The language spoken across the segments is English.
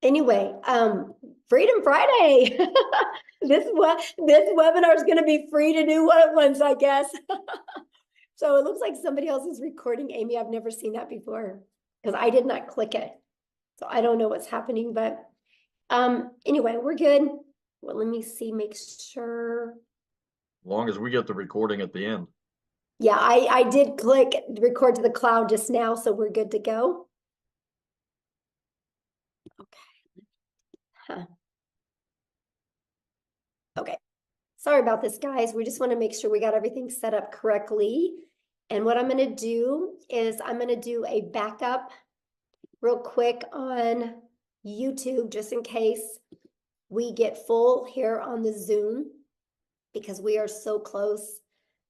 Anyway, Freedom Friday. This webinar is going to be free to do what it wants, I guess. So it looks like somebody else is recording. Amy, I've never seen that before because I did not click it. So I don't know what's happening, but anyway, we're good. Well, let me see, make sure. As long as we get the recording at the end. Yeah, I did click record to the cloud just now, so we're good to go. Okay. Huh. Okay. Sorry about this, guys. We just want to make sure we got everything set up correctly. And what I'm going to do is I'm going to do a backup real quick on YouTube, just in case we get full here on the Zoom, because we are so close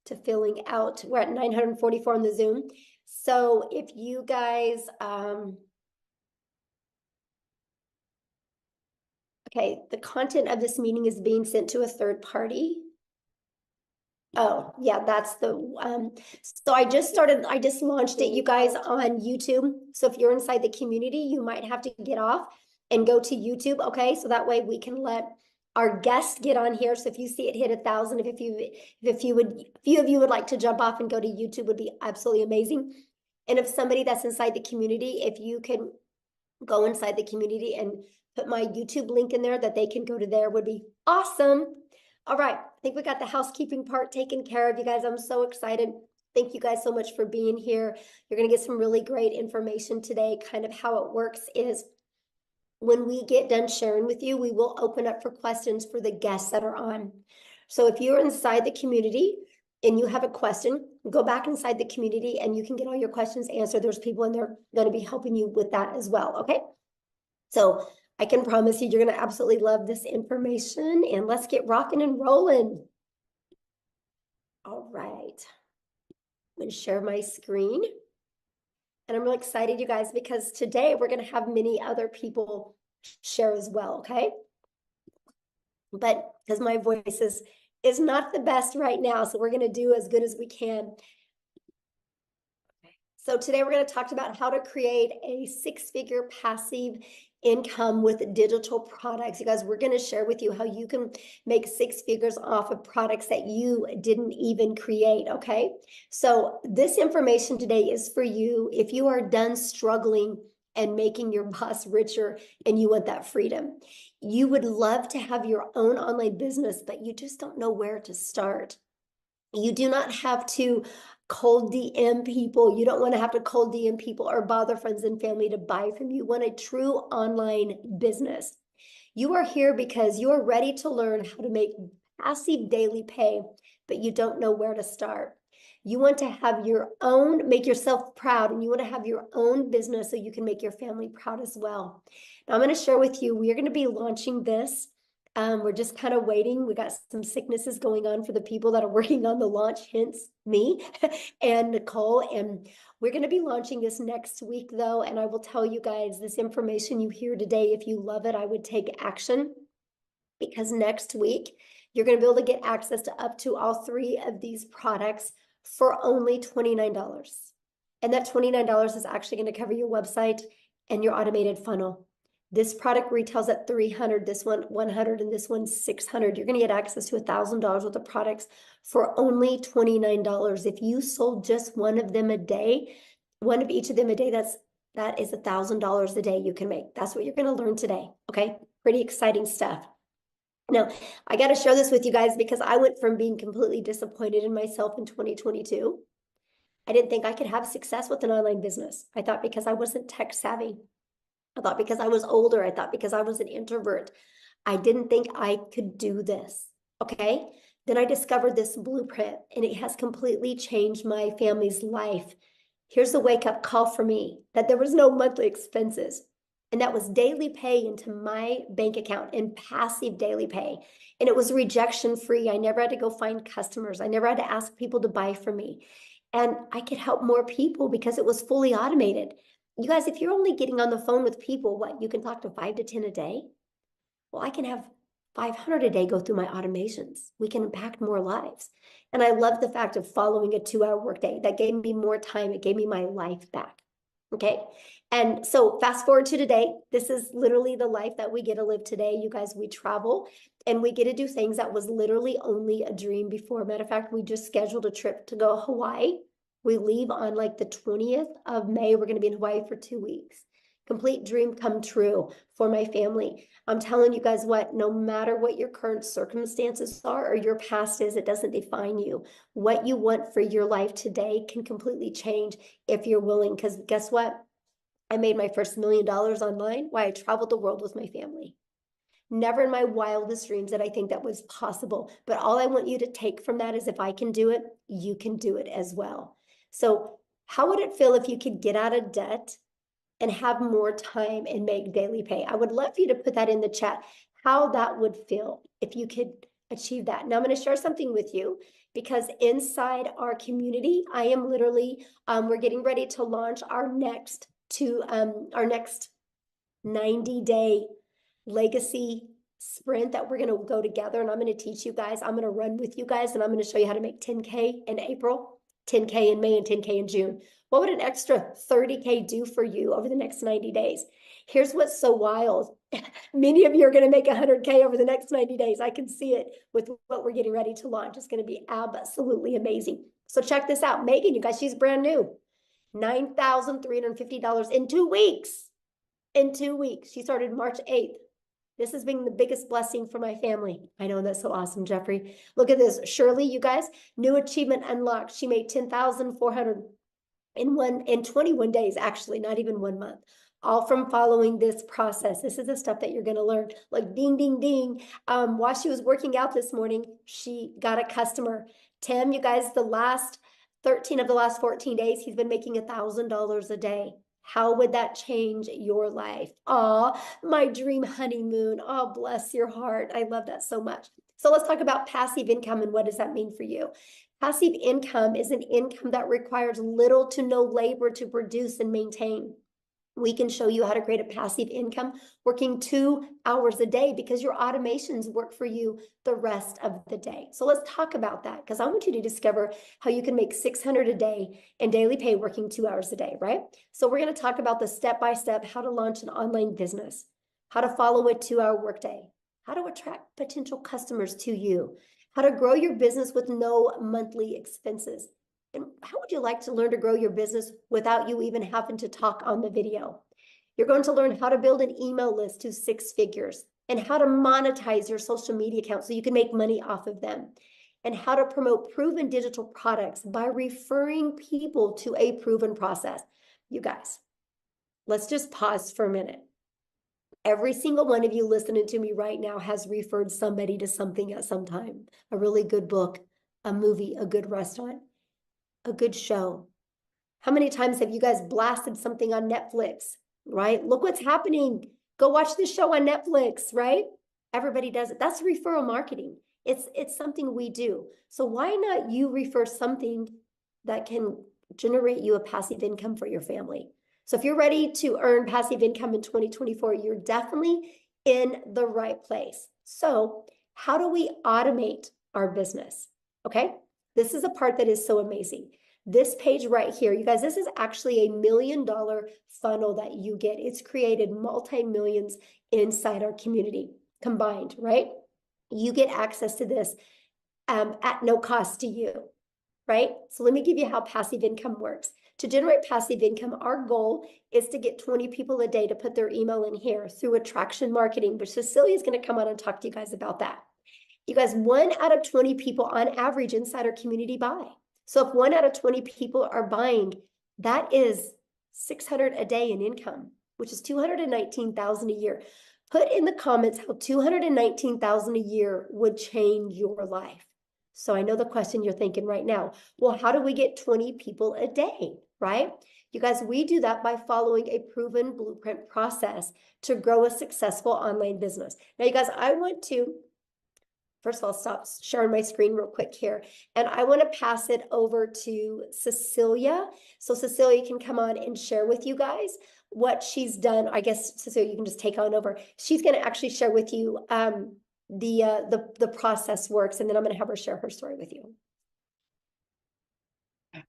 to filling out. We're at 944 on the Zoom. So if you guys, okay, the content of this meeting is being sent to a third party. Oh, yeah, that's the, so I just launched it, you guys, on YouTube. So if you're inside the community, you might have to get off and go to YouTube, okay? So that way we can let our guests get on here. So if you see it hit 1,000, if a few of you would like to jump off and go to YouTube, would be absolutely amazing. And if somebody that's inside the community, if you can go inside the community and put my YouTube link in there that they can go to there, would be awesome. All right, I think we got the housekeeping part taken care of, you guys. I'm so excited. Thank you guys so much for being here. You're going to get some really great information today. Kind of how it works is when we get done sharing with you, we will open up for questions for the guests that are on. So if you're inside the community and you have a question, go back inside the community and you can get all your questions answered. There's people in there going to be helping you with that as well, okay? So I can promise you, you're going to absolutely love this information, and let's get rocking and rolling. All right. I'm going to share my screen. And I'm really excited, you guys, because today we're going to have many other people share as well, okay? But because my voice is not the best right now, so we're going to do as good as we can. So today we're going to talk about how to create a six-figure passive income with digital products. You guys, we're going to share with you how you can make 6 figures off of products that you didn't even create, okay? So this information today is for you if you are done struggling and making your boss richer and you want that freedom. You would love to have your own online business, but you just don't know where to start. You do not have to cold DM people. You don't want to have to cold DM people or bother friends and family to buy from you. You want a true online business. You are here because you are ready to learn how to make passive daily pay, but you don't know where to start. You want to have your own, make yourself proud, and you want to have your own business so you can make your family proud as well. Now, I'm going to share with you, we are going to be launching this. We're just kind of waiting. We got some sicknesses going on for the people that are working on the launch, hence me and Nicole. And we're going to be launching this next week, though. And I will tell you guys, this information you hear today, if you love it, I would take action, because next week you're going to be able to get access to up to all 3 of these products for only $29. And that $29 is actually going to cover your website and your automated funnel. This product retails at $300, this one $100, and this one $600. You're going to get access to $1,000 worth of products for only $29. If you sold just one of them a day, one of each of them a day, that is $1,000 a day you can make. That's what you're going to learn today. Okay, pretty exciting stuff. Now, I got to share this with you guys because I went from being completely disappointed in myself in 2022. I didn't think I could have success with an online business. I thought because I wasn't tech savvy. I thought because I was older, I thought because I was an introvert, I didn't think I could do this, okay? Then I discovered this blueprint, and it has completely changed my family's life. Here's the wake-up call for me, that there was no monthly expenses, and that was daily pay into my bank account and passive daily pay. And it was rejection-free. I never had to go find customers. I never had to ask people to buy from me. And I could help more people because it was fully automated. You guys, if you're only getting on the phone with people, what, you can talk to 5 to 10 a day? Well, I can have 500 a day go through my automations. We can impact more lives. And I love the fact of following a 2-hour workday. That gave me more time. It gave me my life back. Okay. And so fast forward to today, this is literally the life that we get to live today. You guys, we travel and we get to do things that was literally only a dream before. Matter of fact, we just scheduled a trip to go Hawaii. We leave on like the 20th of May. We're going to be in Hawaii for 2 weeks. Complete dream come true for my family. I'm telling you guys what, no matter what your current circumstances are or your past is, it doesn't define you. What you want for your life today can completely change if you're willing. Because guess what? I made my first $1 million online while I traveled the world with my family. Never in my wildest dreams did I think that was possible. But all I want you to take from that is if I can do it, you can do it as well. So how would it feel if you could get out of debt and have more time and make daily pay? I would love for you to put that in the chat, how that would feel if you could achieve that. Now I'm going to share something with you because inside our community, I am literally, we're getting ready to launch our next 90-day legacy sprint that we're going to go together. And I'm going to teach you guys, I'm going to run with you guys, and I'm going to show you how to make 10K in April, 10K in May, and 10K in June. What would an extra 30K do for you over the next 90 days? Here's what's so wild. Many of you are going to make 100K over the next 90 days. I can see it with what we're getting ready to launch. It's going to be absolutely amazing. So check this out. Megan, you guys, she's brand new. $9,350 in 2 weeks. In 2 weeks. She started March 8th. This has been the biggest blessing for my family. I know, that's so awesome, Jeffrey. Look at this. Shirley, you guys, new achievement unlocked. She made 10,400 in 21 days, actually, not even 1 month. All from following this process. This is the stuff that you're going to learn. Like ding, ding, ding. While she was working out this morning, she got a customer. Tim, you guys, the last 13 of the last 14 days, he's been making $1,000 a day. How would that change your life? Oh, my dream honeymoon. Oh, bless your heart. I love that so much. So let's talk about passive income and what does that mean for you? Passive income is an income that requires little to no labor to produce and maintain. We can show you how to create a passive income working 2 hours a day because your automations work for you the rest of the day. So let's talk about that because I want you to discover how you can make $600 a day in daily pay working 2 hours a day, right? So we're going to talk about the step-by-step how to launch an online business, how to follow a 2-hour workday, how to attract potential customers to you, how to grow your business with no monthly expenses. And how would you like to learn to grow your business without you even having to talk on the video? You're going to learn how to build an email list to 6 figures and how to monetize your social media account so you can make money off of them, and how to promote proven digital products by referring people to a proven process. You guys, let's just pause for a minute. Every single one of you listening to me right now has referred somebody to something at some time. A really good book, a movie, a good restaurant, a good show. How many times have you guys blasted something on Netflix, right? Look what's happening. Go watch this show on Netflix, right? Everybody does it. That's referral marketing. It's something we do. So why not you refer something that can generate you a passive income for your family? So if you're ready to earn passive income in 2024, you're definitely in the right place. So how do we automate our business? Okay, this is a part that is so amazing. This page right here, you guys, this is actually a $1 million funnel that you get. It's created multi-millions inside our community combined, right? You get access to this at no cost to you, right? So let me give you how passive income works. To generate passive income, our goal is to get 20 people a day to put their email in here through attraction marketing, which Cecilia is going to come on and talk to you guys about that. You guys, 1 out of 20 people on average inside our community buy. So if 1 out of 20 people are buying, that is 600 a day in income, which is 219,000 a year. Put in the comments how 219,000 a year would change your life. So I know the question you're thinking right now, well, how do we get 20 people a day, right? You guys, we do that by following a proven blueprint process to grow a successful online business. Now, you guys, I want to first of all, stop sharing my screen real quick here. And I want to pass it over to Cecilia. So Cecilia can come on and share with you guys what she's done. I guess, Cecilia, you can just take on over. She's going to actually share with you the process works, and then I'm going to have her share her story with you.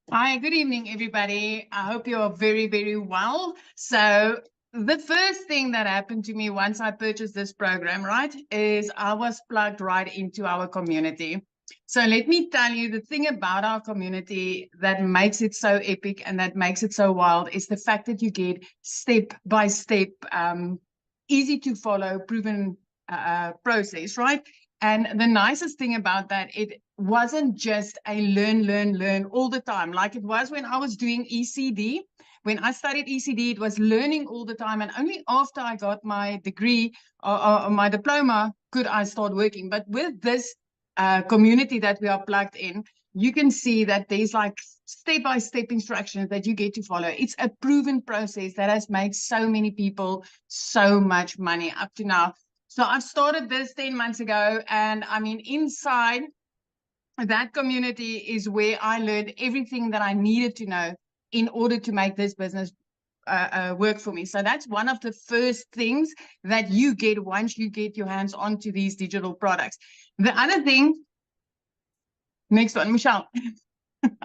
Hi, good evening, everybody. I hope you are very, very well. So, the first thing that happened to me once I purchased this program, right, is I was plugged right into our community. So, let me tell you the thing about our community that makes it so epic and that makes it so wild is the fact that you get step by step, easy to follow, proven process, right? And the nicest thing about that, it wasn't just a learn all the time, like it was when I was doing ECD. When I studied ECD, it was learning all the time. And only after I got my degree or my diploma could I start working. But with this community that we are plugged in, you can see that there's like step-by-step instructions that you get to follow. It's a proven process that has made so many people so much money up to now. So I've started this 10 months ago, and I mean, inside that community is where I learned everything that I needed to know in order to make this business work for me. So that's one of the first things that you get once you get your hands onto these digital products. The other thing, next one, Michelle.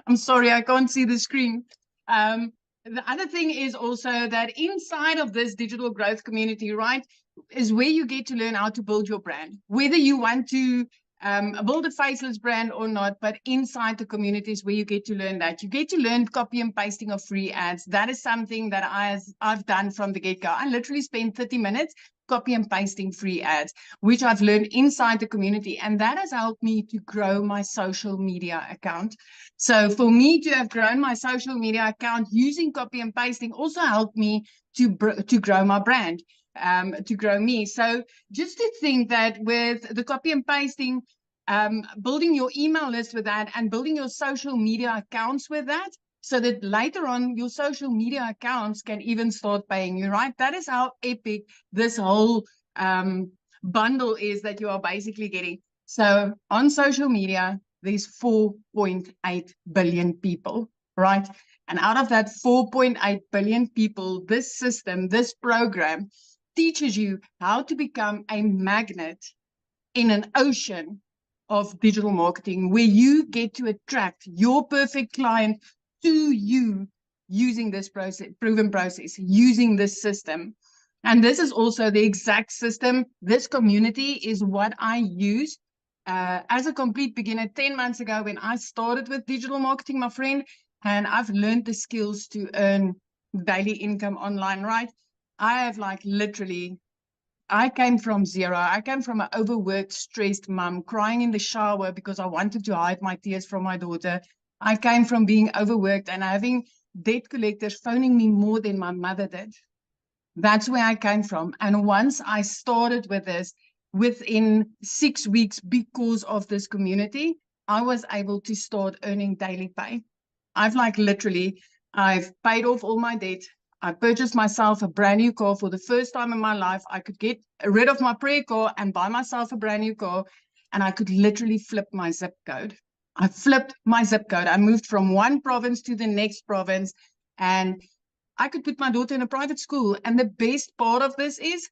I'm sorry, I can't see the screen. The other thing is also that inside of this digital growth community, right, is where you get to learn how to build your brand, whether you want to build a faceless brand or not. But inside the communities where you get to learn that, you get to learn copy and pasting of free ads. That is something that I've done from the get-go. I literally spent 30 minutes copy and pasting free ads, which I've learned inside the community. And that has helped me to grow my social media account. So for me to have grown my social media account using copy and pasting also helped me to grow my brand, to grow me. So just to think that with the copy and pasting, building your email list with that and building your social media accounts with that, so that later on your social media accounts can even start paying you, right? That is how epic this whole bundle is that you are basically getting. So on social media, there's 4.8 billion people, right? And out of that 4.8 billion people, this system, this program teaches you how to become a magnet in an ocean of digital marketing where you get to attract your perfect client to you using this process, proven process, using this system. And this is also the exact system. This community is what I use as a complete beginner 10 months ago when I started with digital marketing, my friend, and I've learned the skills to earn daily income online, right? I have like literally, I came from zero. I came from an overworked, stressed mom, crying in the shower because I wanted to hide my tears from my daughter. I came from being overworked and having debt collectors phoning me more than my mother did. That's where I came from. And once I started with this, within 6 weeks, because of this community, I was able to start earning daily pay. I've like literally, I've paid off all my debt. I purchased myself a brand new car for the first time in my life. I could get rid of my pre car and buy myself a brand new car. And I could literally flip my zip code. I flipped my zip code. I moved from one province to the next province. And I could put my daughter in a private school. And the best part of this is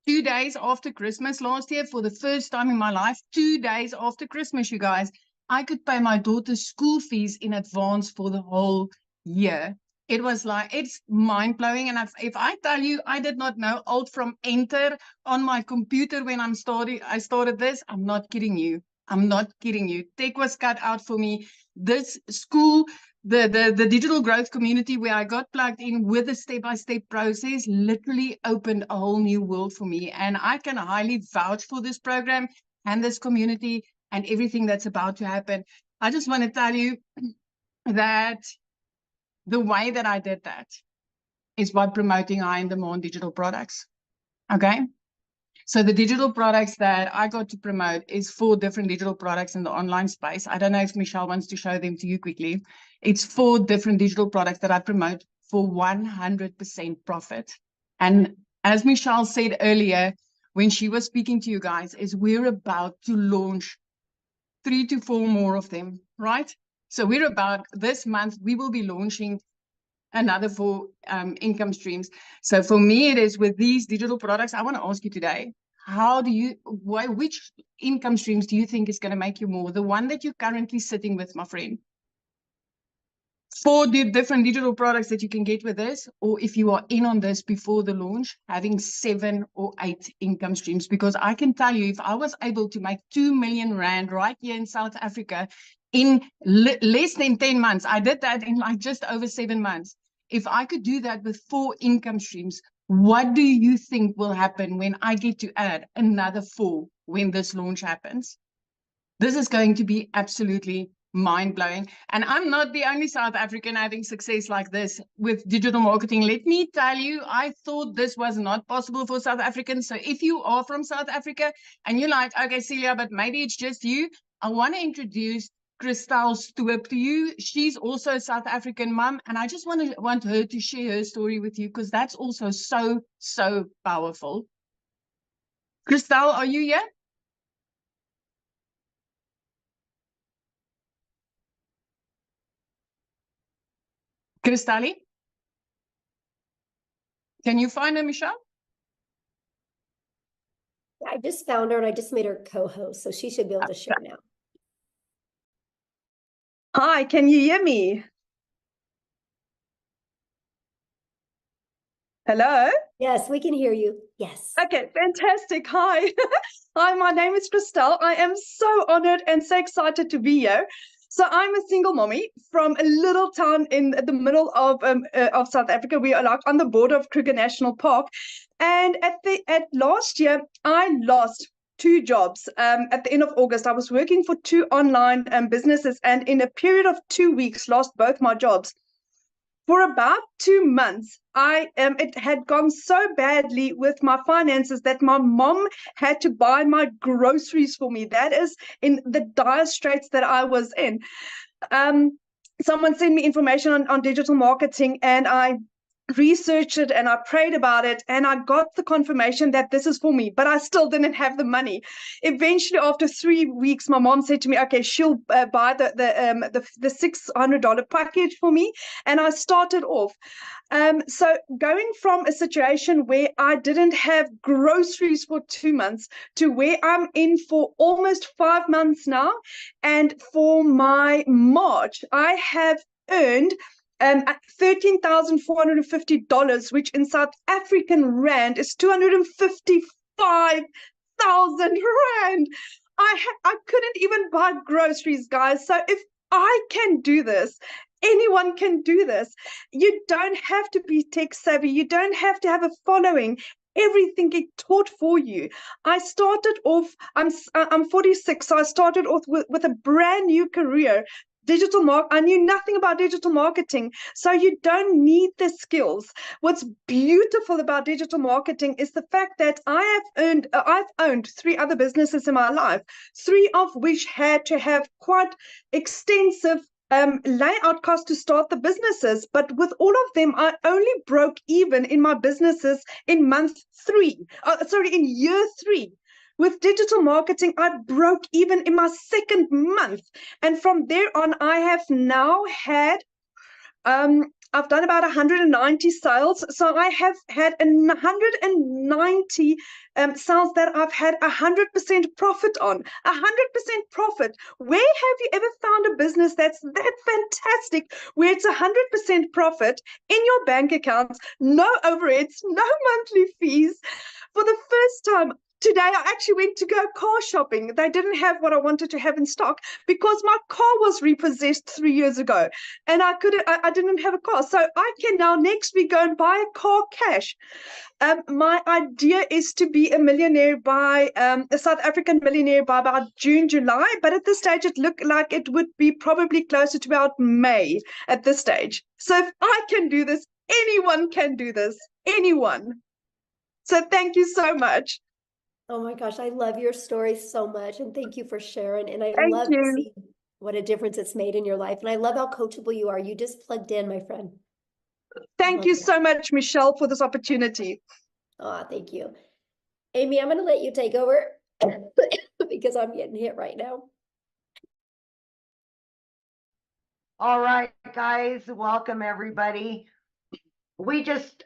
2 days after Christmas last year, for the first time in my life, 2 days after Christmas, you guys, I could pay my daughter's school fees in advance for the whole year. It was like, it's mind blowing. And if I tell you, I did not know Alt from Enter on my computer when I started this, I'm not kidding you. I'm not kidding you. Tech was cut out for me. This school, the digital growth community where I got plugged in with a step-by-step process literally opened a whole new world for me. And I can highly vouch for this program and this community and everything that's about to happen. I just want to tell you that the way that I did that is by promoting high-in-demand digital products. Okay? So the digital products that I got to promote is 4 different digital products in the online space. I don't know if Michelle wants to show them to you quickly. It's 4 different digital products that I promote for 100% profit. And as Michelle said earlier, when she was speaking to you guys, is we're about to launch 3 to 4 more of them, right? So we're about, this month, we will be launching another 4 income streams. So for me, it is with these digital products. I want to ask you today, which income streams do you think is going to make you more? The one that you're currently sitting with, my friend? 4 different digital products that you can get with this, or if you are in on this before the launch, having 7 or 8 income streams. Because I can tell you, if I was able to make 2 million rand right here in South Africa in less than 10 months, I did that in like just over 7 months. If I could do that with 4 income streams, what do you think will happen when I get to add another 4 when this launch happens? This is going to be absolutely mind-blowing. And I'm not the only South African having success like this with digital marketing. Let me tell you, I thought this was not possible for South Africans. So if you are from South Africa and you're like, okay, Celia, but maybe it's just you, I want to introduce Christel Stoop to you. She's also a South African mom, and I just want her to share her story with you, because that's also so powerful. Christel, are you here? Christali? Can you find her, Michelle? I just found her and I just made her co-host, so she should be able to share now. Hi, can you hear me? Hello? Yes, we can hear you. Yes. Okay, fantastic. Hi. Hi, my name is Christel. I am so honored and so excited to be here. So I'm a single mommy from a little town in the middle of South Africa. We are like on the border of Kruger National Park. And at last year, I lost 2 jobs. At the end of August, I was working for 2 online businesses, and in a period of 2 weeks, lost both my jobs. For about 2 months, it had gone so badly with my finances that my mom had to buy my groceries for me. That is in the dire straits that I was in. Someone sent me information on digital marketing, and I researched it and I prayed about it, and I got the confirmation that this is for me, but I still didn't have the money. Eventually, after 3 weeks, my mom said to me, okay, she'll buy the $600 package for me, and I started off. So going from a situation where I didn't have groceries for 2 months to where I'm in for almost 5 months now, and for my March, I have earned $13,450, which in South African rand is 255,000 rand. I couldn't even buy groceries, guys. So if I can do this, anyone can do this. You don't have to be tech savvy. You don't have to have a following. Everything get taught for you. I started off, I'm 46, so I started off with a brand new career. I knew nothing about digital marketing, so you don't need the skills. What's beautiful about digital marketing is the fact that I've owned 3 other businesses in my life, 3 of which had to have quite extensive layout costs to start the businesses. But with all of them, I only broke even in my businesses in in year 3. With digital marketing, I broke even in my 2nd month. And from there on, I have now had, I've done about 190 sales. So I have had 190 sales that I've had 100% profit on. 100% profit. Where have you ever found a business that's that fantastic, where it's 100% profit in your bank accounts, no overheads, no monthly fees? For the first time, today, I actually went to go car shopping. They didn't have what I wanted to have in stock because my car was repossessed 3 years ago, and I didn't have a car. So I can now next week go and buy a car cash. My idea is to be a millionaire a South African millionaire by about June, July. But at this stage, it looked like it would be probably closer to about May at this stage. So if I can do this, anyone can do this. Anyone. So thank you so much. Oh my gosh, I love your story so much, and thank you for sharing. And I Thank love to you. see what a difference it's made in your life. And I love how coachable you are. You just plugged in, my friend. Thank you so much, Michelle, for this opportunity. Oh, thank you. Amy, I'm going to let you take over because I'm getting hit right now. All right, guys, welcome everybody. We just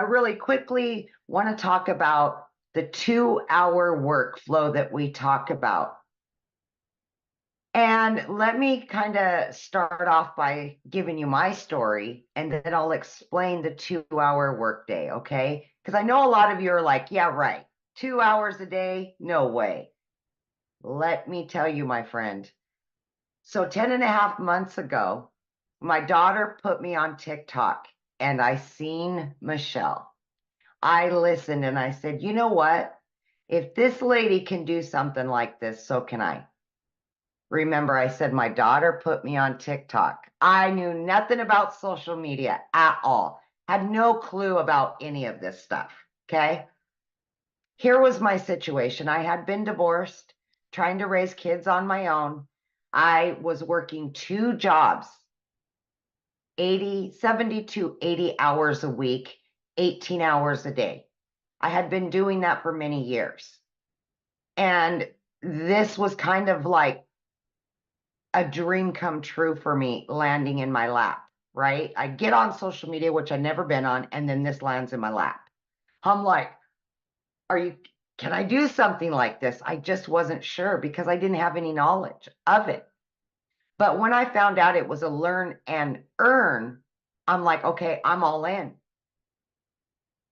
really quickly want to talk about the 2-hour workflow that we talk about. And let me kind of start off by giving you my story, and then I'll explain the 2-hour workday, okay? Because I know a lot of you are like, yeah, right. 2 hours a day? No way. Let me tell you, my friend. So 10.5 months ago, my daughter put me on TikTok, and I seen Michelle. I listened and I said, you know what? If this lady can do something like this, so can I. Remember, I said my daughter put me on TikTok. I knew nothing about social media at all, had no clue about any of this stuff. Okay. Here was my situation. I had been divorced, trying to raise kids on my own. I was working 2 jobs, 70 to 80 hours a week, 18 hours a day. I had been doing that for many years. And this was kind of like a dream come true for me landing in my lap, right? I get on social media, which I've never been on, and then this lands in my lap. I'm like, can I do something like this? I just wasn't sure because I didn't have any knowledge of it. But when I found out it was a learn and earn, I'm like, okay, I'm all in.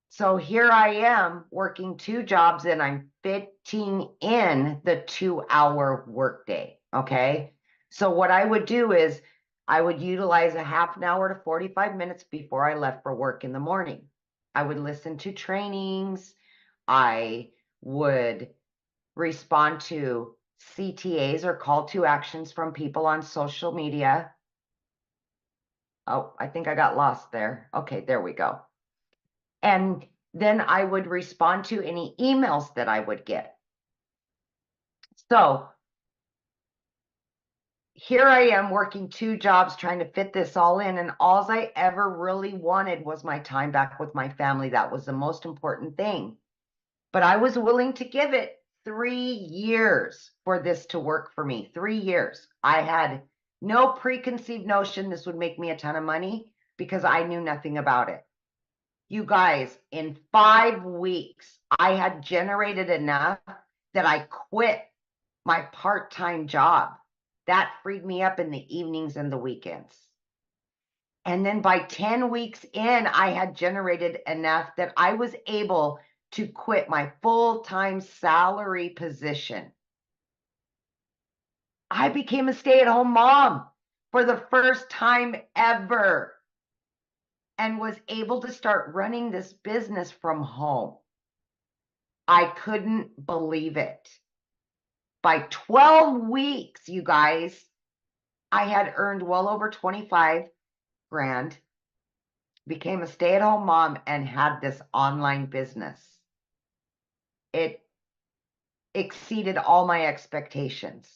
So here I am working 2 jobs and I'm fitting in the 2-hour workday. Okay. So what I would do is I would utilize a half an hour to 45 minutes before I left for work in the morning. I would listen to trainings. I would respond to CTAs or call to actions from people on social media. Oh, I think I got lost there. Okay, there we go. And then I would respond to any emails that I would get. So here I am working 2 jobs trying to fit this all in. And all I ever really wanted was my time back with my family. That was the most important thing. But I was willing to give it 3 years for this to work for me. 3 years. I had no preconceived notion this would make me a ton of money because I knew nothing about it. You guys, in 5 weeks, I had generated enough that I quit my part-time job. That freed me up in the evenings and the weekends. And then by 10 weeks in, I had generated enough that I was able to quit my full-time salary position. I became a stay-at-home mom for the first time ever and was able to start running this business from home. I couldn't believe it. By 12 weeks, you guys, I had earned well over 25 grand, became a stay-at-home mom, and had this online business. It exceeded all my expectations.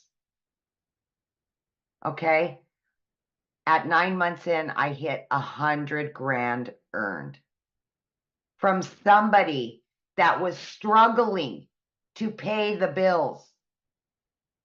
Okay. At 9 months in, I hit 100 grand earned from somebody that was struggling to pay the bills,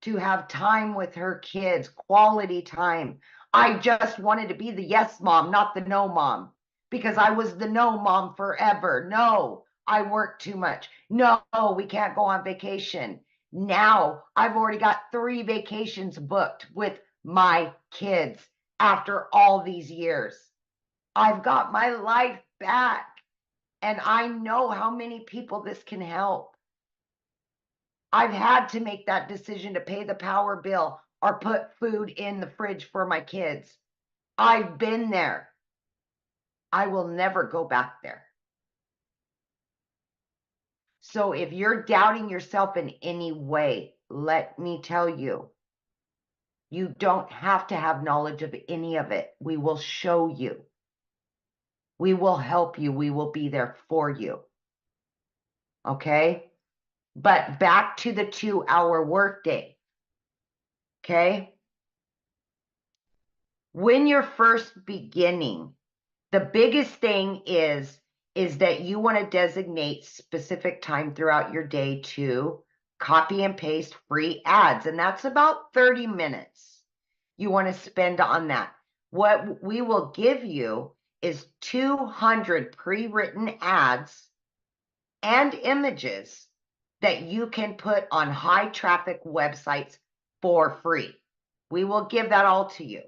to have time with her kids, quality time. I just wanted to be the yes mom, not the no mom, because I was the no mom forever. No, I work too much. No, we can't go on vacation. Now I've already got 3 vacations booked with my kids after all these years. I've got my life back, and I know how many people this can help. I've had to make that decision to pay the power bill or put food in the fridge for my kids. I've been there. I will never go back there. So if you're doubting yourself in any way, let me tell you, you don't have to have knowledge of any of it. We will show you. We will help you. We will be there for you. Okay? But back to the 2-hour workday. Okay? When you're first beginning, the biggest thing is that you want to designate specific time throughout your day to copy and paste free ads. And that's about 30 minutes you want to spend on that. What we will give you is 200 pre-written ads and images that you can put on high traffic websites for free. We will give that all to you.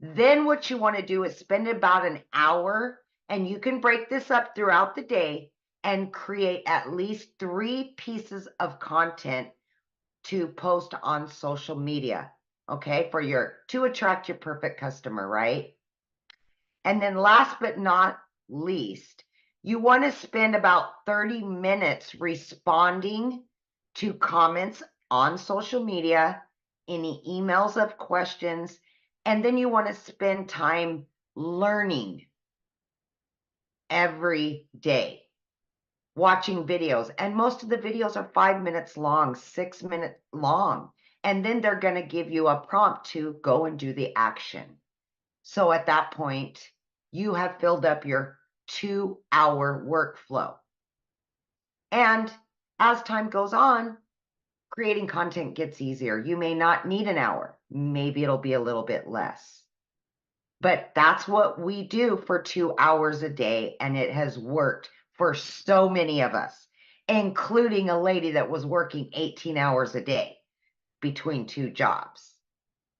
Then what you want to do is spend about an hour, and you can break this up throughout the day and create at least 3 pieces of content to post on social media, okay, to attract your perfect customer, right? And then last but not least, you want to spend about 30 minutes responding to comments on social media, any emails of questions, and then you want to spend time learning every day, watching videos. And most of the videos are 5 minutes long, 6 minutes long. And then they're going to give you a prompt to go and do the action. So at that point, you have filled up your 2-hour workflow. And as time goes on, creating content gets easier. You may not need an hour. Maybe it'll be a little bit less. But that's what we do for 2 hours a day. And it has worked for so many of us, including a lady that was working 18 hours a day between 2 jobs.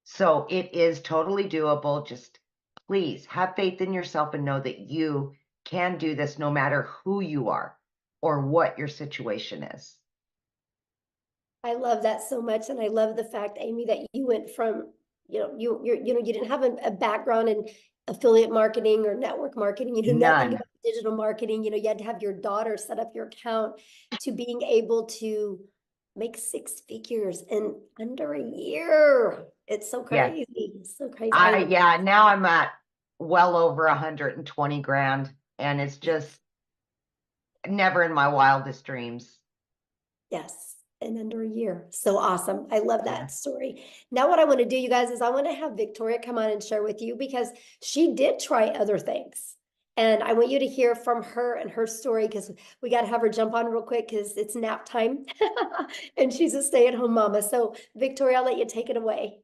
So it is totally doable. Just please have faith in yourself and know that you can do this no matter who you are or what your situation is. I love that so much. And I love the fact, Amy, that you went from, you didn't have a background in affiliate marketing or network marketing, you know, nothing None. about digital marketing, you had to have your daughter set up your account, to being able to make 6 figures in under a year. It's so Yes. crazy. It's so crazy. Yeah, now I'm at well over 120 grand, and it's just never in my wildest dreams. Yes, in under a year. So awesome. I love that Yeah. story. Now what I want to do, you guys, is I want to have Victoria come on and share with you, because she did try other things. And I want you to hear from her and her story, because we got to have her jump on real quick because it's nap time and she's a stay-at-home mama. So Victoria, I'll let you take it away.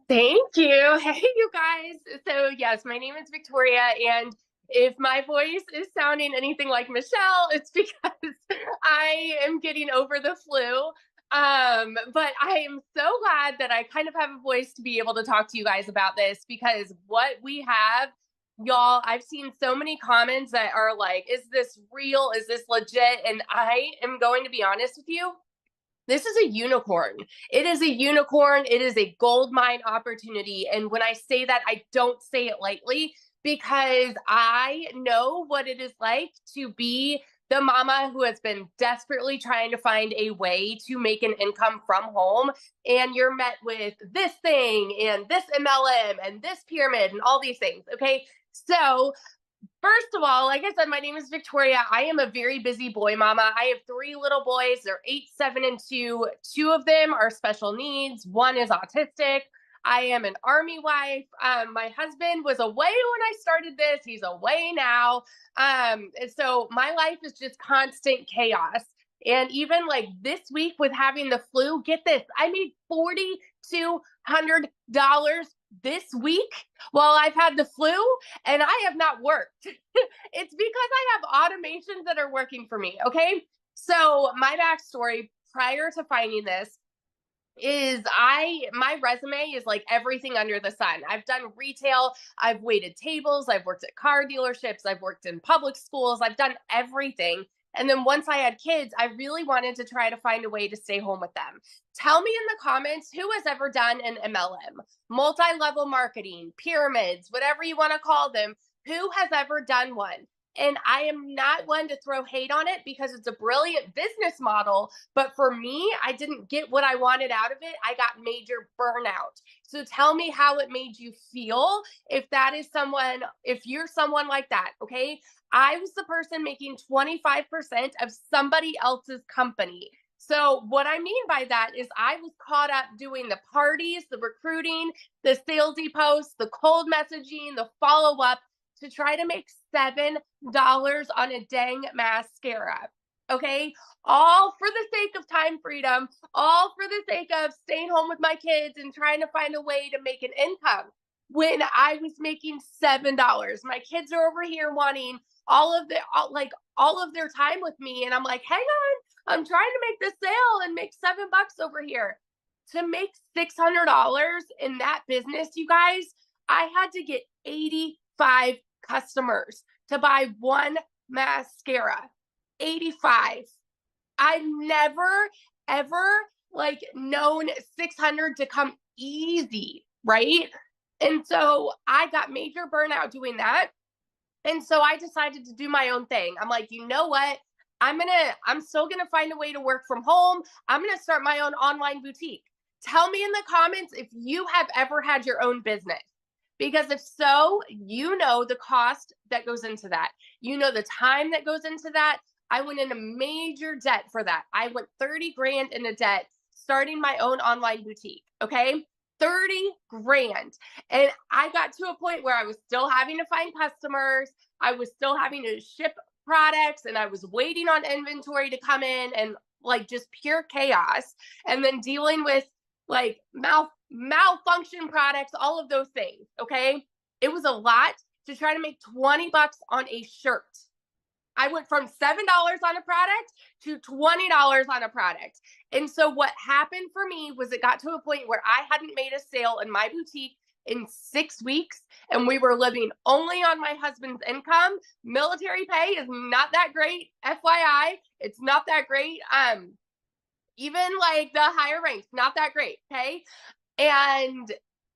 Thank you. Hey, you guys. So yes, my name is Victoria, and if my voice is sounding anything like Michelle, it's because I am getting over the flu. But I am so glad that I kind of have a voice to be able to talk to you guys about this, because what we have, y'all, I've seen so many comments that are like, is this real? Is this legit? And I am going to be honest with you. This is a unicorn. It is a unicorn. It is a gold mine opportunity. And when I say that, I don't say it lightly, because I know what it is like to be the mama who has been desperately trying to find a way to make an income from home. And you're met with this thing and this MLM and this pyramid and all these things. Okay. So first of all, like I said, my name is Victoria. I am a very busy boy mama. I have 3 little boys. They're 8, 7, and 2. 2 of them are special needs. 1 is autistic. I am an Army wife. My husband was away when I started this. He's away now. And so my life is just constant chaos. And even like this week with having the flu, get this, I made $4,200 this week while I've had the flu, and I have not worked. It's because I have automations that are working for me. Okay. So my backstory prior to finding this is my resume is like everything under the sun. I've done retail, I've waited tables, I've worked at car dealerships, I've worked in public schools, I've done everything. And then once I had kids, I really wanted to try to find a way to stay home with them. Tell me in the comments who has ever done an MLM, multi-level marketing, pyramids, whatever you want to call them. Who has ever done one? And I am not one to throw hate on it, because it's a brilliant business model. But for me, I didn't get what I wanted out of it. I got major burnout. So tell me how it made you feel if you're someone like that. Okay. I was the person making 25% of somebody else's company. So what I mean by that is I was caught up doing the parties, the recruiting, the salesy posts, the cold messaging, the follow-up, to try to make $7 on a dang mascara. Okay. All for the sake of time freedom, all for the sake of staying home with my kids and trying to find a way to make an income, when I was making $7. My kids are over here wanting all of their time with me. And I'm like, hang on, I'm trying to make this sale and make $7 over here. To make $600 in that business, you guys, I had to get 85 customers to buy one mascara. 85. I've never, ever like known 600 to come easy, right? And so I got major burnout doing that. And so I decided to do my own thing. I'm like, you know what? I'm still gonna find a way to work from home. I'm gonna start my own online boutique. Tell me in the comments if you have ever had your own business. Because if so, you know the cost that goes into that. You know the time that goes into that. I went in a major debt for that. I went 30 grand in a debt starting my own online boutique. Okay. 30 grand. And I got to a point where I was still having to find customers. I was still having to ship products, and I was waiting on inventory to come in, and like just pure chaos. And then dealing with like malfunction products, all of those things. Okay. It was a lot to try to make 20 bucks on a shirt. I went from $7 on a product to $20 on a product. And so what happened for me was it got to a point where I hadn't made a sale in my boutique in 6 weeks, and we were living only on my husband's income. Military pay is not that great. FYI, it's not that great. Even like the higher ranks, not that great. Okay. And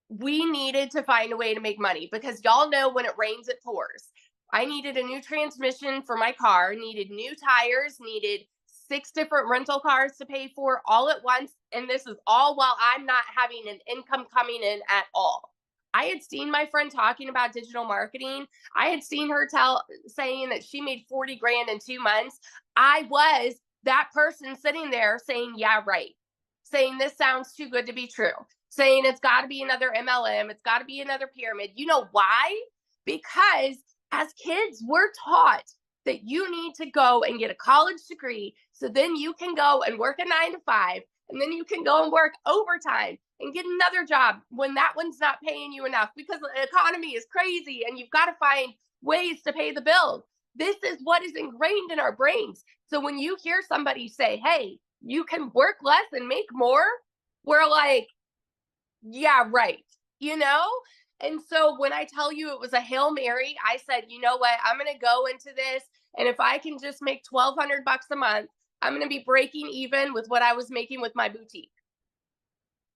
we needed to find a way to make money, because y'all know when it rains, it pours. I needed a new transmission for my car, needed new tires, needed 6 different rental cars to pay for all at once. And this is all while I'm not having an income coming in at all. I had seen my friend talking about digital marketing. I had seen her saying that she made 40 grand in 2 months. I was that person sitting there saying, yeah, right. Saying this sounds too good to be true. Saying it's got to be another MLM. It's got to be another pyramid. You know why? Because as kids, we're taught that you need to go and get a college degree, so then you can go and work a 9 to 5, and then you can go and work overtime and get another job when that one's not paying you enough, because the economy is crazy and you've got to find ways to pay the bills. This is what is ingrained in our brains. So when you hear somebody say, hey, you can work less and make more, we're like, yeah, right. You know? And so when I tell you it was a Hail Mary, I said, you know what? I'm going to go into this. And if I can just make $1,200 a month, I'm going to be breaking even with what I was making with my boutique.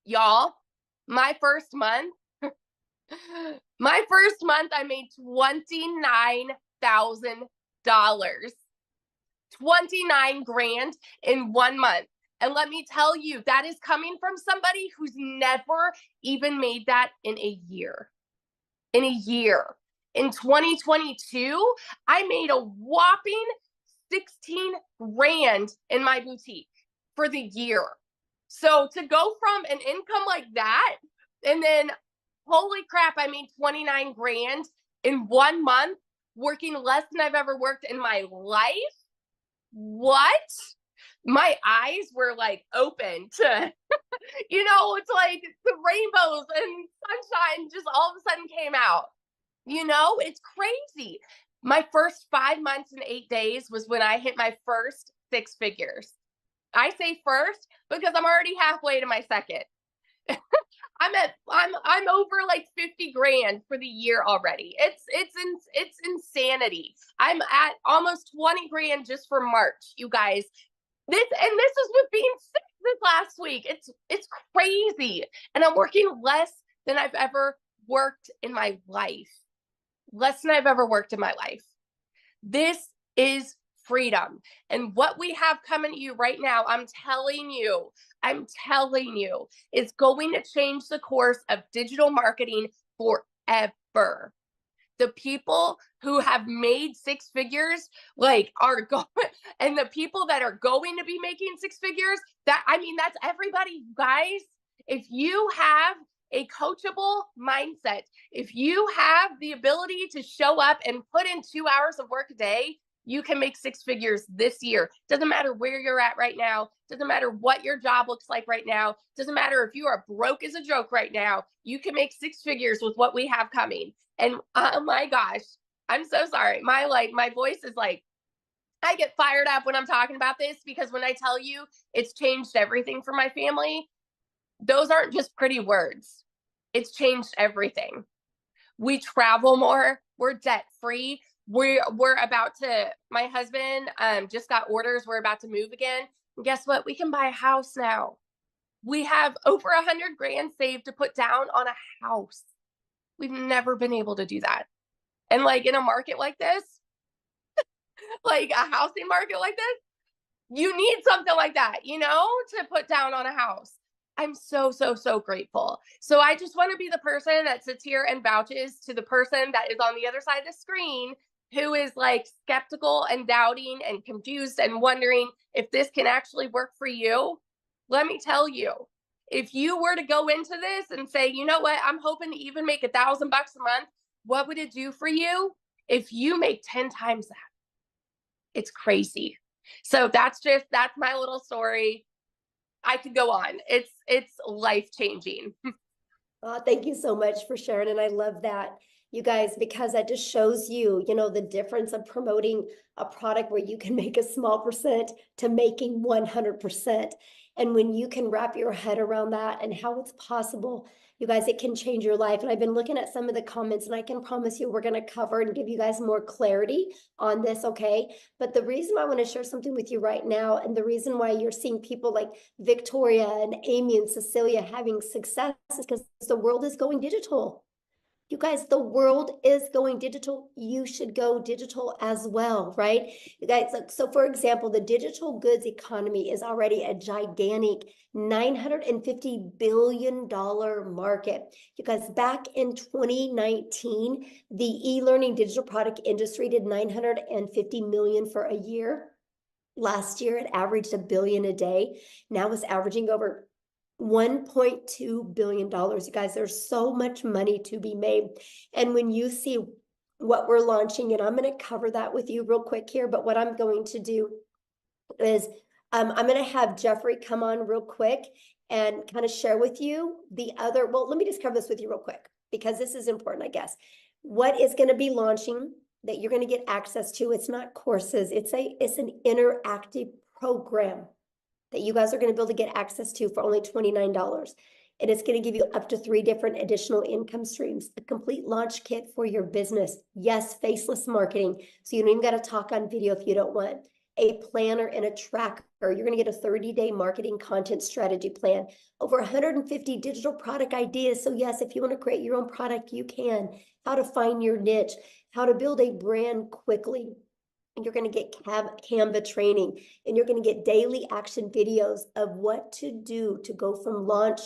Y'all, my first month, I made $29,000. 29 grand in 1 month. And let me tell you, that is coming from somebody who's never even made that in a year. In a year. In 2022, I made a whopping 16 grand in my boutique for the year. So to go from an income like that, and then holy crap, I made 29 grand in 1 month, working less than I've ever worked in my life. What? My eyes were like open to, you know, it's like the rainbows and sunshine just all of a sudden came out. You know, it's crazy. My first 5 months and 8 days was when I hit my first 6 figures. I say first because I'm already halfway to my second. I'm over like 50 grand for the year already. It's insanity. I'm at almost 20 grand just for March, you guys. This is with being sick this last week. It's crazy. And I'm working less than I've ever worked in my life. Less than I've ever worked in my life. This is freedom. And what we have coming to you right now, I'm telling you, is going to change the course of digital marketing forever. The people who have made 6 figures, like, are going, and the people that are going to be making 6 figures, that's everybody, guys. If you have a coachable mindset, if you have the ability to show up and put in 2 hours of work a day, you can make 6 figures this year. Doesn't matter where you're at right now. Doesn't matter what your job looks like right now. Doesn't matter if you are broke as a joke right now. You can make 6 figures with what we have coming. And oh my gosh, I'm so sorry. My voice is like, I get fired up when I'm talking about this, because when I tell you it's changed everything for my family, those aren't just pretty words. It's changed everything. We travel more. We're debt free. We're about to, my husband just got orders. We're about to move again. And guess what? We can buy a house now. We have over 100 grand saved to put down on a house. We've never been able to do that. And like in a market like this, like a housing market like this, you need something like that, you know, to put down on a house. I'm so, so, so grateful. So I just want to be the person that sits here and vouches to the person that is on the other side of the screen who is like skeptical and doubting and confused and wondering if this can actually work for you. Let me tell you, if you were to go into this and say, you know what, I'm hoping to even make $1,000 a month, what would it do for you if you make 10 times that? It's crazy. So that's my little story. I could go on. It's life-changing. Thank you so much for sharing. And I love that, you guys, because that just shows you, you know, the difference of promoting a product where you can make a small percent to making 100%. And when you can wrap your head around that and how it's possible, you guys, it can change your life. And I've been looking at some of the comments, and I can promise you we're going to cover and give you guys more clarity on this, okay? But the reason why I want to share something with you right now, and the reason why you're seeing people like Victoria and Amy and Cecilia having success is because the world is going digital. You guys, the world is going digital. You should go digital as well, right? You guys, so for example, the digital goods economy is already a gigantic $950 billion market. You guys, back in 2019, the e-learning digital product industry did 950 million for a year. Last year, it averaged $1 billion a day. Now it's averaging over $1.2 billion. You guys, there's so much money to be made. And when you see what we're launching, and I'm going to cover that with you real quick here, but what I'm going to do is I'm going to have Jeffrey come on real quick and kind of share with you the other, well, let me just cover this with you real quick, because this is important, I guess. What is going to be launching that you're going to get access to? It's not courses. It's an interactive program that you guys are going to be able to get access to for only $29. And it's going to give you up to 3 different additional income streams, a complete launch kit for your business. Yes, faceless marketing. So you don't even got to talk on video if you don't want. A planner and a tracker. You're going to get a 30-day marketing content strategy plan. Over 150 digital product ideas. So yes, if you want to create your own product, you can. How to find your niche. How to build a brand quickly. And you're going to get Canva training, and you're going to get daily action videos of what to do to go from launch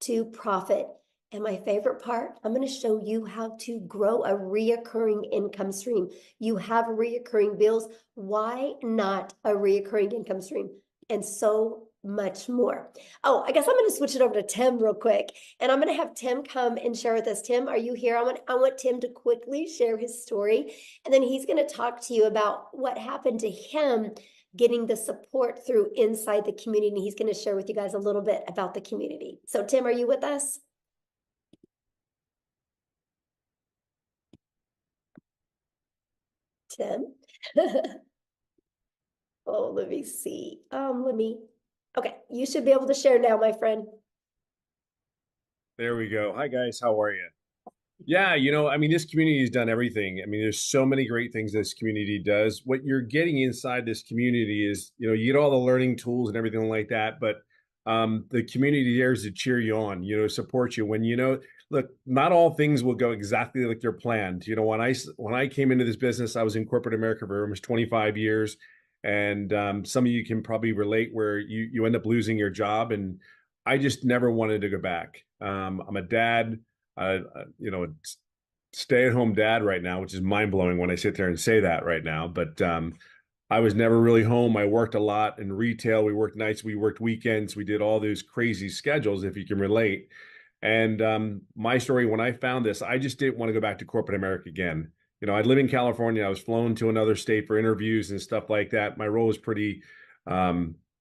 to profit. And my favorite part, I'm going to show you how to grow a reoccurring income stream. You have reoccurring bills. Why not a reoccurring income stream? And so much more. Oh, I guess I'm going to switch it over to Tim real quick, and I'm going to have Tim come and share with us. Tim, are you here? I want Tim to quickly share his story, and then he's going to talk to you about what happened to him getting the support through inside the community. And he's going to share with you guys a little bit about the community. So Tim, are you with us? Tim? Oh, let me see. Okay, you should be able to share now, my friend. There we go. Hi, guys. How are you? Yeah, I mean, this community has done everything. I mean, there's so many great things this community does. What you're getting inside this community is, you get all the learning tools and everything like that, but the community there is to cheer you on, support you when, look, not all things will go exactly like they're planned. When I came into this business, I was in corporate America for almost 25 years. And some of you can probably relate where you end up losing your job. And I just never wanted to go back. I'm a dad, stay-at-home dad right now, which is mind-blowing when I sit there and say that right now. But I was never really home. I worked a lot in retail. We worked nights, we worked weekends. We did all those crazy schedules, if you can relate. And my story, when I found this, I just didn't want to go back to corporate America again. I live in California. I was flown to another state for interviews and stuff like that. My role was pretty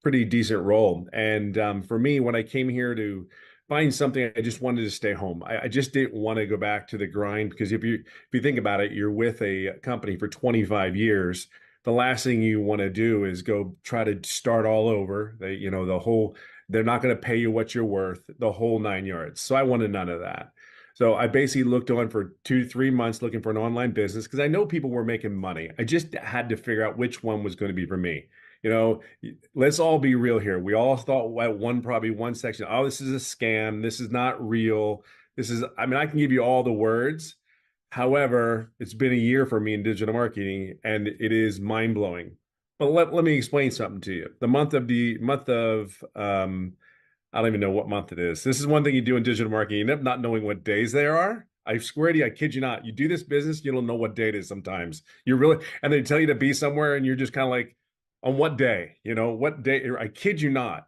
decent role. And for me, when I came here to find something, I just wanted to stay home. I just didn't want to go back to the grind, because if you think about it, you're with a company for 25 years. The last thing you want to do is go try to start all over. The whole They're not going to pay you what you're worth, the whole 9 yards. So I wanted none of that. So I basically looked on for 2 to 3 months looking for an online business because I know people were making money. I just had to figure out which one was going to be for me. You know, let's all be real here. We all thought at probably one section, oh, this is a scam. This is not real. This is, I mean, I can give you all the words. However, it's been a year for me in digital marketing and it is mind blowing. But let me explain something to you. The month of I don't even know what month it is. This is one thing you do in digital marketing. You end up not knowing what days there are. I swear to you, I kid you not. You do this business, you don't know what day it is sometimes. You really, and they tell you to be somewhere and you're just kind of like, on what day? You know, what day? I kid you not.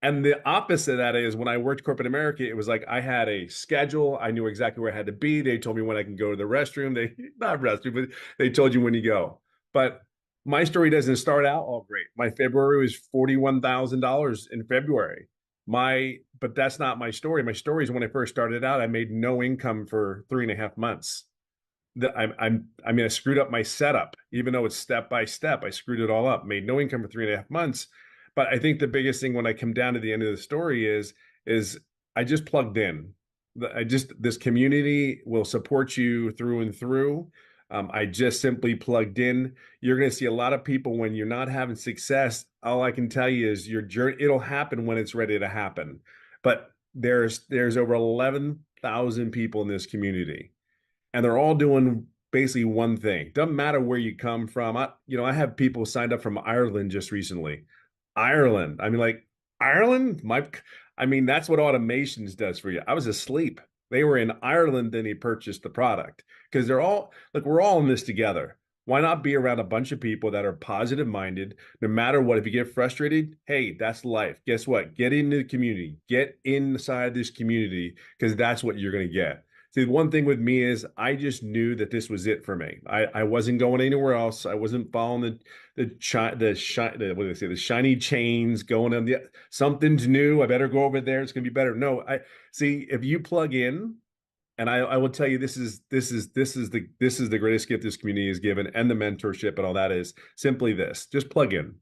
And the opposite of that is when I worked corporate America, it was like I had a schedule. I knew exactly where I had to be. They told me when I can go to the restroom. Not restroom, but they told you when you go. But my story doesn't start out all great. My February was $41,000 in February. But that's not my story. My story is when I first started out, I made no income for 3.5 months. I mean, I screwed up my setup, even though it's step by step. I screwed it all up, made no income for 3.5 months. But I think the biggest thing when I come down to the end of the story is I just plugged in. This community will support you through and through. I just simply plugged in. You're going to see a lot of people when you're not having success. All I can tell you is your journey, it'll happen when it's ready to happen. But there's over 11,000 people in this community. And they're all doing basically one thing. Doesn't matter where you come from. I have people signed up from Ireland just recently. Ireland. I mean, like Ireland, that's what automations does for you. I was asleep. They were in Ireland, then he purchased the product because we're all in this together. Why not be around a bunch of people that are positive minded, no matter what? If you get frustrated, hey, that's life. Guess what? Get into the community, get inside this community because that's what you're going to get. See, one thing with me is I just knew that this was it for me. I wasn't going anywhere else. I wasn't following the shiny chains going on something's new. I better go over there. It's gonna be better. No, I see if you plug in, and I will tell you this is the greatest gift this community has given, and the mentorship and all that is simply this. Just plug in.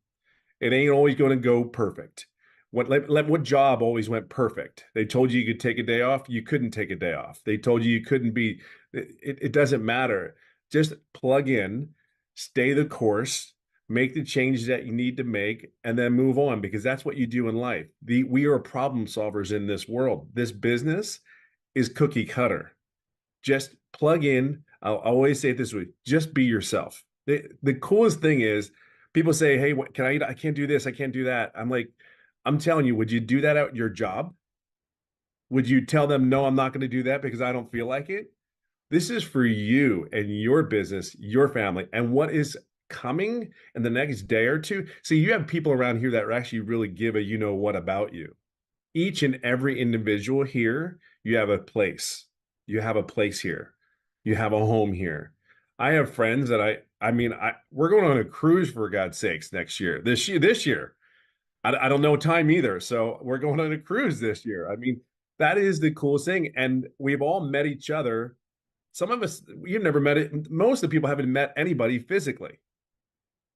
It ain't always going to go perfect. What job always went perfect? They told you could take a day off. You couldn't take a day off. They told you couldn't be. It doesn't matter. Just plug in, stay the course, make the changes that you need to make, and then move on because that's what you do in life. We are problem solvers in this world. This business is cookie cutter. Just plug in. I'll always say it this way: just be yourself. The coolest thing is people say, "Hey, what can I can't do this. I can't do that." I'm like, I'm telling you, would you do that at your job? Would you tell them, no, I'm not going to do that because I don't feel like it? This is for you and your business, your family, and what is coming in the next day or two. See, you have people around here that actually really give a you know what about you. Each and every individual here, you have a place. You have a place here. You have a home here. I have friends that we're going on a cruise for God's sakes next year, this year. I don't know time either. So we're going on a cruise this year. I mean, that is the coolest thing. And we've all met each other. Some of us, you've never met it. Most of the people haven't met anybody physically.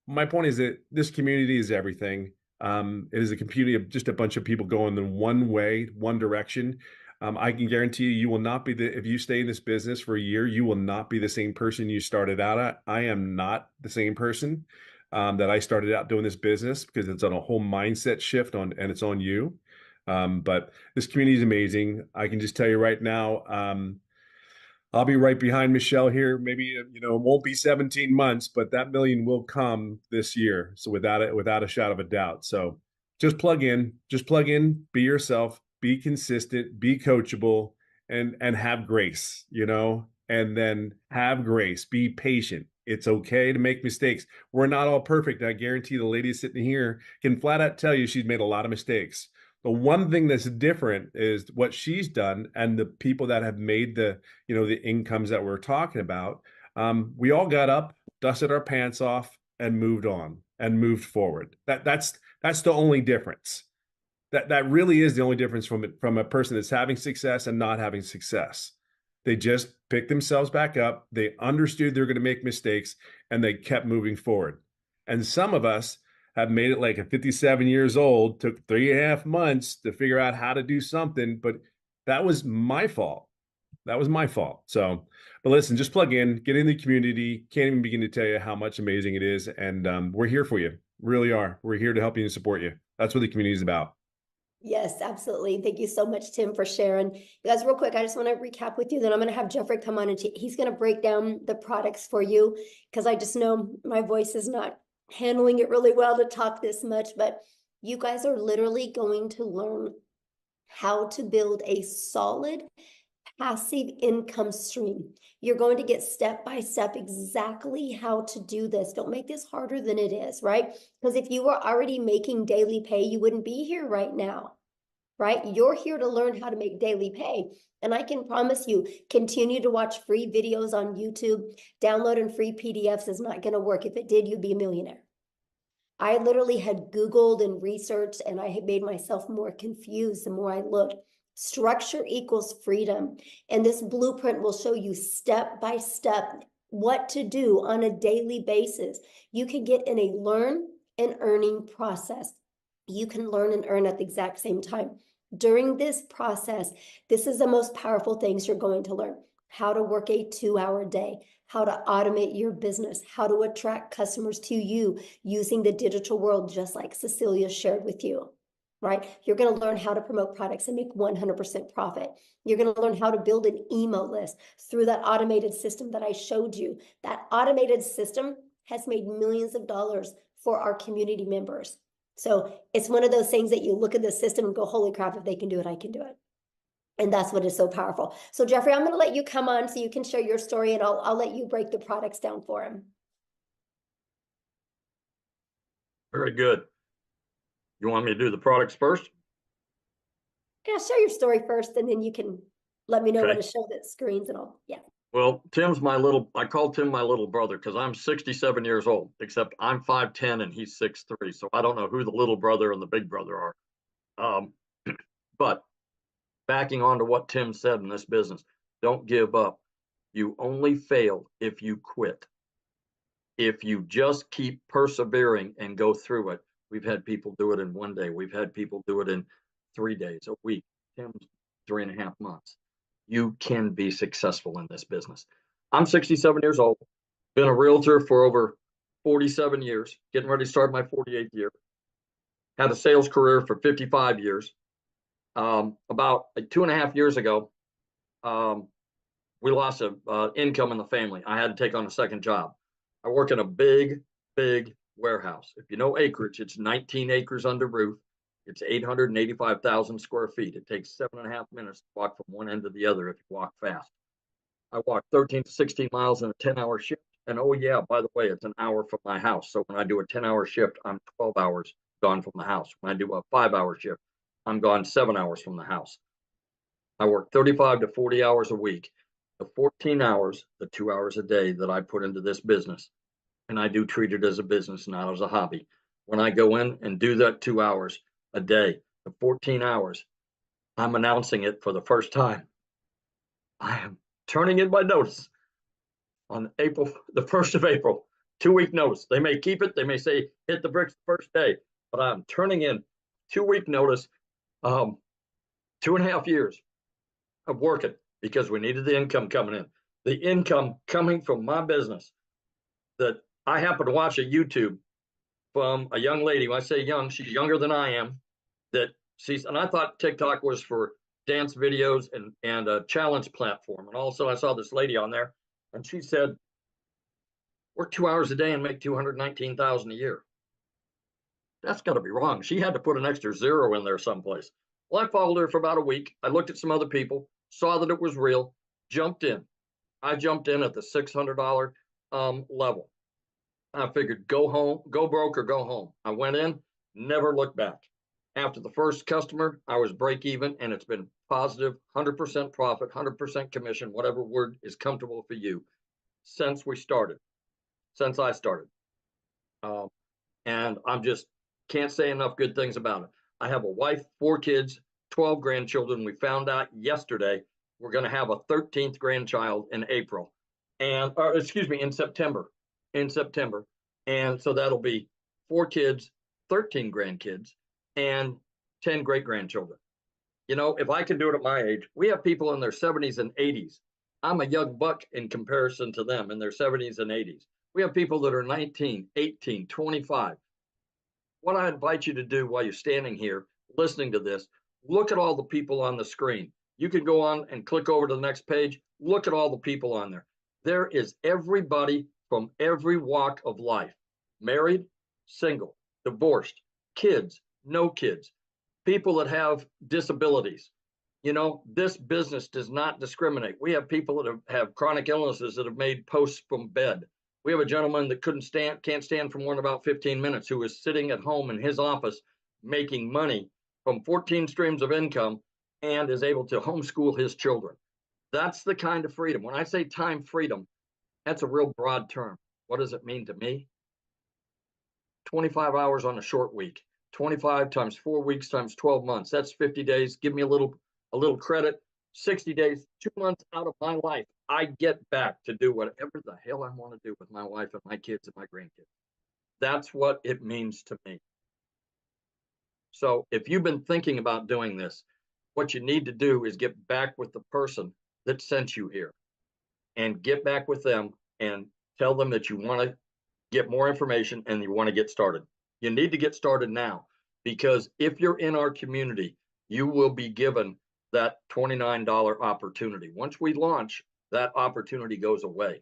My point is that this community is everything. It is a community of just a bunch of people going in one way, one direction. I can guarantee you will not be if you stay in this business for a year, you will not be the same person you started out at. I am not the same person that I started out doing this business because it's on a whole mindset shift and it's on you. But this community is amazing. I can just tell you right now, I'll be right behind Michelle here. Maybe, it won't be 17 months, but that million will come this year. So without a shadow of a doubt. So just plug in, be yourself, be consistent, be coachable, and have grace, and then have grace, be patient. It's okay to make mistakes. We're not all perfect. I guarantee the lady sitting here can flat out tell you she's made a lot of mistakes. The one thing that's different is what she's done and the people that have made the incomes that we're talking about. We all got up, dusted our pants off, and moved on and moved forward. That's the only difference. That really is the only difference from a person that's having success and not having success. They just picked themselves back up. They understood they're going to make mistakes and they kept moving forward. And some of us have made it like a 57 years old, took 3.5 months to figure out how to do something, but that was my fault. That was my fault. So, but listen, just plug in, get in the community. Can't even begin to tell you how much amazing it is. And we're here for you. Really are. We're here to help you and support you. That's what the community is about. Yes, absolutely. Thank you so much, Tim, for sharing. You guys, real quick, I just want to recap with you. Then I'm going to have Jeffrey come on and he's going to break down the products for you, because I just know my voice is not handling it really well to talk this much. But you guys are literally going to learn how to build a solid passive income stream. You're going to get step by step exactly how to do this. Don't make this harder than it is, right? Because if you were already making daily pay, you wouldn't be here right now, right? You're here to learn how to make daily pay. And I can promise you, continue to watch free videos on YouTube. Downloading free PDFs is not going to work. If it did, you'd be a millionaire. I literally had Googled and researched, and I had made myself more confused the more I looked. Structure equals freedom. And this blueprint will show you step by step what to do on a daily basis. You can get in a learn and earning process. You can learn and earn at the exact same time. During this process, this is the most powerful things you're going to learn. How to work a 2-hour day, how to automate your business, how to attract customers to you using the digital world, just like Cecilia shared with you. Right? You're going to learn how to promote products and make 100% profit. You're going to learn how to build an email list through that automated system that I showed you. That automated system has made millions of dollars for our community members. So it's one of those things that you look at the system and go, holy crap, if they can do it, I can do it. And that's what is so powerful. So Jeffrey, I'm going to let you come on so you can share your story, and I'll let you break the products down for him. Very good. You want me to do the products first? Yeah, share your story first, and then you can let me know Okay. what to show the screens and all. Yeah. Well, I call Tim my little brother because I'm 67 years old, except I'm 5'10" and he's 6'3". So I don't know who the little brother and the big brother are. But backing on to what Tim said in this business, don't give up. You only fail if you quit. If you just keep persevering and go through it, we've had people do it in 1 day. We've had people do it in 3 days, a week, Tim's 3.5 months. You can be successful in this business. I'm 67 years old, been a realtor for over 47 years, getting ready to start my 48th year. Had a sales career for 55 years. About 2.5 years ago, we lost income in the family. I had to take on a second job. I work in a big warehouse. If you know acreage, it's 19 acres under roof. It's 885,000 square feet. It takes 7.5 minutes to walk from one end to the other if you walk fast. I walk 13 to 16 miles in a 10-hour shift. And oh yeah, by the way, it's an hour from my house. So when I do a 10-hour shift, I'm 12 hours gone from the house. When I do a 5-hour shift, I'm gone 7 hours from the house. I work 35 to 40 hours a week. The 14 hours, the 2 hours a day that I put into this business, and I do treat it as a business, not as a hobby. When I go in and do that 2 hours a day, the 14 hours, I'm announcing it for the first time. I am turning in my notice on the 1st of April, 2-week notice. They may keep it. They may say, hit the bricks the first day, but I'm turning in 2-week notice, 2.5 years of working because we needed the income coming in. The income coming from my business that I happen to watch a YouTube from a young lady. When I say young, she's younger than I am. And I thought TikTok was for dance videos and a challenge platform. And also I saw this lady on there and she said, work 2 hours a day and make $219,000 a year. That's got to be wrong. She had to put an extra zero in there someplace. Well, I followed her for about a week. I looked at some other people, saw that it was real, jumped in. I jumped in at the $600 level. I figured go home, go broke or go home. I went in, never looked back. After the first customer, I was break even, and it's been positive, 100% profit, 100% commission, whatever word is comfortable for you, since I started. And I'm just can't say enough good things about it. I have a wife, 4 kids, 12 grandchildren. We found out yesterday we're going to have a 13th grandchild in April, in September. And so that'll be 4 kids, 13 grandkids and 10 great-grandchildren. You know, if I can do it at my age, we have people in their 70s and 80s. I'm a young buck in comparison to them in their 70s and 80s. We have people that are 19, 18, 25. What I invite you to do while you're standing here listening to this, look at all the people on the screen. You can go on and click over to the next page. Look at all the people on there. There is everybody from every walk of life. Married, single, divorced, kids, no kids, people that have disabilities. You know, this business does not discriminate. We have people that have chronic illnesses that have made posts from bed. We have a gentleman that can't stand for more than about 15 minutes, who is sitting at home in his office making money from 14 streams of income and is able to homeschool his children. That's the kind of freedom. When I say time freedom, that's a real broad term. What does it mean to me? 25 hours on a short week, 25 times 4 weeks times 12 months. That's 50 days. Give me a little credit. 60 days, 2 months out of my life, I get back to do whatever the hell I want to do with my wife and my kids and my grandkids. That's what it means to me. So if you've been thinking about doing this, what you need to do is get back with the person that sent you here, and get back with them and tell them that you want to get more information and you want to get started. You need to get started now, because if you're in our community, you will be given that $29 opportunity. Once we launch, that opportunity goes away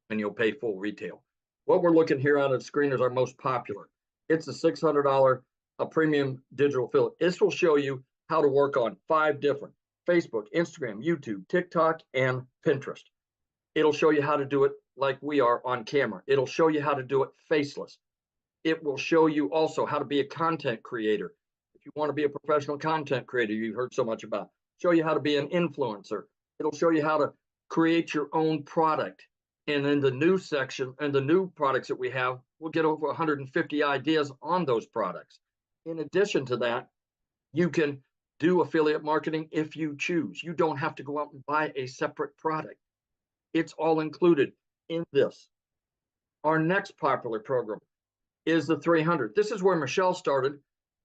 and you'll pay full retail. What we're looking here on the screen is our most popular. It's a $600 premium digital affiliate. This will show you how to work on 5 different: Facebook, Instagram, YouTube, TikTok, and Pinterest. It'll show you how to do it like we are on camera. It'll show you how to do it faceless. It will show you also how to be a content creator. If you want to be a professional content creator you've heard so much about, show you how to be an influencer. It'll show you how to create your own product. And in the new section and the new products that we have, we'll get over 150 ideas on those products. In addition to that, you can do affiliate marketing if you choose. You don't have to go out and buy a separate product. It's all included in this. Our next popular program is the 300. This is where Michelle started.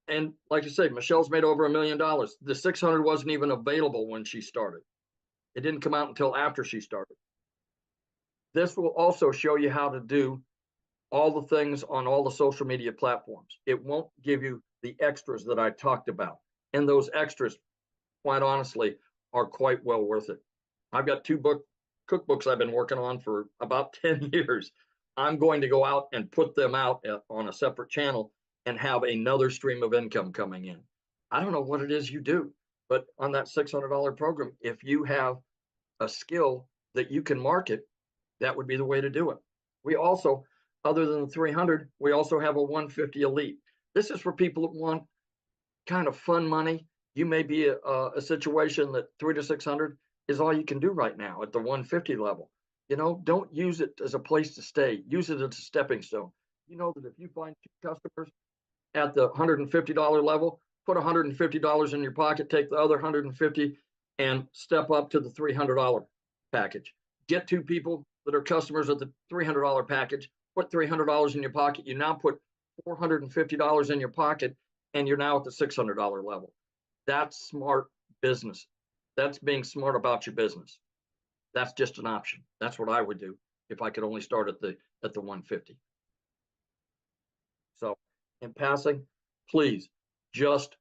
And like I say, Michelle's made over $1 million. The 600 wasn't even available when she started. It didn't come out until after she started. This will also show you how to do all the things on all the social media platforms. It won't give you the extras that I talked about. And those extras, quite honestly, are quite well worth it. I've got 2 cookbooks I've been working on for about 10 years. I'm going to go out and put them out on a separate channel and have another stream of income coming in. I don't know what it is you do, but on that $600 program, if you have a skill that you can market, that would be the way to do it. We also, other than the 300, we also have a 150 Elite. This is for people that want kind of fun money. You may be a situation that 300 to 600 is all you can do right now at the 150 level. You know, don't use it as a place to stay. Use it as a stepping stone. You know that if you find 2 customers at the $150 level, put $150 in your pocket, take the other 150 and step up to the $300 package. Get 2 people that are customers at the $300 package, put $300 in your pocket. You now put $450 in your pocket, and you're now at the $600 level. That's smart business. That's being smart about your business. That's just an option. That's what I would do if I could only start at the 150. So in passing, please just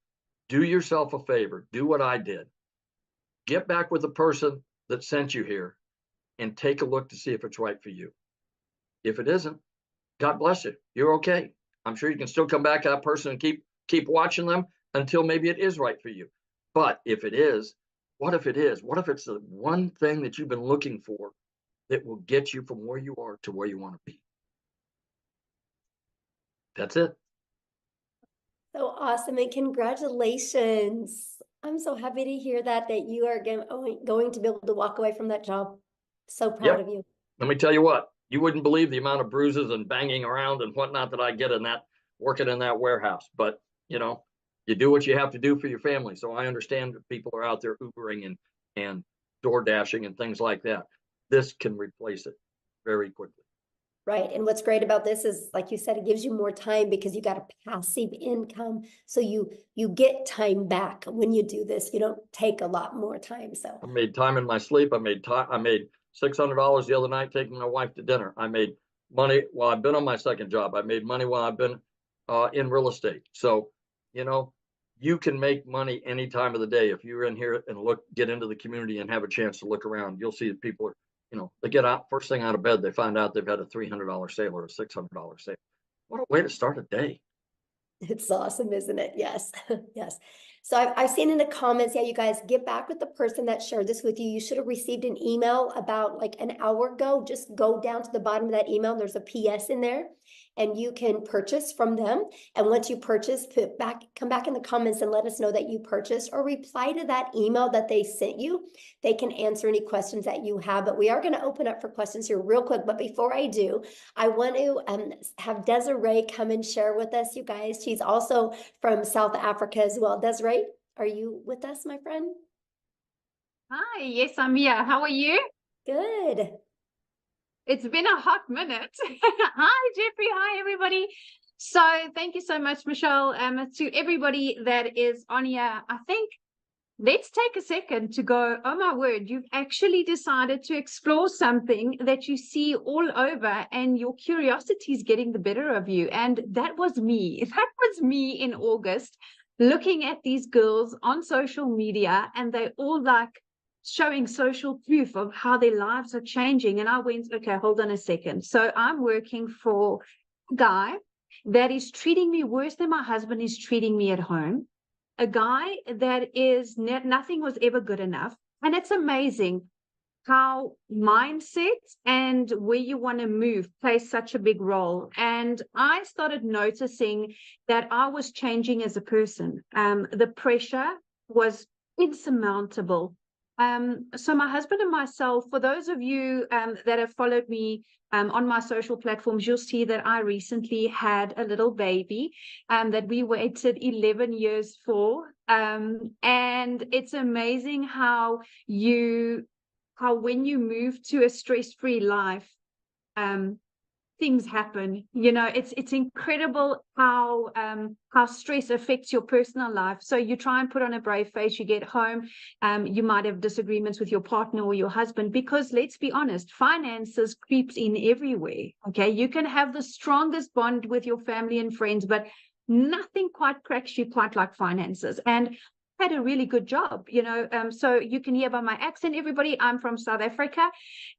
do yourself a favor. Do what I did. Get back with the person that sent you here and take a look to see if it's right for you. If it isn't, God bless you. You're okay. I'm sure you can still come back to that person and keep watching them until maybe it is right for you. But if it is, what if it is? What if it's the one thing that you've been looking for that will get you from where you are to where you want to be? That's it. So awesome, and congratulations. I'm so happy to hear that you are going to be able to walk away from that job. So proud of you. Let me tell you what, you wouldn't believe the amount of bruises and banging around and whatnot that I get in that, working in that warehouse. But, you know, you do what you have to do for your family. So I understand that people are out there Ubering and door dashing and things like that. This can replace it very quickly. Right. And what's great about this is, like you said, it gives you more time because you got a passive income. So you get time back when you do this. You don't take a lot more time. So I made time in my sleep. I made $600 the other night taking my wife to dinner. I made money while I've been on my second job. I made money while I've been in real estate. So, you know, you can make money any time of the day. If you're in here and get into the community and have a chance to look around, you'll see that people are, you know, they get out first thing out of bed, they find out they've had a $300 sale or a $600 sale. What a way to start a day. it's awesome, isn't it? Yes. Yes. So I've seen in the comments, yeah, you guys get back with the person that shared this with you. You should have received an email about like an hour ago. Just go down to the bottom of that email. There's a PS in there and you can purchase from them. And once you purchase, come back in the comments and let us know that you purchased, or reply to that email that they sent you. They can answer any questions that you have, but we are going to open up for questions here real quick. But before I do, I want to have Desiree come and share with us, you guys. She's also from South Africa as well. Desiree, are you with us, my friend? Hi, yes, I'm here. How are you? Good. It's been a hot minute. Hi, Jeffrey. Hi, everybody. So thank you so much, Michelle. To everybody that is on here, I think let's take a second to go, oh my word, you've actually decided to explore something that you see all over and your curiosity is getting the better of you. And that was me. That was me in August, looking at these girls on social media, and they all like showing social proof of how their lives are changing. And I went, okay, hold on a second. So I'm working for a guy that is treating me worse than my husband is treating me at home. A guy that is nothing was ever good enough. And it's amazing how mindset and where you want to move plays such a big role. And I started noticing that I was changing as a person. The pressure was insurmountable. So my husband and myself, for those of you that have followed me on my social platforms, you'll see that I recently had a little baby that we waited 11 years for. And it's amazing how when you move to a stress-free life, things happen. You know, it's incredible how stress affects your personal life. So you try and put on a brave face, you get home, you might have disagreements with your partner or your husband, because let's be honest, finances creeps in everywhere. Okay, you can have the strongest bond with your family and friends, but nothing quite cracks you quite like finances. And had a really good job, you know, so you can hear by my accent, everybody, I'm from South Africa,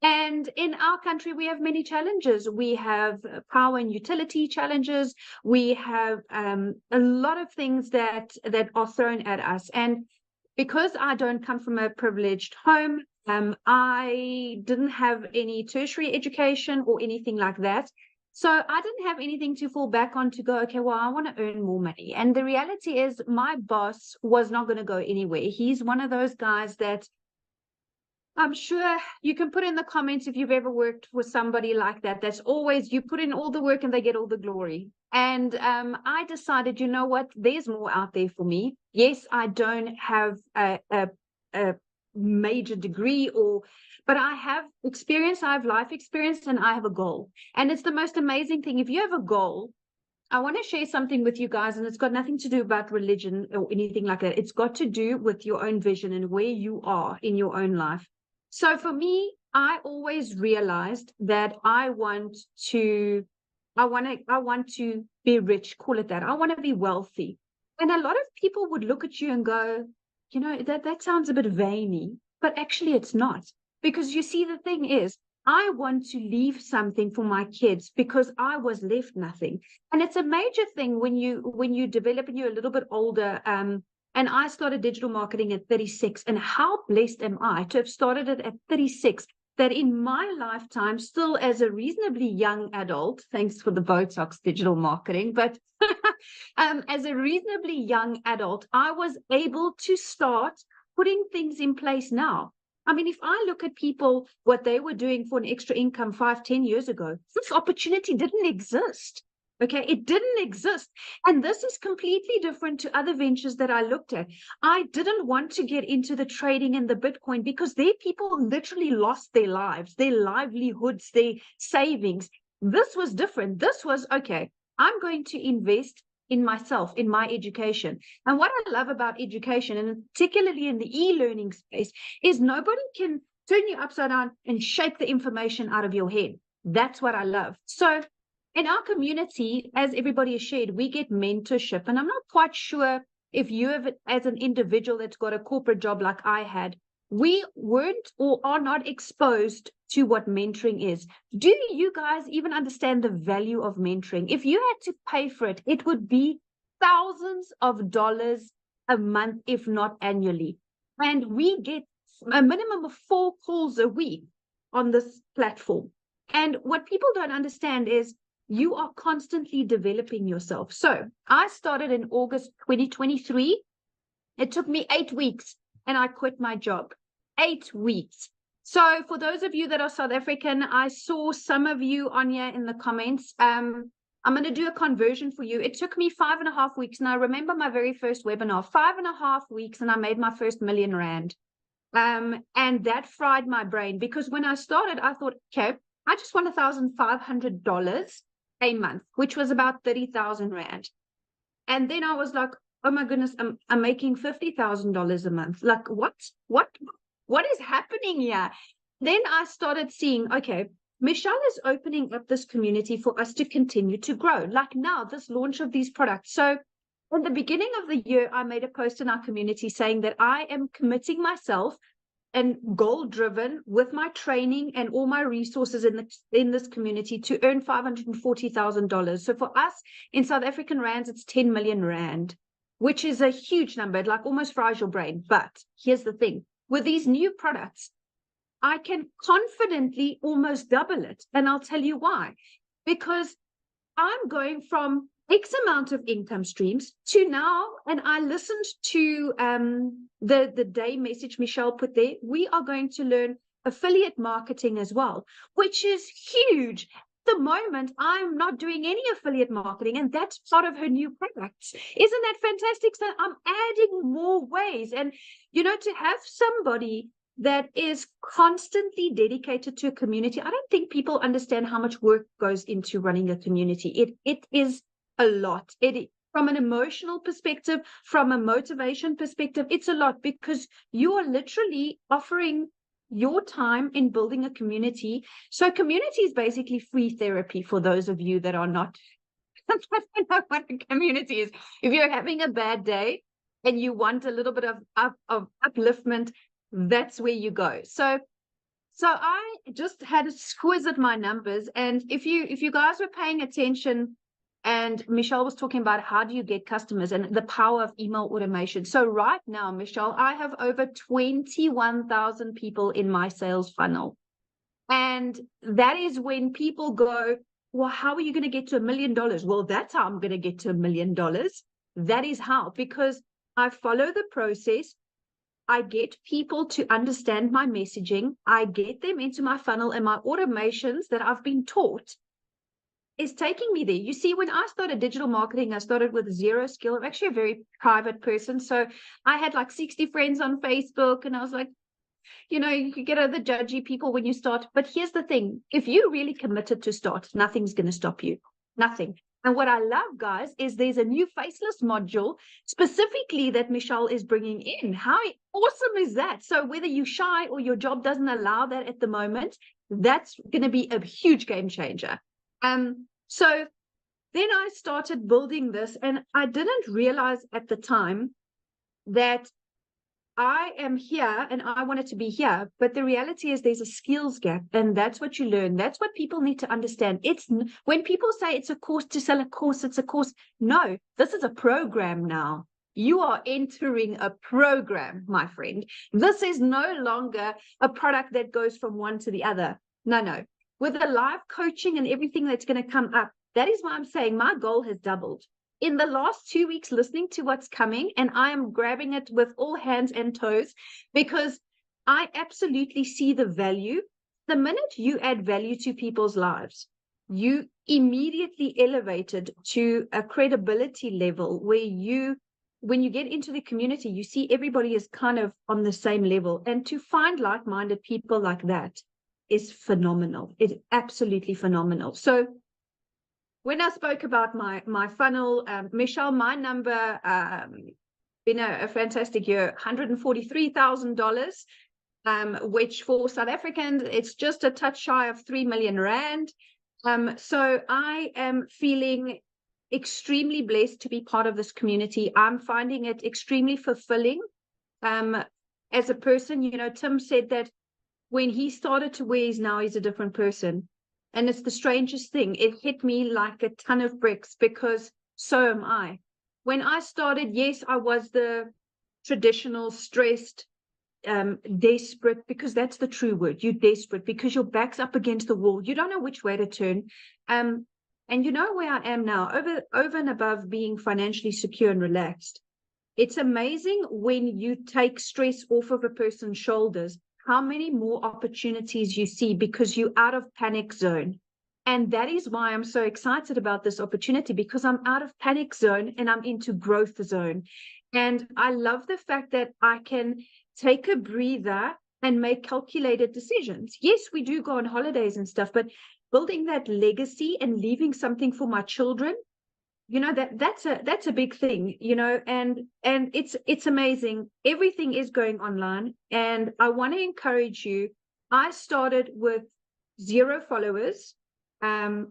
and in our country we have many challenges. We have power and utility challenges. We have a lot of things that are thrown at us, and because I don't come from a privileged home, I didn't have any tertiary education or anything like that. So I didn't have anything to fall back on to go, okay, well, I want to earn more money. And the reality is my boss was not going to go anywhere. He's one of those guys that I'm sure you can put in the comments if you've ever worked with somebody like that. That's always, you put in all the work and they get all the glory. And I decided, you know what, there's more out there for me. Yes, I don't have a major degree, but I have experience, I have life experience, and I have a goal. And it's the most amazing thing. If you have a goal, I want to share something with you guys, and it's got nothing to do about religion or anything like that. It's got to do with your own vision and where you are in your own life. So for me, I always realized that I want to be rich, call it that. I want to be wealthy. And a lot of people would look at you and go, you know, that sounds a bit veiny, but actually it's not. Because you see, the thing is, I want to leave something for my kids because I was left nothing. And it's a major thing when you develop and you're a little bit older. And I started digital marketing at 36. And how blessed am I to have started it at 36, that in my lifetime, still as a reasonably young adult, thanks for the Botox digital marketing, but as a reasonably young adult, I was able to start putting things in place now. I mean, if I look at people, what they were doing for an extra income 5-10 years ago, this opportunity didn't exist. Okay, it didn't exist. And this is completely different to other ventures that I looked at. I didn't want to get into the trading and the Bitcoin because their people literally lost their lives, their livelihoods, their savings. This was different. This was, okay, I'm going to invest in myself, in my education. And what I love about education, and particularly in the e-learning space, is nobody can turn you upside down and shake the information out of your head. That's what I love. So in our community, as everybody has shared, we get mentorship. And I'm not quite sure if you have, as an individual that's got a corporate job like I had, we weren't or are not exposed to what mentoring is. Do you guys even understand the value of mentoring? If you had to pay for it, it would be thousands of dollars a month, if not annually. And we get a minimum of 4 calls a week on this platform. And what people don't understand is you are constantly developing yourself. So I started in August 2023. It took me 8 weeks and I quit my job. 8 weeks. So for those of you that are South African, I saw some of you on here in the comments. I'm going to do a conversion for you. It took me 5.5 weeks. And I remember my very first webinar, 5.5 weeks, and I made my first R1 million. And that fried my brain, because when I started, I thought, okay, I just want $1,500 a month, which was about 30,000 Rand. And then I was like, oh my goodness, I'm making $50,000 a month. Like, what is happening here? Then I started seeing, okay, Michelle is opening up this community for us to continue to grow. Like now, this launch of these products. So in the beginning of the year, I made a post in our community saying that I am committing myself and goal-driven with my training and all my resources in this community to earn $540,000. So for us in South African rands, it's 10 million Rand, which is a huge number. It like almost fries your brain. But here's the thing. With these new products, I can confidently almost double it. And I'll tell you why. Because I'm going from X amount of income streams to now, and I listened to the day message Michelle put there, we are going to learn affiliate marketing as well, which is huge. At the moment, I'm not doing any affiliate marketing, and that's part of her new products. Isn't that fantastic? So I'm adding more ways. And, you know, to have somebody that is constantly dedicated to a community, I don't think people understand how much work goes into running a community. It is a lot. From an emotional perspective, from a motivation perspective, it's a lot, because you are literally offering your time in building a community. So community is basically free therapy for those of you that are not don't know what a community is. If you're having a bad day and you want a little bit of upliftment, that's where you go. So I just had a squiz at my numbers, and if you guys were paying attention, and Michelle was talking about how do you get customers and the power of email automation. So right now, Michelle, I have over 21,000 people in my sales funnel. And that is when people go, well, how are you going to get to $1 million? Well, that's how I'm going to get to $1 million. That is how, because I follow the process. I get people to understand my messaging. I get them into my funnel, and my automations that I've been taught is taking me there. You see, when I started digital marketing, I started with 0 skill. I'm actually a very private person. So I had like 60 friends on Facebook, and I was like, you know, you get the judgy people when you start. But here's the thing. If you're really committed to start, nothing's going to stop you. Nothing. And what I love, guys, is there's a new faceless module specifically that Michelle is bringing in. How awesome is that? So whether you're shy or your job doesn't allow that at the moment, that's going to be a huge game changer. So then I started building this, and I didn't realize at the time that I am here and I wanted to be here. But the reality is there's a skills gap, and that's what you learn. That's what people need to understand. It's when people say it's a course to sell a course, it's a course. No, this is a program now. You are entering a program, my friend. This is no longer a product that goes from one to the other. No. With the live coaching and everything that's going to come up, that is why I'm saying my goal has doubled. In the last 2 weeks, listening to what's coming, and I am grabbing it with all hands and toes, because I absolutely see the value. The minute you add value to people's lives, you immediately elevated to a credibility level where when you get into the community, you see everybody is kind of on the same level. And to find like-minded people like that is phenomenal. It's absolutely phenomenal. So when I spoke about my funnel, Michelle, my number, been a fantastic year, $143,000, which for South Africans, it's just a touch shy of 3 million rand. So I am feeling extremely blessed to be part of this community. I'm finding it extremely fulfilling. As a person, you know, Tim said that when he started to where he's now, he's a different person. And it's the strangest thing. It hit me like a ton of bricks, because so am I. When I started, yes, I was the traditional stressed, desperate, because that's the true word. You're desperate because your back's up against the wall. You don't know which way to turn. And you know where I am now, over and above being financially secure and relaxed. It's amazing when you take stress off of a person's shoulders, how many more opportunities you see because you're out of panic zone. And that is why I'm so excited about this opportunity, because I'm out of panic zone and I'm into growth zone. And I love the fact that I can take a breather and make calculated decisions. Yes, we do go on holidays and stuff, but building that legacy and leaving something for my children, you know, that's a big thing, you know, and it's amazing. Everything is going online, and I want to encourage you. I started with 0 followers, and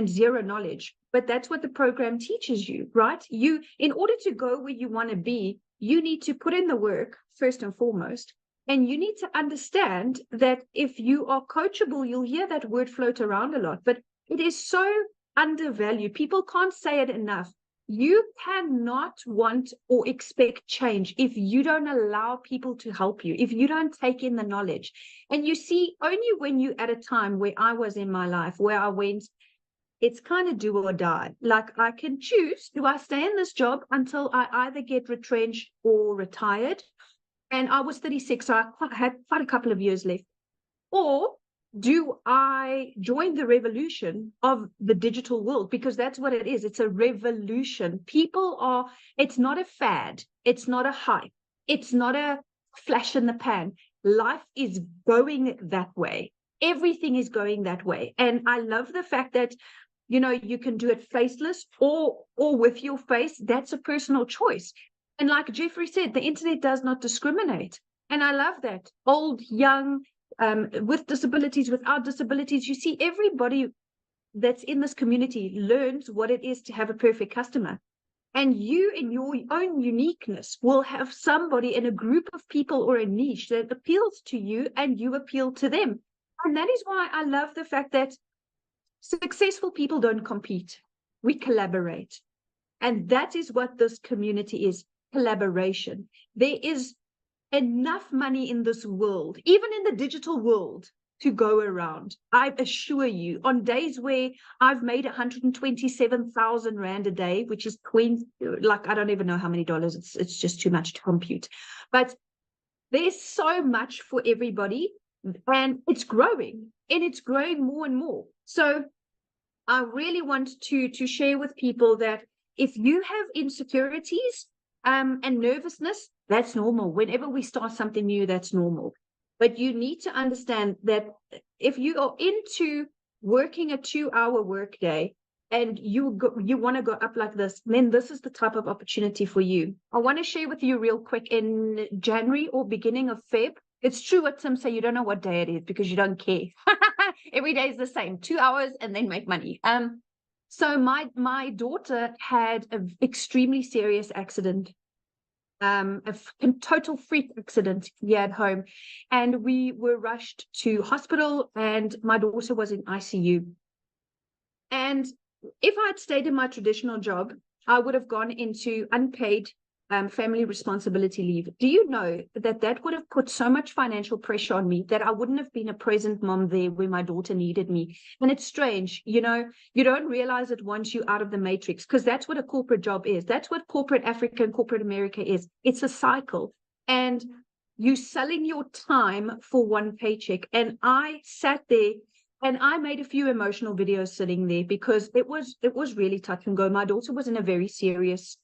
0 knowledge, but that's what the program teaches you, right? You, in order to go where you want to be, you need to put in the work first and foremost, and you need to understand that if you are coachable, you'll hear that word float around a lot, but it is so undervalued. People can't say it enough. You cannot want or expect change if you don't allow people to help you, if you don't take in the knowledge. And you see, only when you at a time where I was in my life, where I went, it's kind of do or die. Like, I can choose, do I stay in this job until I either get retrenched or retired? And I was 36, so I had quite a couple of years left. Or do I join the revolution of the digital world? Because that's what it is. It's a revolution. People are, it's not a fad. It's not a hype. It's not a flash in the pan. Life is going that way. Everything is going that way. And I love the fact that, you know, you can do it faceless or with your face. That's a personal choice. And like Jeffrey said, the internet does not discriminate. And I love that. Old, young, with disabilities, without disabilities, you see everybody that's in this community learns what it is to have a perfect customer. And you, in your own uniqueness, will have somebody in a group of people or a niche that appeals to you and you appeal to them. And that is why I love the fact that successful people don't compete. We collaborate. And that is what this community is, collaboration. There is enough money in this world, even in the digital world, to go around. I assure you, on days where I've made 127,000 Rand a day, which is like, I don't even know how many dollars, it's just too much to compute. But there's so much for everybody, and it's growing, and it's growing more and more. So I really want to share with people that if you have insecurities and nervousness, that's normal. Whenever we start something new, that's normal. But you need to understand that if you are into working a 2-hour workday and you want to go up like this, then this is the type of opportunity for you. I want to share with you real quick, in January or beginning of Feb. It's true what Tim said, you don't know what day it is because you don't care. Every day is the same, 2 hours and then make money. So my daughter had an extremely serious accident. A total freak accident here at home, and we were rushed to hospital, and my daughter was in ICU. And if I had stayed in my traditional job, I would have gone into unpaid family responsibility leave. Do you know that would have put so much financial pressure on me that I wouldn't have been a present mom there where my daughter needed me? And it's strange, you know, you don't realize it once you're out of the matrix, because that's what a corporate job is. That's what corporate Africa and corporate America is. It's a cycle. And you selling your time for one paycheck. And I sat there and I made a few emotional videos sitting there because it was really touch and go. My daughter was in a very serious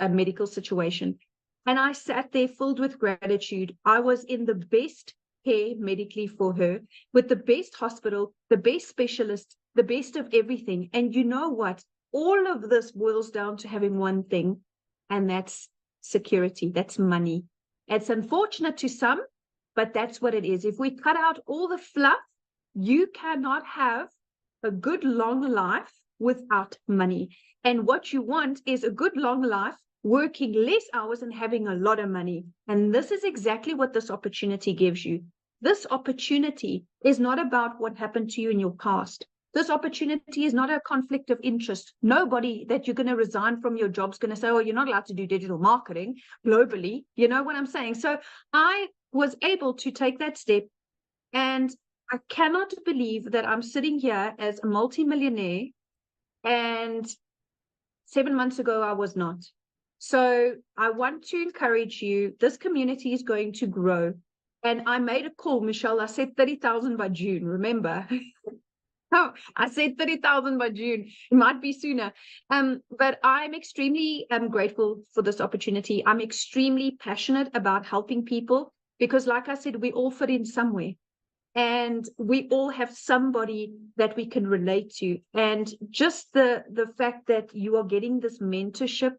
a medical situation, and I sat there filled with gratitude. I was in the best care medically for her with the best hospital, the best specialist, the best of everything. And you know what? All of this boils down to having one thing, and that's security. That's money. It's unfortunate to some, but that's what it is. If we cut out all the fluff, you cannot have a good long life without money. And what you want is a good long life, working less hours and having a lot of money. And this is exactly what this opportunity gives you. This opportunity is not about what happened to you in your past. This opportunity is not a conflict of interest. Nobody that you're going to resign from your job is going to say, oh, you're not allowed to do digital marketing globally. You know what I'm saying? So I was able to take that step, and I cannot believe that I'm sitting here as a multimillionaire, and 7 months ago I was not. So I want to encourage you. This community is going to grow. And I made a call, Michelle. I said 30,000 by June, remember? Oh, I said 30,000 by June. It might be sooner. But I'm extremely grateful for this opportunity. I'm extremely passionate about helping people because, like I said, we all fit in somewhere. And we all have somebody that we can relate to. And just the fact that you are getting this mentorship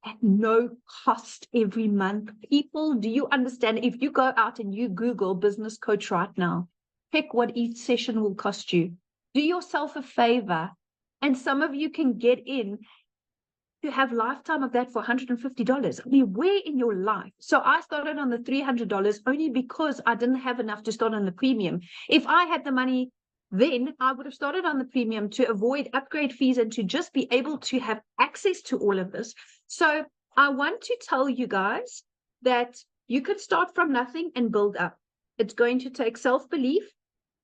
at no cost every month. People, do you understand? If you go out and you Google business coach right now, pick what each session will cost you. Do yourself a favor. And some of you can get in to have lifetime of that for $150. I mean, where in your life? So I started on the $300 only because I didn't have enough to start on the premium. If I had the money then, I would have started on the premium to avoid upgrade fees and to just be able to have access to all of this. So I want to tell you guys that you could start from nothing and build up. It's going to take self-belief,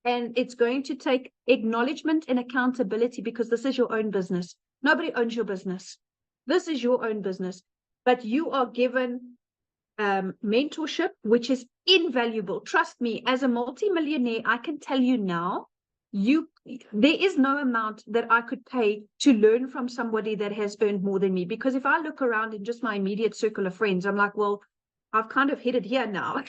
and it's going to take acknowledgement and accountability, because this is your own business. Nobody owns your business. This is your own business, but you are given mentorship, which is invaluable. Trust me, as a multimillionaire, I can tell you now, there is no amount that I could pay to learn from somebody that has earned more than me. Because if I look around in just my immediate circle of friends, I'm like, well, I've kind of hit it here now.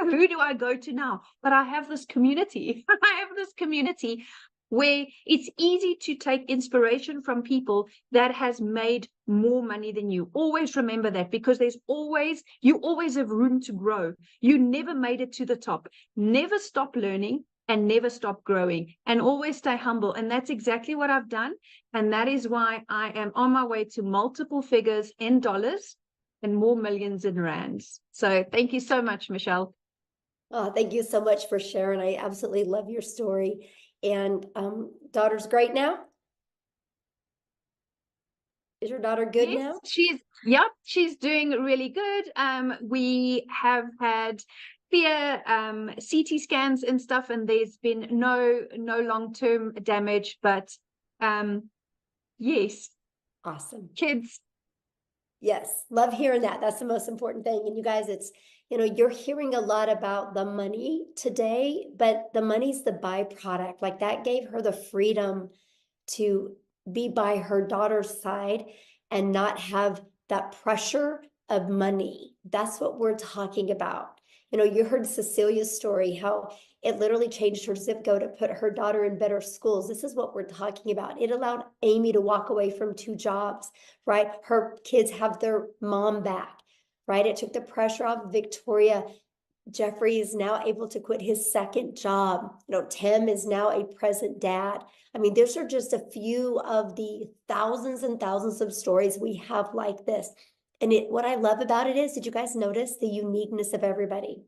Who do I go to now? But I have this community. I have this community where it's easy to take inspiration from people that has made more money than you. Always remember that, because you always have room to grow. You never made it to the top. Never stop learning and never stop growing, and always stay humble. And that's exactly what I've done. And that is why I am on my way to multiple figures in dollars and more millions in rands. So thank you so much, Michelle. Oh, thank you so much for sharing. I absolutely love your story. And daughter's great now? Is your daughter good now? She's doing really good. We have had clear CT scans and stuff, and there's been no long-term damage, but yes. Awesome. Kids. Yes, love hearing that. That's the most important thing. And you guys, it's, you're hearing a lot about the money today, but the money's the byproduct. Like, that gave her the freedom to be by her daughter's side and not have that pressure of money. That's what we're talking about. You heard Cecilia's story, how it literally changed her zip code to put her daughter in better schools. This is what we're talking about. It allowed Amy to walk away from 2 jobs, right? Her kids have their mom back, right? It took the pressure off Victoria. Jeffrey is now able to quit his 2nd job. Tim is now a present dad. I mean, these are just a few of the thousands and thousands of stories we have like this. And what I love about it is, did you guys notice the uniqueness of everybody?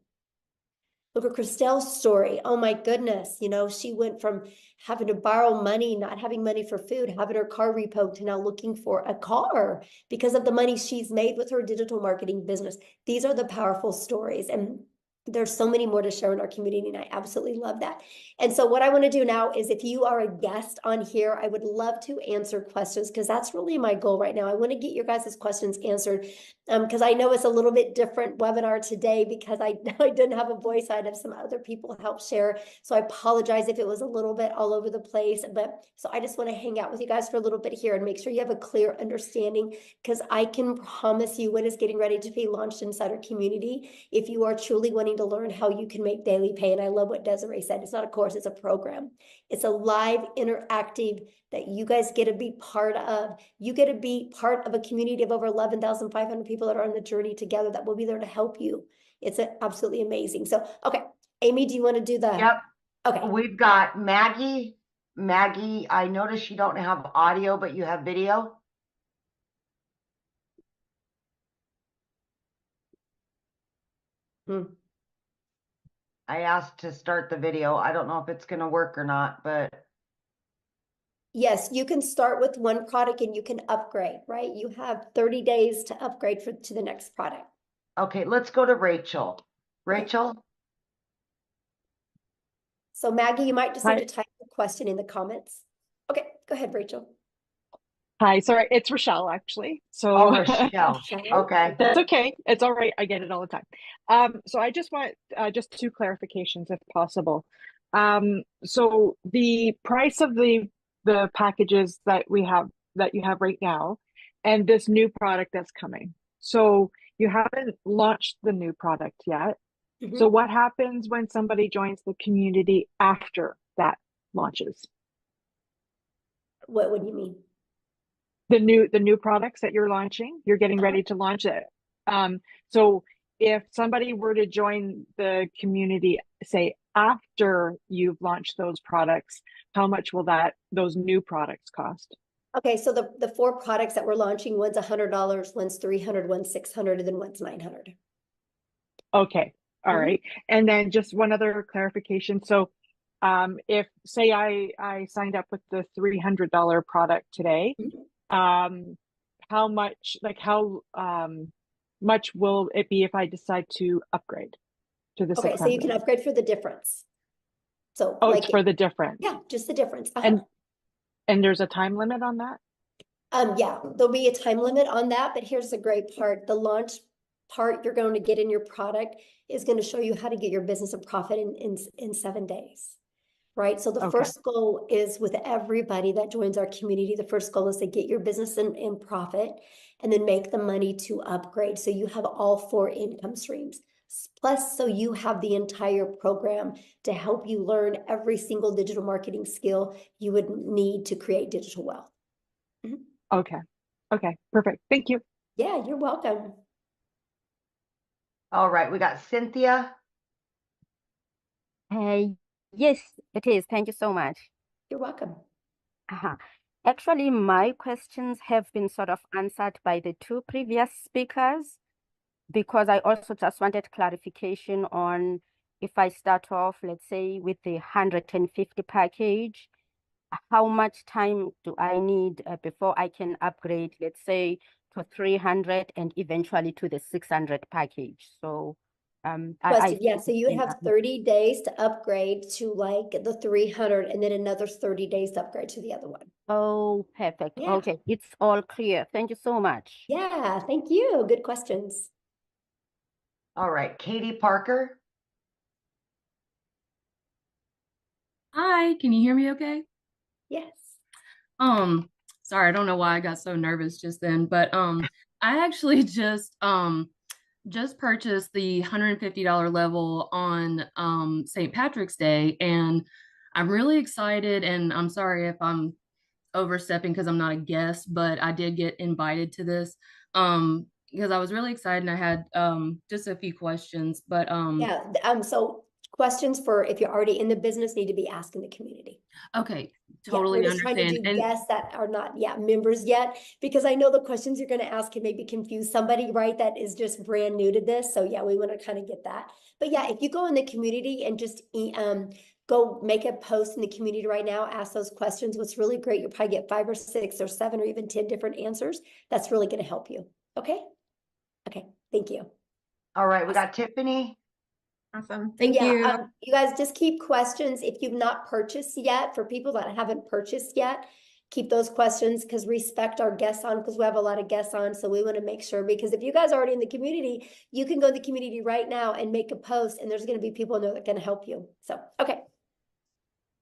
Look at Christelle's story. Oh my goodness. She went from having to borrow money, not having money for food, having her car repoed, to now looking for a car because of the money she's made with her digital marketing business. These are the powerful stories. And there's so many more to share in our community, and I absolutely love that. And so what I want to do now is, if you are a guest on here, I would love to answer questions, because that's really my goal right now. I want to get your guys' questions answered, because I know it's a little bit different webinar today, because I didn't have a voice. I had some other people help share. So I apologize if it was a little bit all over the place. But so I just want to hang out with you guys for a little bit here and make sure you have a clear understanding, because I can promise you, when it's getting ready to be launched inside our community, if you are truly wanting wanting to learn how you can make daily pay. And I love what Desiree said. It's not a course, it's a program. It's a live interactive that you guys get to be part of. You get to be part of a community of over 11,500 people that are on the journey together that will be there to help you. It's absolutely amazing. So, okay, Amy, do you want to do the? Yep. Okay. We've got Maggie. Maggie, I noticed you don't have audio, but you have video. I asked to start the video. I don't know if it's going to work or not, but Yes, you can start with one product and you can upgrade, right? You have 30 days to upgrade to the next product. okay, let's go to Rachel. Rachel? So Maggie, you might just need Hi. to type the question in the comments. Okay, go ahead, Rachel. Hi, sorry, it's Rochelle actually. So Oh, Rochelle. Okay. Okay. that's okay. It's all right. I get it all the time. So I just want just two clarifications if possible. So the price of the packages that you have right now, and this new product that's coming. So you haven't launched the new product yet. So Mhm. what happens when somebody joins the community after that launches? What do you mean? The new products that you're launching, you're getting ready to launch it. So if somebody were to join the community, say after you've launched those products, how much will those new products cost? Okay, so the four products that we're launching, one's $100, one's $300, one's $600, and then one's $900. Okay, all Mhm. right. And then just one other clarification. So if say I signed up with the $300 product today, how much much will it be if I decide to upgrade to the Okay, so you can 600? upgrade for the difference. So Oh, like, it's for the difference. yeah, just the difference. And there's a time limit on that? Yeah, there'll be a time limit on that, but here's the great part. The launch part you're going to get in your product is going to show you how to get your business a profit in 7 days. Right. So the Okay. first goal is with everybody that joins our community, the first goal is to get your business in profit and then make the money to upgrade. So you have all four income streams. Plus, so you have the entire program to help you learn every single digital marketing skill you would need to create digital wealth. Okay. Okay. Perfect. Thank you. Yeah, you're welcome. All right, we got Cynthia. Yes, it is. Thank you so much. You're welcome. Actually, my questions have been sort of answered by the two previous speakers, because I also just wanted clarification on if I start off, let's say, with the 150 package, how much time do I need before I can upgrade, let's say, to 300 and eventually to the 600 package? So Question, yeah, so you would think- have 30 days to upgrade to like the 300 and then another 30 days to upgrade to the other one. Oh, perfect. Yeah. Okay, it's all clear. Thank you so much. Yeah, thank you. Good questions. All right, Katie Parker. Hi, can you hear me okay? Yes. Sorry, I don't know why I got so nervous just then, but I actually just purchased the $150 level on St. Patrick's Day, and I'm really excited, and I'm sorry if I'm overstepping because I'm not a guest, but I did get invited to this because I was really excited and I had just a few questions, but Yeah, so questions for if you're already in the business need to be asked in the community. okay, Yeah, totally we're just trying to understand. do And guests that are not members yet, because I know the questions you're going to ask can maybe confuse somebody, right, that is just brand new to this. So yeah, we want to kind of get that. But yeah, if you go in the community and just go make a post in the community right now, ask those questions. What's really great, you'll probably get 5 or 6 or 7 or even 10 different answers. That's really going to help you. Okay. Okay. Thank you. All right, we got Tiffany. Awesome. Thank you. You guys just keep questions. If you've not purchased yet, for people that haven't purchased yet, keep those questions, because respect our guests on, because we have a lot of guests on. So we want to make sure, because if you guys are already in the community, you can go to the community right now and make a post, and there's going to be people in there that can help you. So, okay.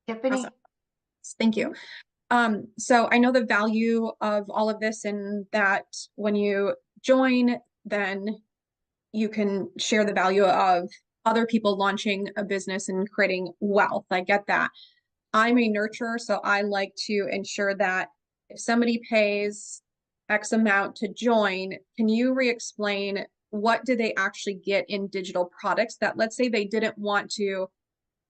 Tiffany. Awesome. Thank you. So I know the value of all of this, and that when you join, then you can share the value of other people launching a business and creating wealth. I get that. I'm a nurturer, so I like to ensure that if somebody pays X amount to join, can you re-explain what do they actually get in digital products that, let's say they didn't want to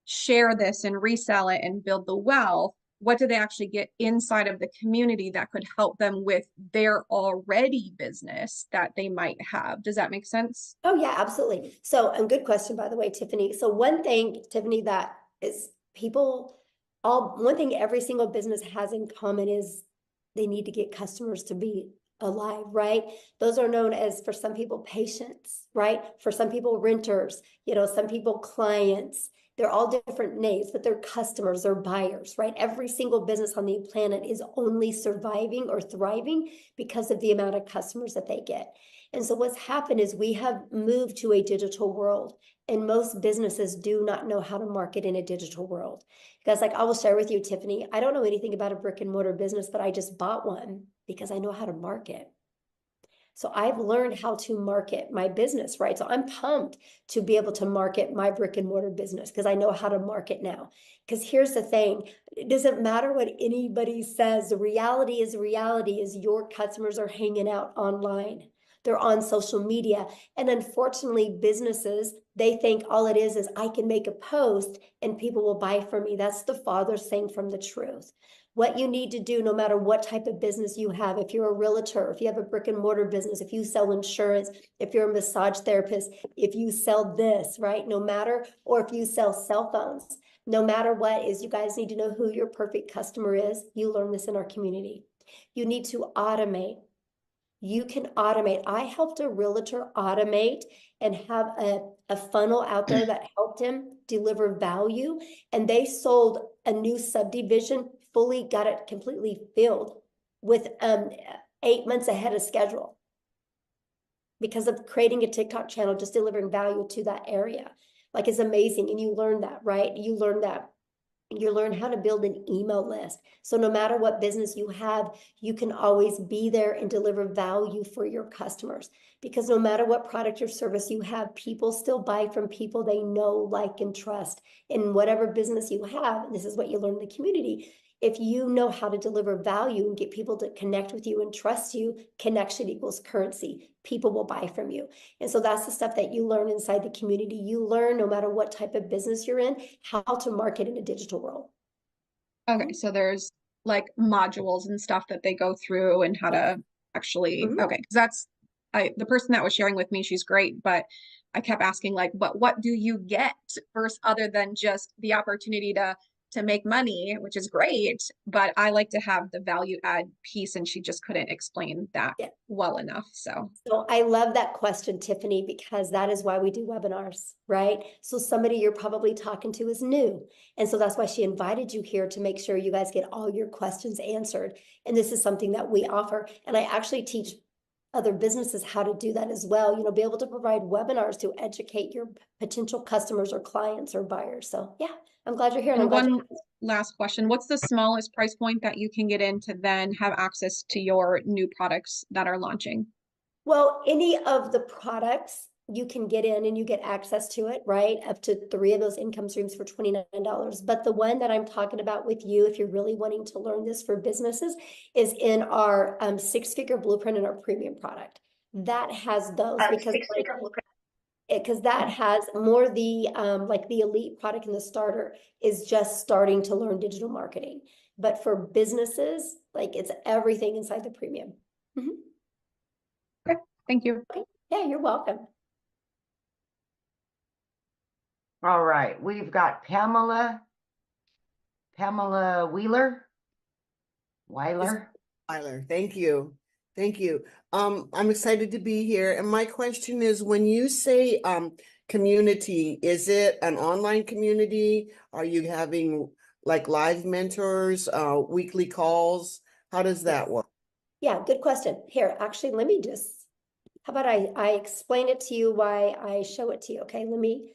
share this and resell it and build the wealth, what do they actually get inside of the community that could help them with their already business that they might have? Does that make sense? Oh yeah, absolutely. So, and good question, by the way, Tiffany. So one thing, Tiffany, that is one thing every single business has in common is they need to get customers to be alive, right? Those are known as, for some people, patients, right? For some people, renters, some people, clients. They're all different names, but they're customers, they're buyers, right? Every single business on the planet is only surviving or thriving because of the amount of customers that they get. And so what's happened is we have moved to a digital world, and most businesses do not know how to market in a digital world. Because like I will share with you, Tiffany, I don't know anything about a brick and mortar business, but I just bought one because I know how to market. So I've learned how to market my business, right? So I'm pumped to be able to market my brick and mortar business because I know how to market now. Because here's the thing, it doesn't matter what anybody says. The reality is your customers are hanging out online. They're on social media. And unfortunately, businesses, they think all it is I can make a post and people will buy from me. That's the farthest thing from the truth. What you need to do, no matter what type of business you have, if you're a realtor, if you have a brick and mortar business, if you sell insurance, if you're a massage therapist, if you sell this, right? No matter, or if you sell cell phones, no matter what is, you guys need to know who your perfect customer is. You learn this in our community. You need to automate. You can automate. I helped a realtor automate and have a funnel out there that helped him deliver value. And they sold a new subdivision, fully got it completely filled with 8 months ahead of schedule because of creating a TikTok channel, just delivering value to that area. Like, it's amazing. And you learn that, right? You learn that. You learn how to build an email list. So no matter what business you have, you can always be there and deliver value for your customers. Because no matter what product or service you have, people still buy from people they know, like, and trust. In whatever business you have, and this is what you learn in the community, if you know how to deliver value and get people to connect with you and trust you, connection equals currency. People will buy from you. And so that's the stuff that you learn inside the community. You learn, no matter what type of business you're in, how to market in a digital world. Okay, so there's like modules and stuff that they go through and how to actually, okay, because that's, the person that was sharing with me, she's great, but I kept asking like, but what do you get first, other than just the opportunity to make money, which is great, but I like to have the value add piece, and she just couldn't explain that well enough. So I love that question, Tiffany, because that is why we do webinars, right? So somebody you're probably talking to is new. And so that's why she invited you here, to make sure you guys get all your questions answered. And this is something that we offer. And I actually teach other businesses how to do that as well, be able to provide webinars to educate your potential customers or clients or buyers. So yeah, I'm glad you're here. And one last question. What's the smallest price point that you can get in to then have access to your new products that are launching? Well, any of the products you can get in and you get access to it, right? Up to 3 of those income streams for $29. But the one that I'm talking about with you, if you're really wanting to learn this for businesses, is in our 6-figure blueprint in our premium product. That has those because that has more the like the elite product, and the starter is just starting to learn digital marketing. But for businesses, like, it's everything inside the premium. Okay, thank you. Okay. Yeah, you're welcome. All right, we've got Pamela Weiler. Thank you. Thank you. I'm excited to be here. And my question is, when you say community, is it an online community? Are you having like live mentors, weekly calls? How does that work? Yeah, good question. Here, actually, let me just, how about I explain it to you, why I show it to you. Okay, let me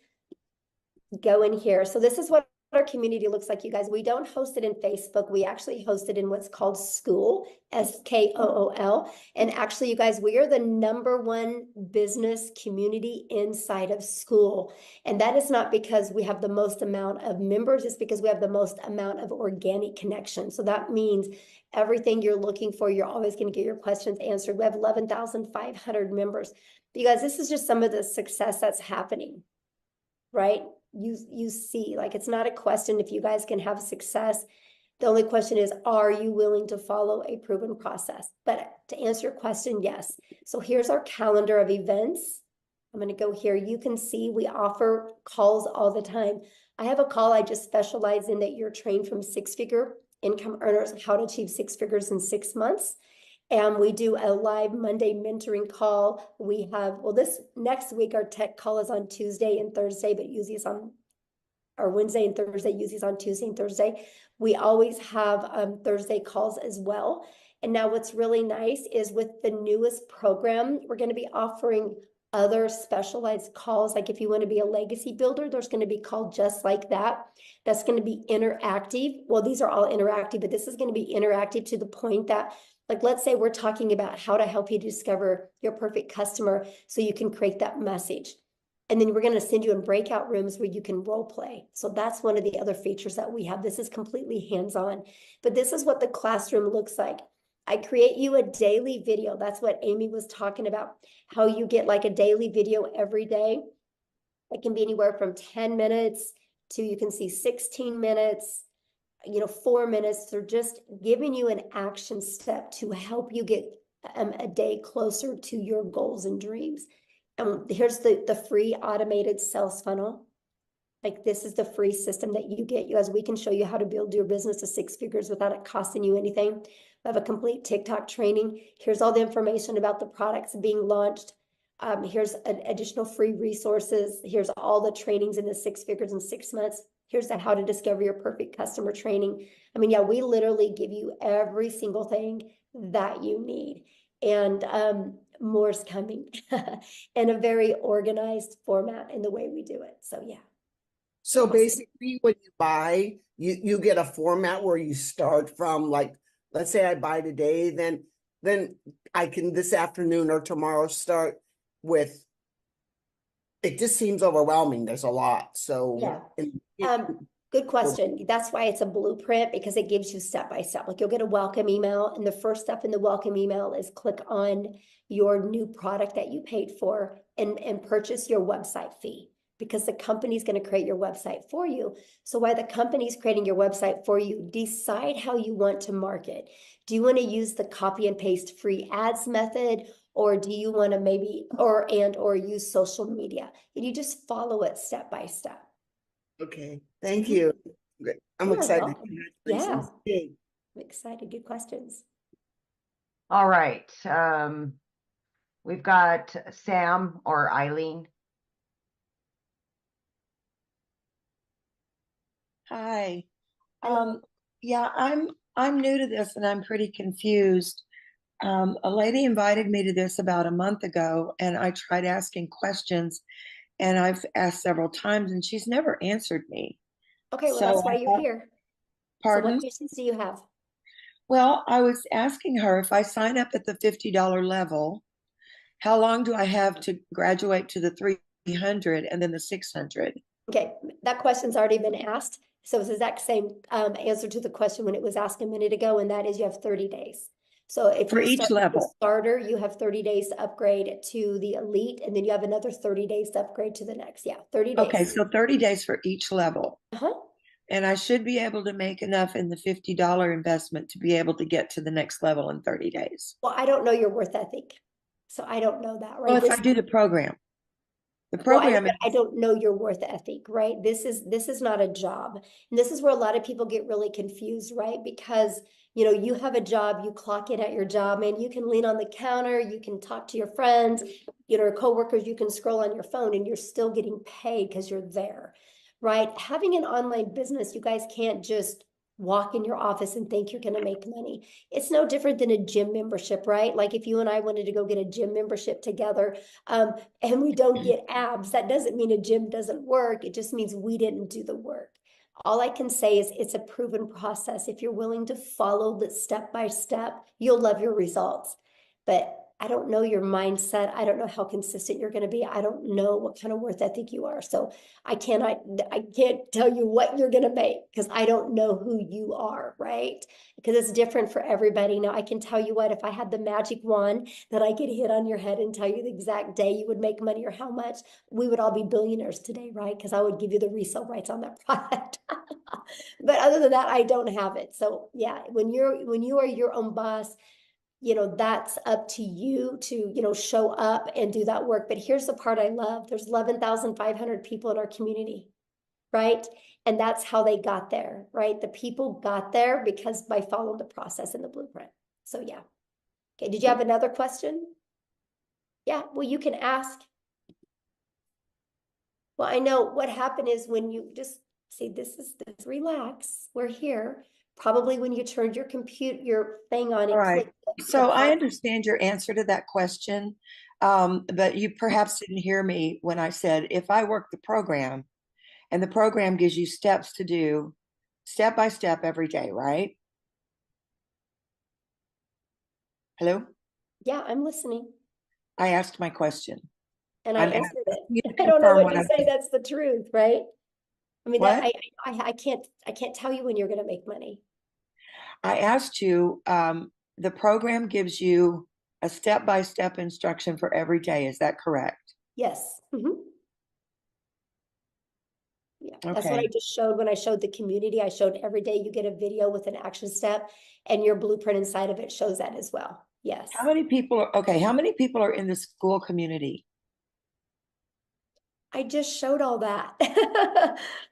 go in here. So this is what our community looks like, you guys. We don't host it in Facebook. We actually host it in what's called School, SKOOL. And actually, you guys, we are the #1 business community inside of School. And that is not because we have the most amount of members, it's because we have the most amount of organic connection. So that means everything you're looking for, you're always going to get your questions answered. We have 11,500 members. You guys, this is just some of the success that's happening, right? You see, like, it's not a question if you guys can have success. The only question is, are you willing to follow a proven process? But to answer your question, yes. So here's our calendar of events. I'm going to go here. You can see we offer calls all the time. I have a call I just specialize in, that you're trained from six-figure income earners, how to achieve 6 figures in 6 months. And we do a live Monday mentoring call. We have, well, this next week, our tech call is on Tuesday and Thursday, but usually it's on our Wednesday and Thursday, usually it's on Tuesday and Thursday. We always have Thursday calls as well. And now what's really nice is with the newest program, we're going to be offering other specialized calls. Like if you want to be a legacy builder, there's going to be called just like that. That's going to be interactive. Well, these are all interactive, but this is going to be interactive to the point that, like, let's say we're talking about how to help you discover your perfect customer so you can create that message. And then we're going to send you in breakout rooms where you can role play. So that's one of the other features that we have. This is completely hands-on, but this is what the classroom looks like. I create you a daily video. That's what Amy was talking about, how you get like a daily video every day. It can be anywhere from 10 minutes to, you can see 16 minutes, 4 minutes. They're just giving you an action step to help you get a day closer to your goals and dreams. And here's the free automated sales funnel. Like, this is the free system that you get. You guys, we can show you how to build your business to 6 figures without it costing you anything. We have a complete TikTok training. Here's all the information about the products being launched. Here's additional free resources. Here's all the trainings in the 6 figures in 6 months. Here's the how to discover your perfect customer training. I mean, yeah, we literally give you every single thing that you need. And more's coming in a very organized format in the way we do it. So yeah. So basically, when you buy, you get a format where you start from, like, let's say I buy today, then I can this afternoon or tomorrow start with. It just seems overwhelming. There's a lot. So yeah. Good question. That's why it's a blueprint, because it gives you step by step. Like, you'll get a welcome email, and the first step in the welcome email is click on your new product that you paid for and purchase your website fee, because the company's going to create your website for you. So while the company's creating your website for you, decide how you want to market. Do you want to use the copy and paste free ads method, or do you want to maybe or use social media? And you just follow it step by step. Okay, thank you. I'm excited. Yeah, I'm excited. Good questions. All right. We've got Sam or Eileen. Hi. Yeah, I'm new to this and I'm pretty confused. A lady invited me to this about a month ago, and I tried asking questions, and I've asked several times, and she's never answered me. Okay, well, that's why you're here. Pardon? So what questions do you have? Well, I was asking her, if I sign up at the $50 level, how long do I have to graduate to the 300 and then the 600? Okay, that question's already been asked. So it's the exact same answer to the question when it was asked a minute ago, and that is you have 30 days. So if for you each start level, with the starter, you have 30 days to upgrade to the elite, and then you have another 30 days to upgrade to the next. Yeah, 30 days. Okay, so 30 days for each level. Uh-huh. And I should be able to make enough in the $50 investment to be able to get to the next level in 30 days. Well, I don't know your worth ethic, so I don't know that, right? Well, if I do the program. The program, I don't know your worth ethic, right? This is not a job. And this is where a lot of people get really confused, right? Because, you have a job, you clock in at your job, and you can lean on the counter, you can talk to your friends, coworkers, you can scroll on your phone, and you're still getting paid because you're there, right? Having an online business, you guys can't just walk in your office and think you're going to make money. It's no different than a gym membership, right? Like if you and I wanted to go get a gym membership together, and we don't get abs, that doesn't mean a gym doesn't work. It just means we didn't do the work. All I can say is it's a proven process. If you're willing to follow the step by step, you'll love your results. But I don't know your mindset. I don't know how consistent you're going to be. I don't know what kind of worth ethic you are. So I can't tell you what you're going to make because I don't know who you are, right? Because it's different for everybody. Now, I can tell you what, if I had the magic wand that I could hit on your head and tell you the exact day you would make money or how much, we would all be billionaires today, right? Because I would give you the resale rights on that product. But other than that, I don't have it. So yeah, when you are your own boss, that's up to you to, show up and do that work. But here's the part I love. There's 11,500 people in our community, right? And that's how they got there, right? The people got there because by following the process and the blueprint. So yeah. Okay, did you have another question? Yeah, well, you can ask. Well, I know what happened is when you just see this, relax, we're here. Probably when you turned your thing on, All it right. clicked. So I understand your answer to that question, but you perhaps didn't hear me when I said, if I work the program and the program gives you steps to do step by step every day, right? Hello? Yeah, I'm listening. I asked my question. And I I'm answered asking you it. to I don't know confirm what to I say. That's the truth, right? I mean, What? I can't tell you when you're going to make money. I asked you, the program gives you a step-by-step instruction for every day. Is that correct? Yes. Yeah, that's what I Okay. just showed when I showed the community. I showed every day you get a video with an action step, and your blueprint inside of it shows that as well. Yes. How many people how many people are in the school community? I just showed all that.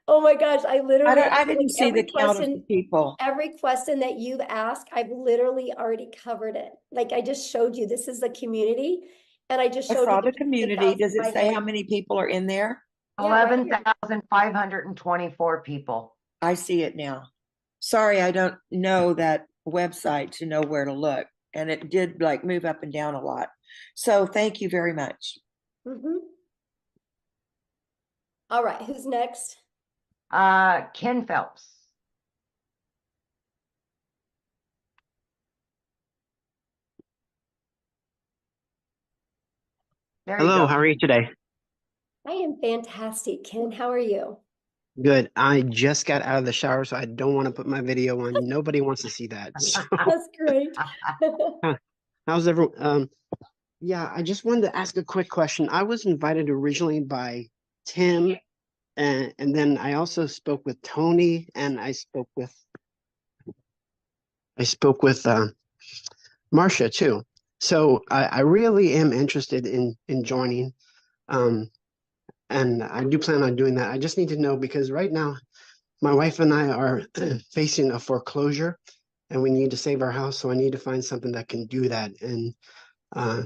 Oh my gosh, I literally I didn't see every the count of the people. every question that you've asked, I've literally already covered it. Like I just showed you, this is the community, and I just I showed you saw the community. Does it say 11,500. how many people are in there? Yeah, right here. 11,524 people. I see it now. Sorry, I don't know that website to know where to look. And it did like move up and down a lot. So thank you very much. All right, who's next? Ken Phelps. There you Hello, go. how are you today? I am fantastic, Ken. How are you? Good. I just got out of the shower, so I don't want to put my video on. Nobody wants to see that. So, That's great. how's everyone? Yeah, I just wanted to ask a quick question. I was invited originally by Tim, and then I also spoke with Tony, and I spoke with Marcia too. So I really am interested in joining. And I do plan on doing that. I just need to know because right now my wife and I are facing a foreclosure and we need to save our house. So I need to find something that can do that. And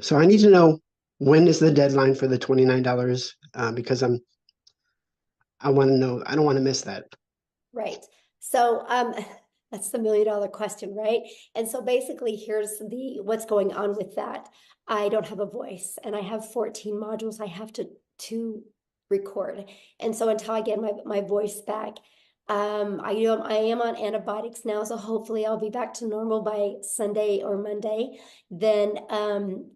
so I need to know when is the deadline for the $29 because I want to know, I don't want to miss that. Right. So that's the $1 million question, right? And so basically here's what's going on with that. I don't have a voice and I have 14 modules I have to record. And so until I get my voice back, I am on antibiotics now, so hopefully I'll be back to normal by Sunday or Monday. Then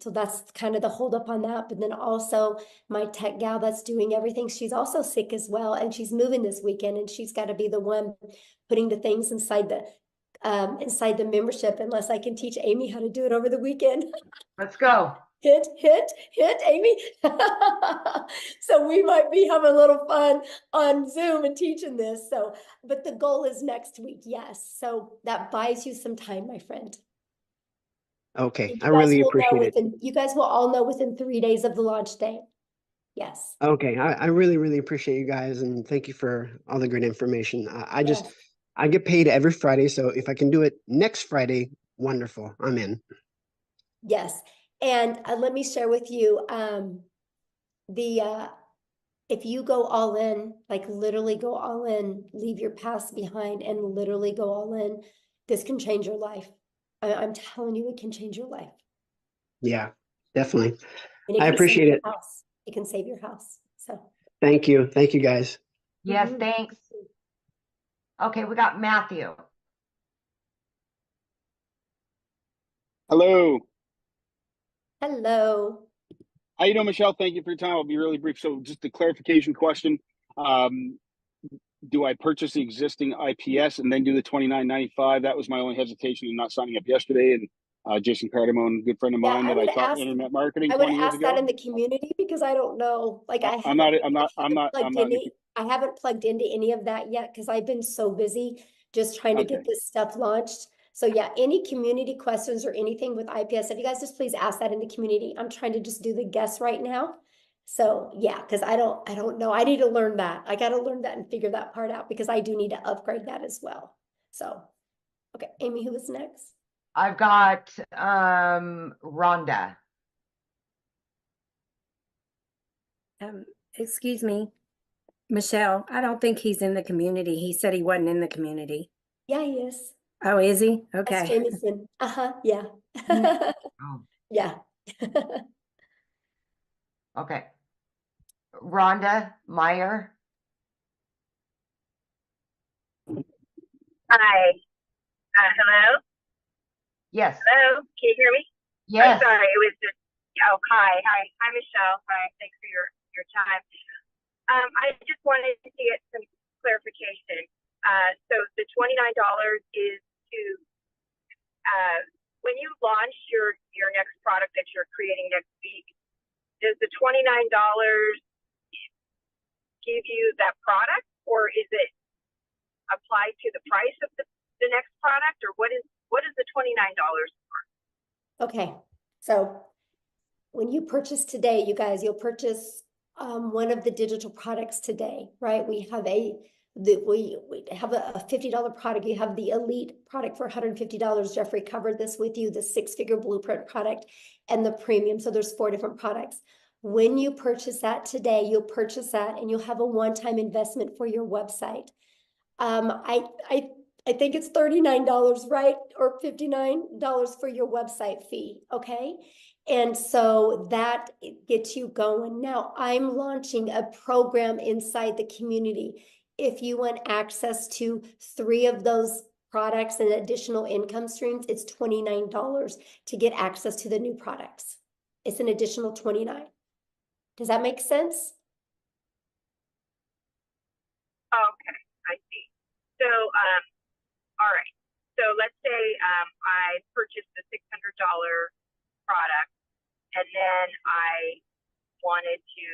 so that's kind of the holdup on that. But then also my tech gal that's doing everything, she's also sick as well, and she's moving this weekend, and she's got to be the one putting the things inside the membership, unless I can teach Amy how to do it over the weekend. Let's go. Hit, Amy. So we might be having a little fun on Zoom and teaching this. So, but the goal is next week. Yes. So that buys you some time, my friend. Okay. I really appreciate it. You guys will all know within 3 days of the launch day. Yes. Okay. I really, really appreciate you guys. And thank you for all the great information. I get paid every Friday. So if I can do it next Friday, wonderful. I'm in. Yes. And let me share with you, if you go all in, like literally go all in, leave your past behind and literally go all in, this can change your life. I'm telling you, it can change your life. Yeah, definitely. And I appreciate it. It can save your house. So thank you. Thank you guys. Yes, thanks. Okay, we got Matthew. Hello. Hello. How you doing, Michelle? Thank you for your time. I'll be really brief. So just a clarification question. Do I purchase the existing IPS and then do the $29.95? That was my only hesitation in not signing up yesterday. And Jason Cardamone, a good friend of Yeah, mine I that I would taught ask, internet marketing I would 20 years ask that ago. in the community because I don't know. Like I I'm haven't, not I haven't plugged in the, I haven't plugged into any of that yet because I've been so busy just trying to okay. get this stuff launched. So yeah, any community questions or anything with IPS, if you guys just please ask that in the community. I'm trying to just do the guess right now. So yeah, because I don't know. I need to learn that. I got to learn that and figure that part out because I do need to upgrade that as well. So, okay, Amy, who was next? I've got Rhonda. Excuse me, Michelle, I don't think he's in the community. He said he wasn't in the community. Yeah, he is. Oh, is he? That's Okay. Jameson. Yeah. Oh, Yeah. okay. Rhonda Meyer. Hi. Hello? Yes. Hello? Can you hear me? Yes. I'm sorry. It was just, oh, hi. Hi, Michelle. Hi. Thanks for your time. I just wanted to get some clarification. So the $29 is to, when you launch your next product that you're creating next week, does the $29 give you that product, or is it applied to the price of the next product, or what is the $29 for? Okay. So when you purchase today, you guys, you'll purchase one of the digital products today, right? We have we have a $50 product. You have the elite product for $150. Jeffrey covered this with you, the 6-figure blueprint product and the premium. So there's 4 different products. When you purchase that today, you'll purchase that and you'll have a one-time investment for your website. I think it's $39, right? Or $59 for your website fee, okay? And so that gets you going. Now, I'm launching a program inside the community. If you want access to 3 of those products and additional income streams, it's $29 to get access to the new products. It's an additional $29. Does that make sense? Okay, I see. So, all right. So let's say I purchased the $600 product, and then I wanted to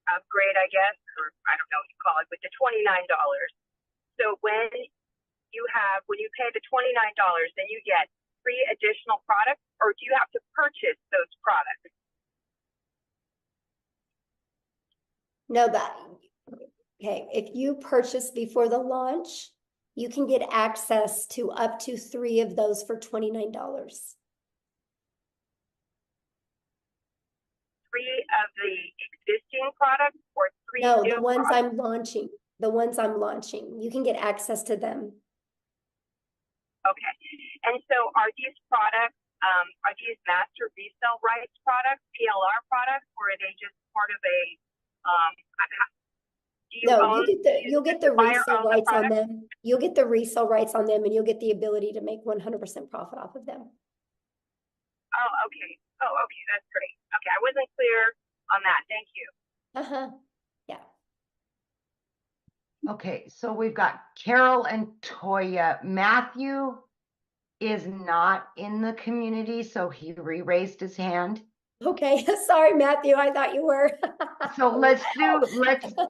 upgrade, I guess, or I don't know what you call it, with the $29. So when you pay the $29, then you get 3 additional products, or do you have to purchase those products? No, okay. If you purchase before the launch, you can get access to up to 3 of those for $29. 3 of the existing products, or 3 No, new the ones products? I'm launching. The ones I'm launching. You can get access to them. Okay. And so are these products, are these master resale rights products, PLR products, or are they just part of a, do you No, own, you'll get the buyer resale own the rights on product? them. You'll get the resale rights on them and you'll get the ability to make 100% profit off of them. Oh, okay. Oh, okay. That's great. Okay. I wasn't clear on that. Thank you. Yeah. Okay, so we've got Carol and Toya. Matthew is not in the community, so he re-raised his hand. Okay. Sorry, Matthew. I thought you were. So let's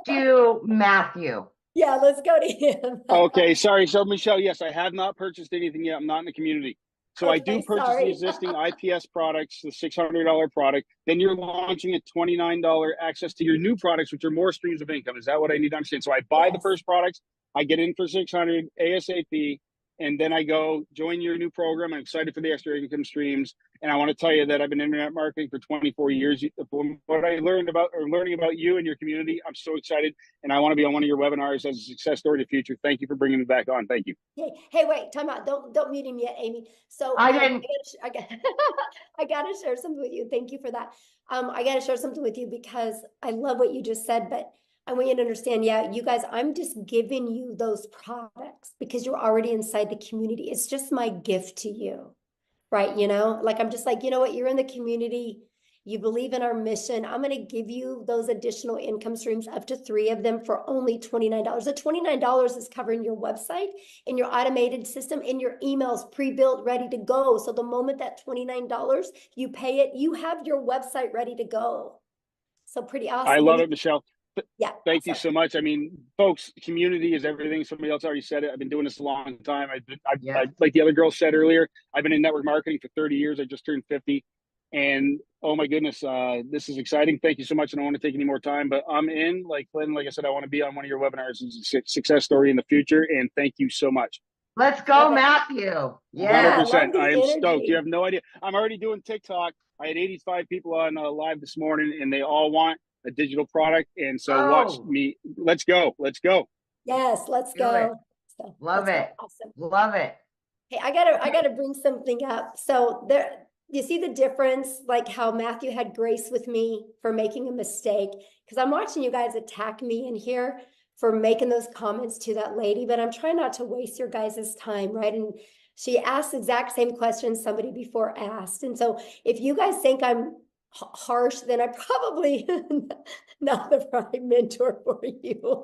do Matthew. Yeah, let's go to him. Okay, sorry. So Michelle, yes, I have not purchased anything yet. I'm not in the community. So I do Okay, purchase the sorry. existing IPS products, the $600 product. Then you're launching a $29 access to your new products, which are more streams of income. Is that what I need to understand? So I buy the first products, I get in for $600 ASAP, and then I go join your new program. I'm excited for the extra income streams. And I want to tell you that I've been internet marketing for 24 years. From what I learning about you and your community, I'm so excited. And I want to be on one of your webinars as a success story in the future. Thank you for bringing me back on. Thank you. Hey, wait, time out. Don't mute him yet, Amy. So I didn't. I gotta share something with you. Thank you for that. I gotta share something with you because I love what you just said, but I want you to understand, yeah, you guys, I'm just giving you those products because you're already inside the community. It's just my gift to you, right? You know, like I'm just like, you know what, you're in the community, you believe in our mission. I'm going to give you those additional income streams, up to 3 of them for only $29. The $29 is covering your website and your automated system and your emails pre-built, ready to go. So the moment that $29, you pay it, you have your website ready to go. So pretty awesome. I love it, Michelle. Yeah. Thank you so much. I mean, folks, community is everything. Somebody else already said it. I've been doing this a long time. I like the other girl said earlier, I've been in network marketing for 30 years. I just turned 50. And oh my goodness, this is exciting. Thank you so much. I don't want to take any more time, but I'm in. Like Lynn, like I said, I want to be on one of your webinars as a success story in the future. And thank you so much. Let's go, Matthew. Yeah. 100%. I am stoked. You have no idea. I'm already doing TikTok. I had 85 people on live this morning, and they all want a digital product. And so watch me. Let's go. Let's go. Yes, let's go. So, Love it. Awesome. Love it. Hey, I gotta bring something up. So there, you see the difference, like how Matthew had grace with me for making a mistake, because I'm watching you guys attack me in here for making those comments to that lady, but I'm trying not to waste your guys' time, right? And she asked the exact same question somebody before asked. And so if you guys think I'm harsh, then I probably not the right mentor for you.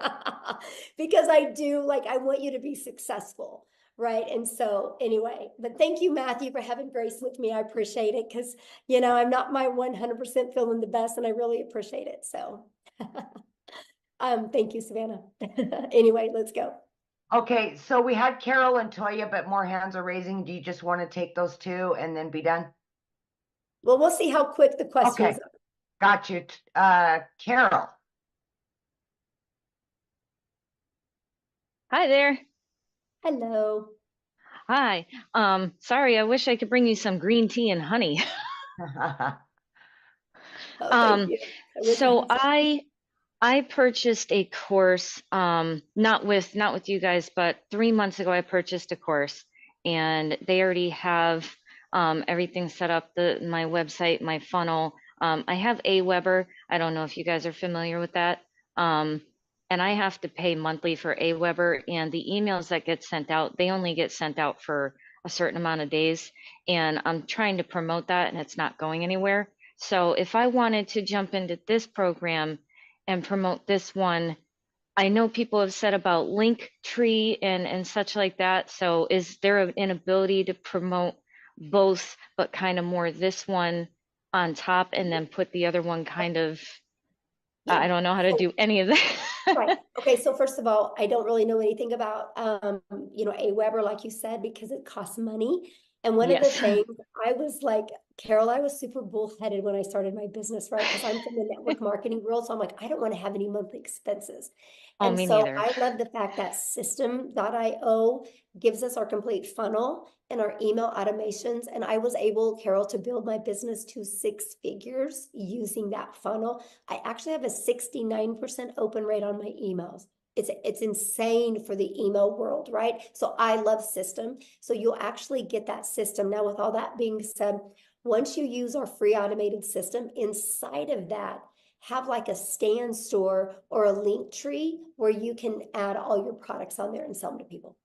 Because I do, like, I want you to be successful, right? And so anyway, but thank you, Matthew, for having grace with me. I appreciate it, because, you know, I'm not my 100% feeling the best, and I really appreciate it. So thank you, Savannah. Anyway, let's go. Okay, so we had Carol and Toya, but more hands are raising. Do you just want to take those 2 and then be done? Well, we'll see how quick the questions are. Got you. Carol. Hi there. Hello. Hi. Sorry, I wish I could bring you some green tea and honey. Thank you. So I purchased a course, not with you guys, but 3 months ago I purchased a course, and they already have everything set up, my website, my funnel. I have Aweber. I don't know if you guys are familiar with that. And I have to pay monthly for Aweber, and the emails that get sent out, they only get sent out for a certain amount of days. And I'm trying to promote that, and it's not going anywhere. So if I wanted to jump into this program and promote this one, I know people have said about Linktree and such like that. So is there an ability to promote both, but kind of more this one on top, and then put the other one kind of, I don't know how to do any of that. Right. Okay. So first of all, I don't really know anything about, you know, Aweber, like you said, because it costs money. And one of the things I was like, Carol, I was super bullheaded when I started my business, right? Because I'm from the network marketing world. So I'm like, I don't want to have any monthly expenses. Oh, and me so neither. I love the fact that system.io gives us our complete funnel and our email automations. And I was able, Carol, to build my business to 6 figures using that funnel. I actually have a 69% open rate on my emails. It's insane for the email world, right? So I love system. So you'll actually get that system. Now, with all that being said, once you use our free automated system, inside of that, have like a stand store or a link tree where you can add all your products on there and sell them to people.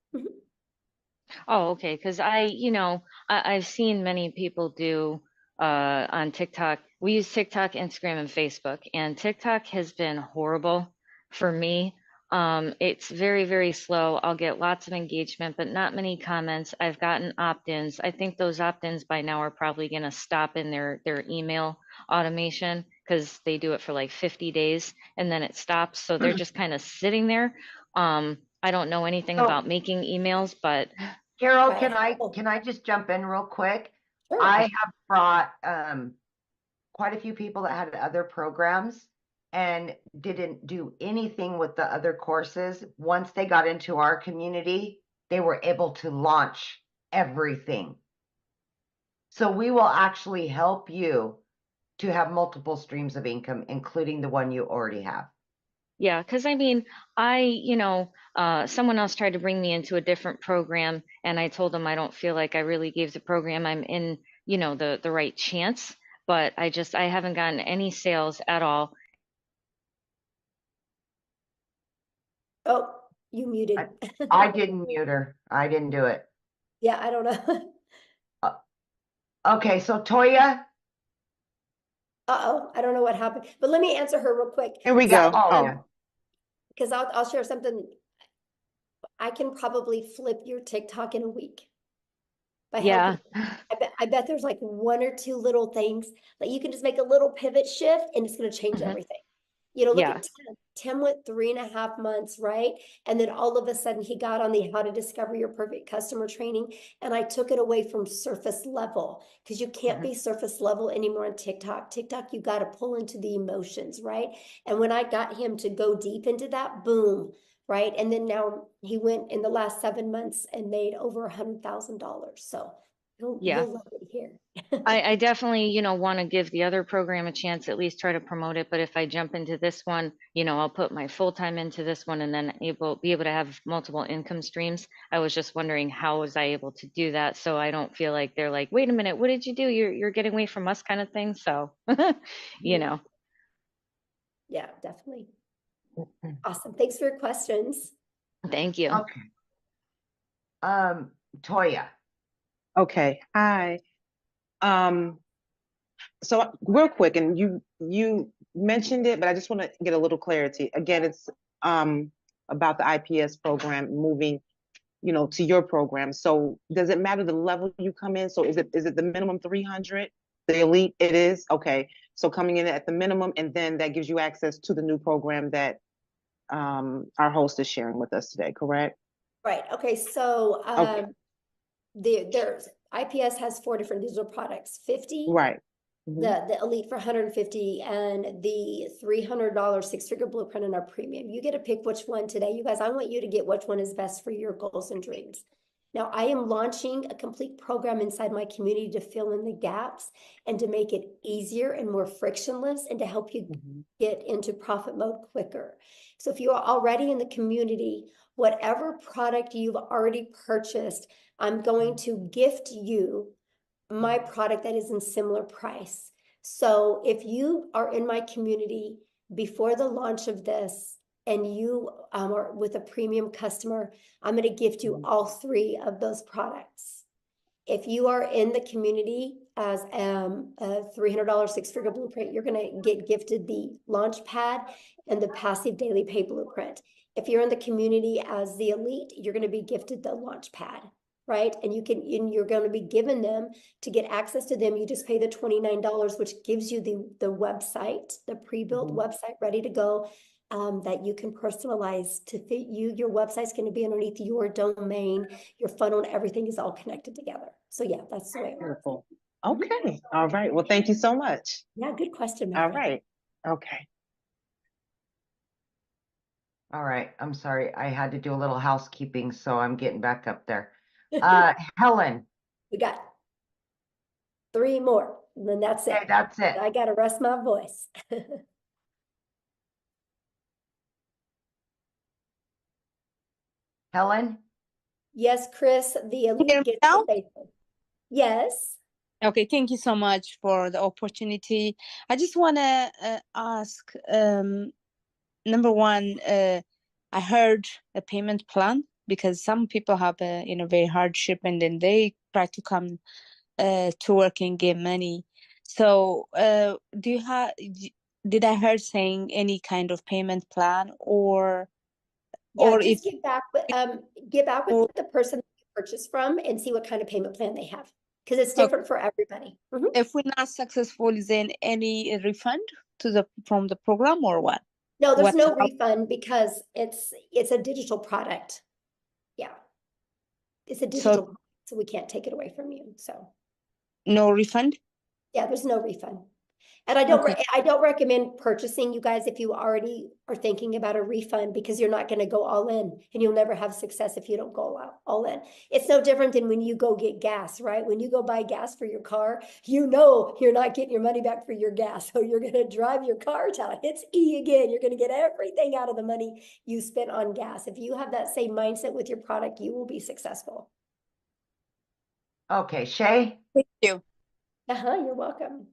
Oh, okay. Because I've seen many people do on TikTok. We use TikTok, Instagram, and Facebook, and TikTok has been horrible for me. It's very, very slow. I'll get lots of engagement, but not many comments. I've gotten opt-ins. I think those opt-ins by now are probably going to stop in their email automation, because they do it for like 50 days and then it stops. So they're just kind of sitting there. I don't know anything about making emails, but Carol, can I just jump in real quick? Sure. I have brought quite a few people that had other programs and didn't do anything with the other courses. Once they got into our community, they were able to launch everything. So we will actually help you to have multiple streams of income, including the one you already have. Yeah, because I mean, someone else tried to bring me into a different program, and I told them I don't feel like I really gave the program I'm in, the right chance, but I haven't gotten any sales at all. Oh, you muted. I didn't mute her. I didn't do it. Yeah, I don't know. Okay, so Toya. Uh-oh, I don't know what happened, but let me answer her real quick. Here we Yeah. go. Oh, Oh, yeah. Because I'll share something. I can probably flip your TikTok in a week by Yeah. helping. I bet there's like one or two little things that you can just make a little pivot shift and it's going to change Mhm. everything. You know, look Yeah. at Tim. Tim went 3.5 months, right? And then all of a sudden he got on the How to Discover Your Perfect Customer training. And I took it away from surface level because you can't be surface level anymore on TikTok. TikTok, you got to pull into the emotions, right? And when I got him to go deep into that, boom, right? And then now he went in the last 7 months and made over $100,000. So Yeah. you'll love it here. I definitely, want to give the other program a chance, at least try to promote it. But if I jump into this one, I'll put my full time into this one and then be able to have multiple income streams. I was just wondering how was I able to do that so I don't feel like they're like, wait a minute, what did you do? You're getting away from us kind of thing. So, Yeah, definitely. Awesome. Thanks for your questions. Thank you. Okay. Toya. Okay. Hi. So real quick, and you mentioned it, but I just want to get a little clarity. Again, it's about the IPS program moving, to your program. So does it matter the level you come in? So is it the minimum 300? The elite it is? Okay. So coming in at the minimum, and then that gives you access to the new program that our host is sharing with us today, correct? Right. Okay. So Okay. there's IPS has 4 different digital products, 50, Right. the elite for 150, and the $300 6-figure blueprint in our premium. You get to pick which one today. You guys, I want you to get which one is best for your goals and dreams. Now, I am launching a complete program inside my community to fill in the gaps and to make it easier and more frictionless and to help you get into profit mode quicker. So if you are already in the community, whatever product you've already purchased, I'm going to gift you my product that is in similar price. So if you are in my community before the launch of this and you are with a premium customer, I'm going to gift you all 3 of those products. If you are in the community as a $300 6-figure blueprint, you're going to get gifted the launch pad and the passive daily pay blueprint. If you're in the community as the elite, you're going to be gifted the launch pad, right? And you're going to be given them to get access to them. You just pay the $29, which gives you the website, the pre-built website ready to go. That you can personalize to fit you. Your website's going to be underneath your domain, your funnel, and everything is all connected together. So yeah, that's the way it works. Beautiful. Okay. All right. Well, thank you so much. Yeah, good question. All right. Okay. All right. I'm sorry. I had to do a little housekeeping, so I'm getting back up there. Helen. We got 3 more, and then that's it. Okay, that's it. I got to rest my voice. Helen? Yes, Chris, the elite gets the basic. Yes. Okay, thank you so much for the opportunity. I just want to ask, number one, I heard a payment plan because some people have a very hardship and then they try to come to work and get money. So do you have? Did I heard saying any kind of payment plan Yeah, or just if get back with the person that you purchased from and see what kind of payment plan they have, because it's different for everybody. if we're not successful, is there any refund from the program or what? No, there's no How- refund because it's a digital product. Yeah, it's a digital product, so we can't take it away from you. So no refund? yeah, there's no refund. And I don't recommend purchasing, you guys, if you already are thinking about a refund, because you're not going to go all in and you'll never have success if you don't go all in. It's no different than when you go get gas, right? When you go buy gas for your car, you're not getting your money back for your gas. So you're going to drive your car till it hits E again. You're going to get everything out of the money you spent on gas. If you have that same mindset with your product, you will be successful. Okay, Shay? Thank you. You're welcome.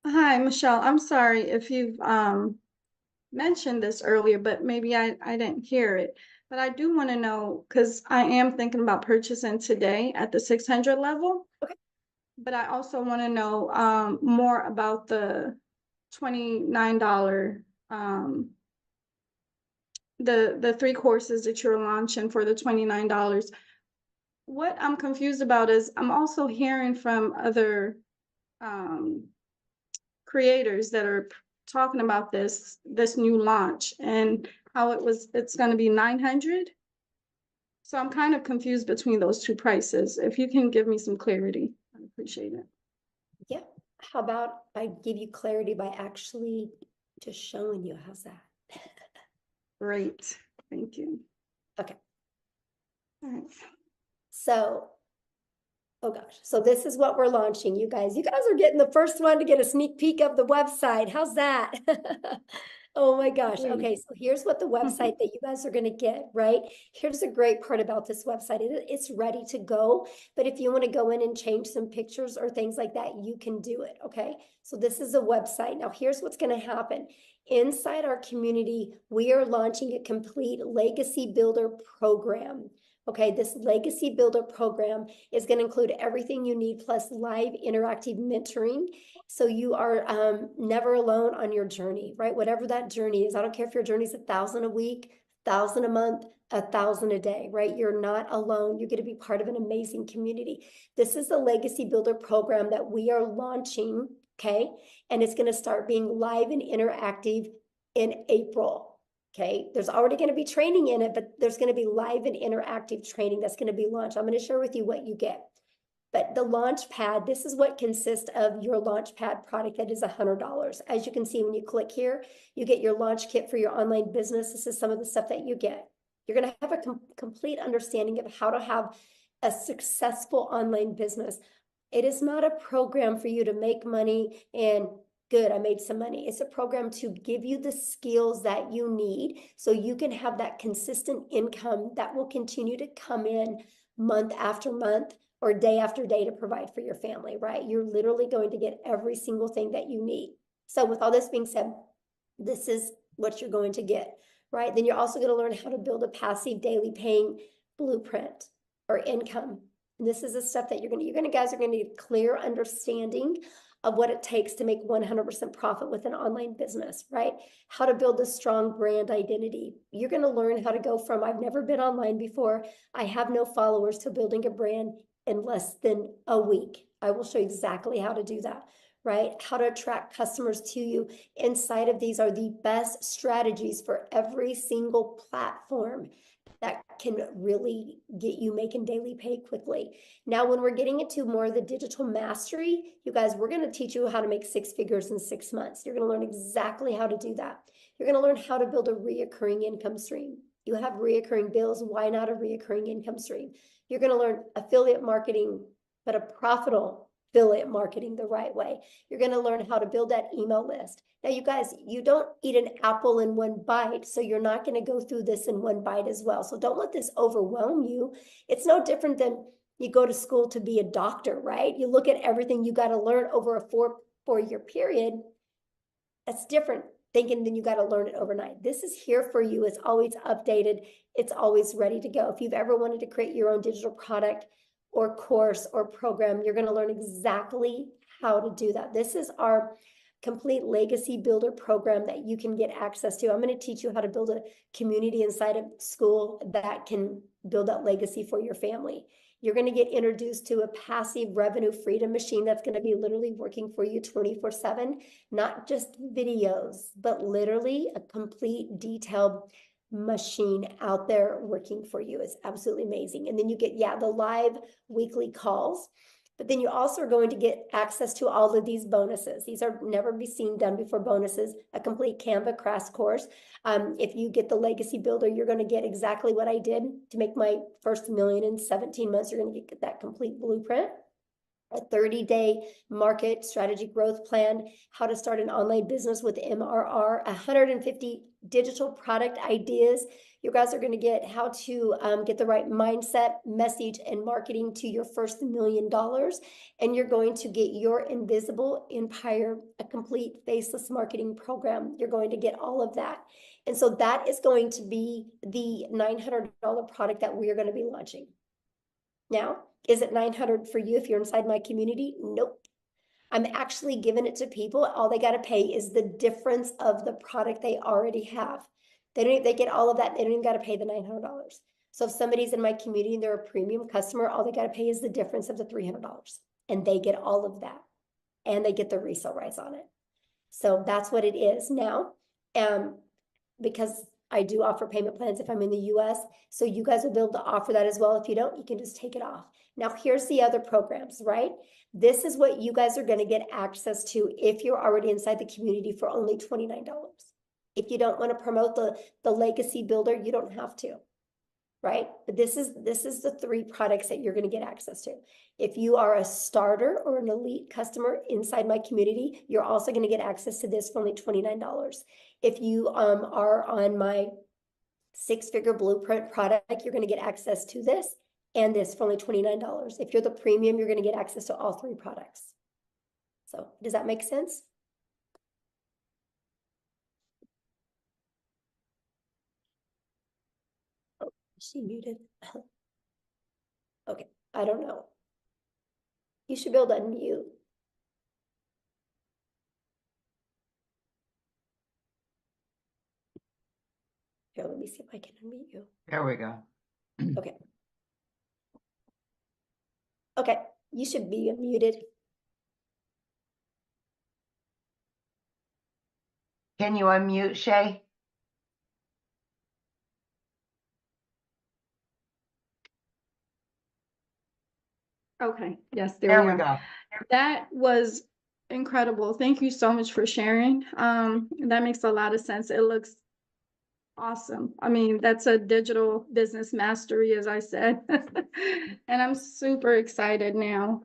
Hi, Michelle. I'm sorry if you've mentioned this earlier, but maybe I didn't hear it. But I do want to know, because I am thinking about purchasing today at the 600 level. Okay. But I also want to know more about the $29 the 3 courses that you're launching for the $29. What I'm confused about is I'm also hearing from other creators that are talking about this new launch and how it's going to be 900. So I'm kind of confused between those two prices. If you can give me some clarity, I'd appreciate it. Yeah. How about I give you clarity by actually just showing you? How's that? Great. Thank you. Okay. All right. So, oh gosh. So this is what we're launching, you guys. You guys are getting the first one to get a sneak peek of the website. How's that? Oh my gosh. Okay, so here's what the website that you guys are going to get, right? Here's the great part about this website. It's ready to go, but if you want to go in and change some pictures or things like that, you can do it, okay? So this is a website. Now here's what's going to happen. Inside our community, we are launching a complete legacy builder program. Okay, this legacy builder program is going to include everything you need plus live interactive mentoring. So you are never alone on your journey, right? Whatever that journey is. I don't care if your journey is 1,000 a week, 1,000 a month, 1,000 a day, right? You're not alone. You're going to be part of an amazing community. This is the legacy builder program that we are launching, okay? And it's going to start being live and interactive in April. Okay, there's already going to be training in it, but there's going to be live and interactive training that's going to be launched. I'm going to share with you what you get. But the launch pad, this is what consists of your launch pad product that is $100. As you can see, when you click here, you get your launch kit for your online business. This is some of the stuff that you get. You're going to have a complete understanding of how to have a successful online business. It is not a program for you to make money and good, I made some money. It's a program to give you the skills that you need so you can have that consistent income that will continue to come in month after month or day after day to provide for your family, right? You're literally going to get every single thing that you need. So with all this being said, this is what you're going to get, right? Then you're also going to learn how to build a passive daily paying blueprint or income. And this is the stuff that you guys are going to get clear understanding of what it takes to make 100% profit with an online business, right? How to build a strong brand identity. You're going to learn how to go from I've never been online before, I have no followers, to building a brand in less than a week. I will show you exactly how to do that, right? How to attract customers to you. Inside of these are the best strategies for every single platform that can really get you making daily pay quickly. Now, when we're getting into more of the digital mastery, you guys, we're going to teach you how to make 6 figures in 6 months. You're going to learn exactly how to do that. You're going to learn how to build a reoccurring income stream. You have reoccurring bills. Why not a reoccurring income stream? You're going to learn affiliate marketing, but a profitable affiliate marketing the right way. You're going to learn how to build that email list. Now, you guys, you don't eat an apple in one bite, so you're not going to go through this in one bite as well. So don't let this overwhelm you. It's no different than you go to school to be a doctor, right? You look at everything you got to learn over a four-year period. That's different thinking than you got to learn it overnight. This is here for you. It's always updated. It's always ready to go. If you've ever wanted to create your own digital product or course or program, you're going to learn exactly how to do that. This is our complete legacy builder program that you can get access to. I'm going to teach you how to build a community inside of school that can build that legacy for your family. You're going to get introduced to a passive revenue freedom machine that's going to be literally working for you 24/7, not just videos, but literally a complete detailed machine out there working for you. Is absolutely amazing. And then you get, the live weekly calls. But then you also are going to get access to all of these bonuses. These are never be seen done before bonuses, a complete Canva crash course. If you get the Legacy Builder, you're going to get exactly what I did to make my first $1 million in 17 months. You're going to get that complete blueprint. a 30-day market strategy growth plan, how to start an online business with MRR, 150 digital product ideas. You guys are going to get how to get the right mindset, message, and marketing to your first $1 million. And you're going to get your invisible empire, a complete faceless marketing program. You're going to get all of that. And so that is going to be the $900 product that we are going to be launching. Now, is it $900 for you if you're inside my community? Nope. I'm actually giving it to people. All they got to pay is the difference of the product they already have. They get all of that. They don't even got to pay the $900. So if somebody's in my community and they're a premium customer, all they got to pay is the difference of the $300. And they get all of that. And they get the resale rights on it. So that's what it is now. Because I do offer payment plans if I'm in the US. So you guys will be able to offer that as well. If you don't, you can just take it off. Now, here's the other programs, right? This is what you guys are going to get access to if you're already inside the community for only $29. If you don't want to promote the legacy builder, you don't have to, right? But this is the 3 products that you're going to get access to. If you are a starter or an elite customer inside my community, you're also going to get access to this for only $29. If you are on my 6-figure blueprint product, you're going to get access to this and this for only $29. If you're the premium, you're going to get access to all 3 products. So does that make sense? Oh, is she muted? Okay, I don't know. You should be able to unmute. Here, let me see if I can unmute you. There we go. Okay. Okay, you should be unmuted. Can you unmute, Shay? Okay, yes, There we we go. That was incredible. Thank you so much for sharing. That makes a lot of sense. It looks awesome. I mean, that's a digital business mastery, as I said. And I'm super excited now.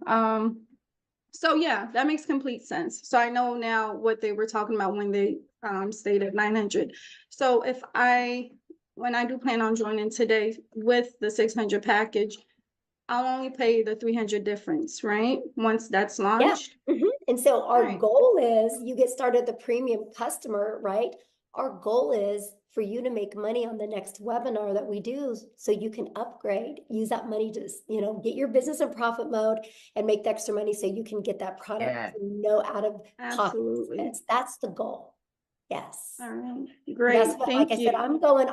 So yeah, that makes complete sense. So I know now what they were talking about when they stated 900. So when I do plan on joining today with the 600 package, I'll only pay the 300 difference, right? Once that's launched. Yeah. And so our goal is you get started the premium customer, right? Our goal is for you to make money on the next webinar that we do so you can upgrade, use that money to, get your business in profit mode and make the extra money so you can get that product out of pocket expense. That's the goal. Yes. All right. Great. That's what, Thank like I you. said, I'm going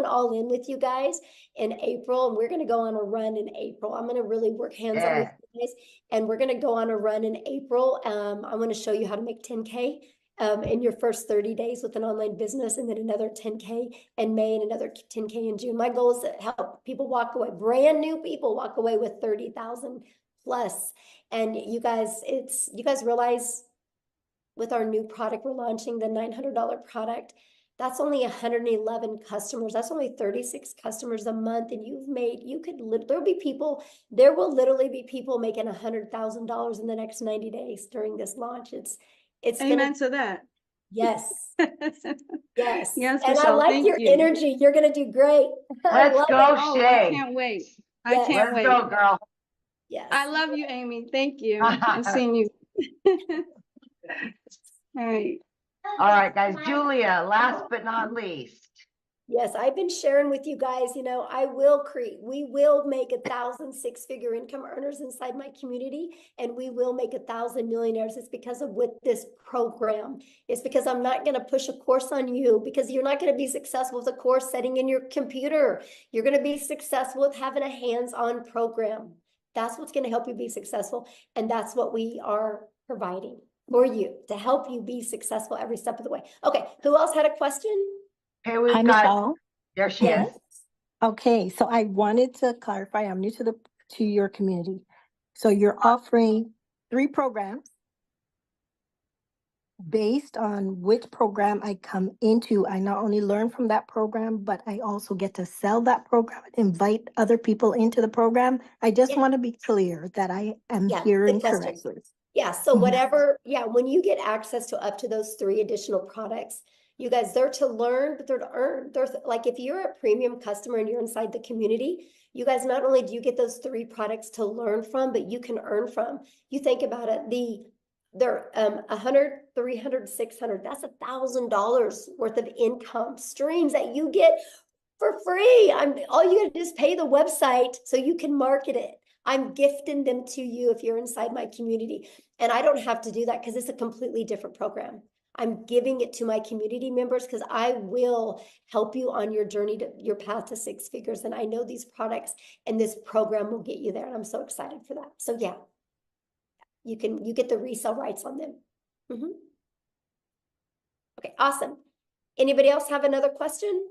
all in with you guys in April, and we're going to go on a run in April. I'm going to really work hands-on with you guys, and we're going to go on a run in April. I want to show you how to make 10K in your first 30 days with an online business, and then another 10K in May and another 10K in June. My goal is to help people walk away, brand new people walk away with 30,000 plus. And you guys realize with our new product we're launching, the $900 product, that's only 111 customers. That's only 36 customers a month. And there will literally be people making $100,000 in the next 90 days during this launch. It's Amen to that. Yes. Yes. Yes, And I Michelle, like your energy. You're going to do great. Let's go, Oh, Shay. I can't wait. I Yes. can't wait. Let's go, girl. Yes. I love you, Amy. Thank you. I'm seeing you. All right. All right, guys. Julia, last but not least. Yes, I've been sharing with you guys, we will make 1,000 6-figure income earners inside my community, and we will make 1,000 millionaires. It's because of with this program. It's because I'm not going to push a course on you, because you're not going to be successful with a course setting in your computer. You're going to be successful with having a hands-on program. That's what's going to help you be successful. And that's what we are providing for you to help you be successful every step of the way. Okay. Who else had a question? Hey, we've Hi, got, Michelle. there she is. Okay, so I wanted to clarify, I'm new to your community. So you're offering 3 programs. based on which program I come into, I not only learn from that program, but I also get to sell that program, invite other people into the program. I just Yeah. want to be clear that I am Yeah, hearing good question. correctly. Yeah, so Mhm. whatever, yeah, when you get access to up to those 3 additional products, you guys, they're to learn, but they're to earn. Like if you're a premium customer and you're inside the community, you guys, not only do you get those 3 products to learn from, but you can earn from. You think about it, they're 100, 300, 600, that's $1,000 worth of income streams that you get for free. All you gotta do is pay the website so you can market it. I'm gifting them to you if you're inside my community. And I don't have to do that because it's a completely different program. I'm giving it to my community members because I will help you on your journey to your path to 6 figures. And I know these products and this program will get you there. And I'm so excited for that. So yeah, you get the resale rights on them. Mhm. Okay, awesome. Anybody else have another question?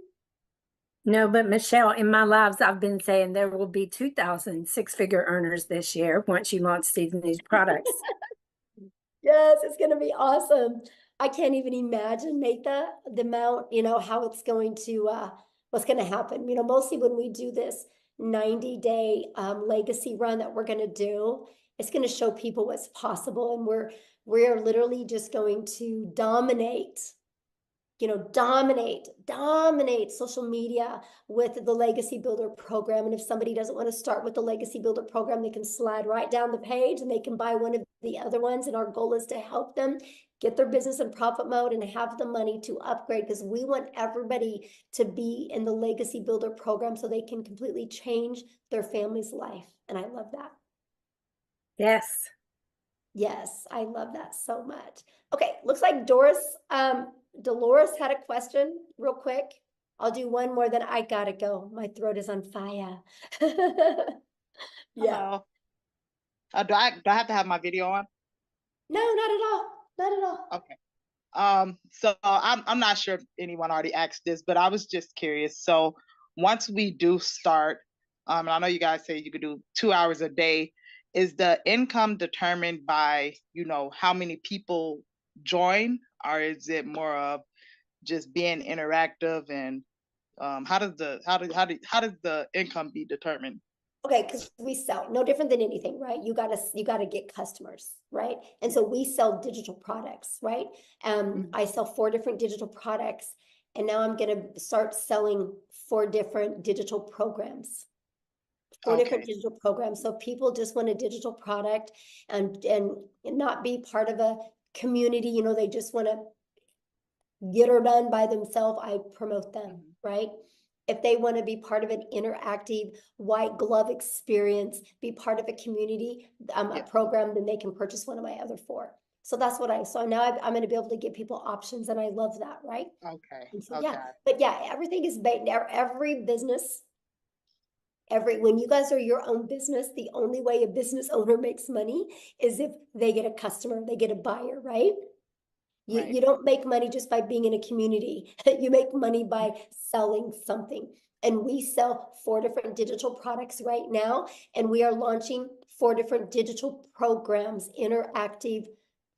No, but Michelle, in my lives, I've been saying there will be 2,000 six-figure earners this year once you launch these new products. Yes, it's going to be awesome. I can't even imagine, Natha, the amount, how it's going to, what's going to happen. Mostly when we do this 90-day legacy run that we're going to do, it's going to show people what's possible. And we're literally just going to dominate social media with the Legacy Builder program. And if somebody doesn't want to start with the Legacy Builder program, they can slide right down the page and they can buy one of the other ones. And our goal is to help them get their business in profit mode and have the money to upgrade, because we want everybody to be in the Legacy Builder program so they can completely change their family's life. And I love that. Yes. Yes, I love that so much. Okay, looks like Dolores had a question real quick. I'll do one more, then I gotta go. My throat is on fire. Yeah. Hello. Do I have to have my video on? No, not at all. Not at all. Okay. So I'm not sure if anyone already asked this, but I was just curious. So once we do start, and I know you guys say you could do 2 hours a day, is the income determined by, how many people join, or is it more of just being interactive? And how does the income be determined? Okay, because we sell no different than anything, right? You gotta get customers, right? And so we sell digital products, right? I sell 4 different digital products, and now I'm gonna start selling 4 different digital programs. 4 different digital programs. So people just want a digital product and not be part of a community, they just want to get her done by themselves. I promote them, right? If they want to be part of an interactive white glove experience, be part of a community, a program, then they can purchase one of my other 4. So that's what so now I'm going to be able to give people options, and I love that, right? Okay. And so, yeah, but yeah, everything is based, every business, when you guys are your own business, the only way a business owner makes money is if they get a customer, they get a buyer, right? You don't make money just by being in a community. You make money by selling something. And we sell 4 different digital products right now, and we are launching 4 different digital programs, interactive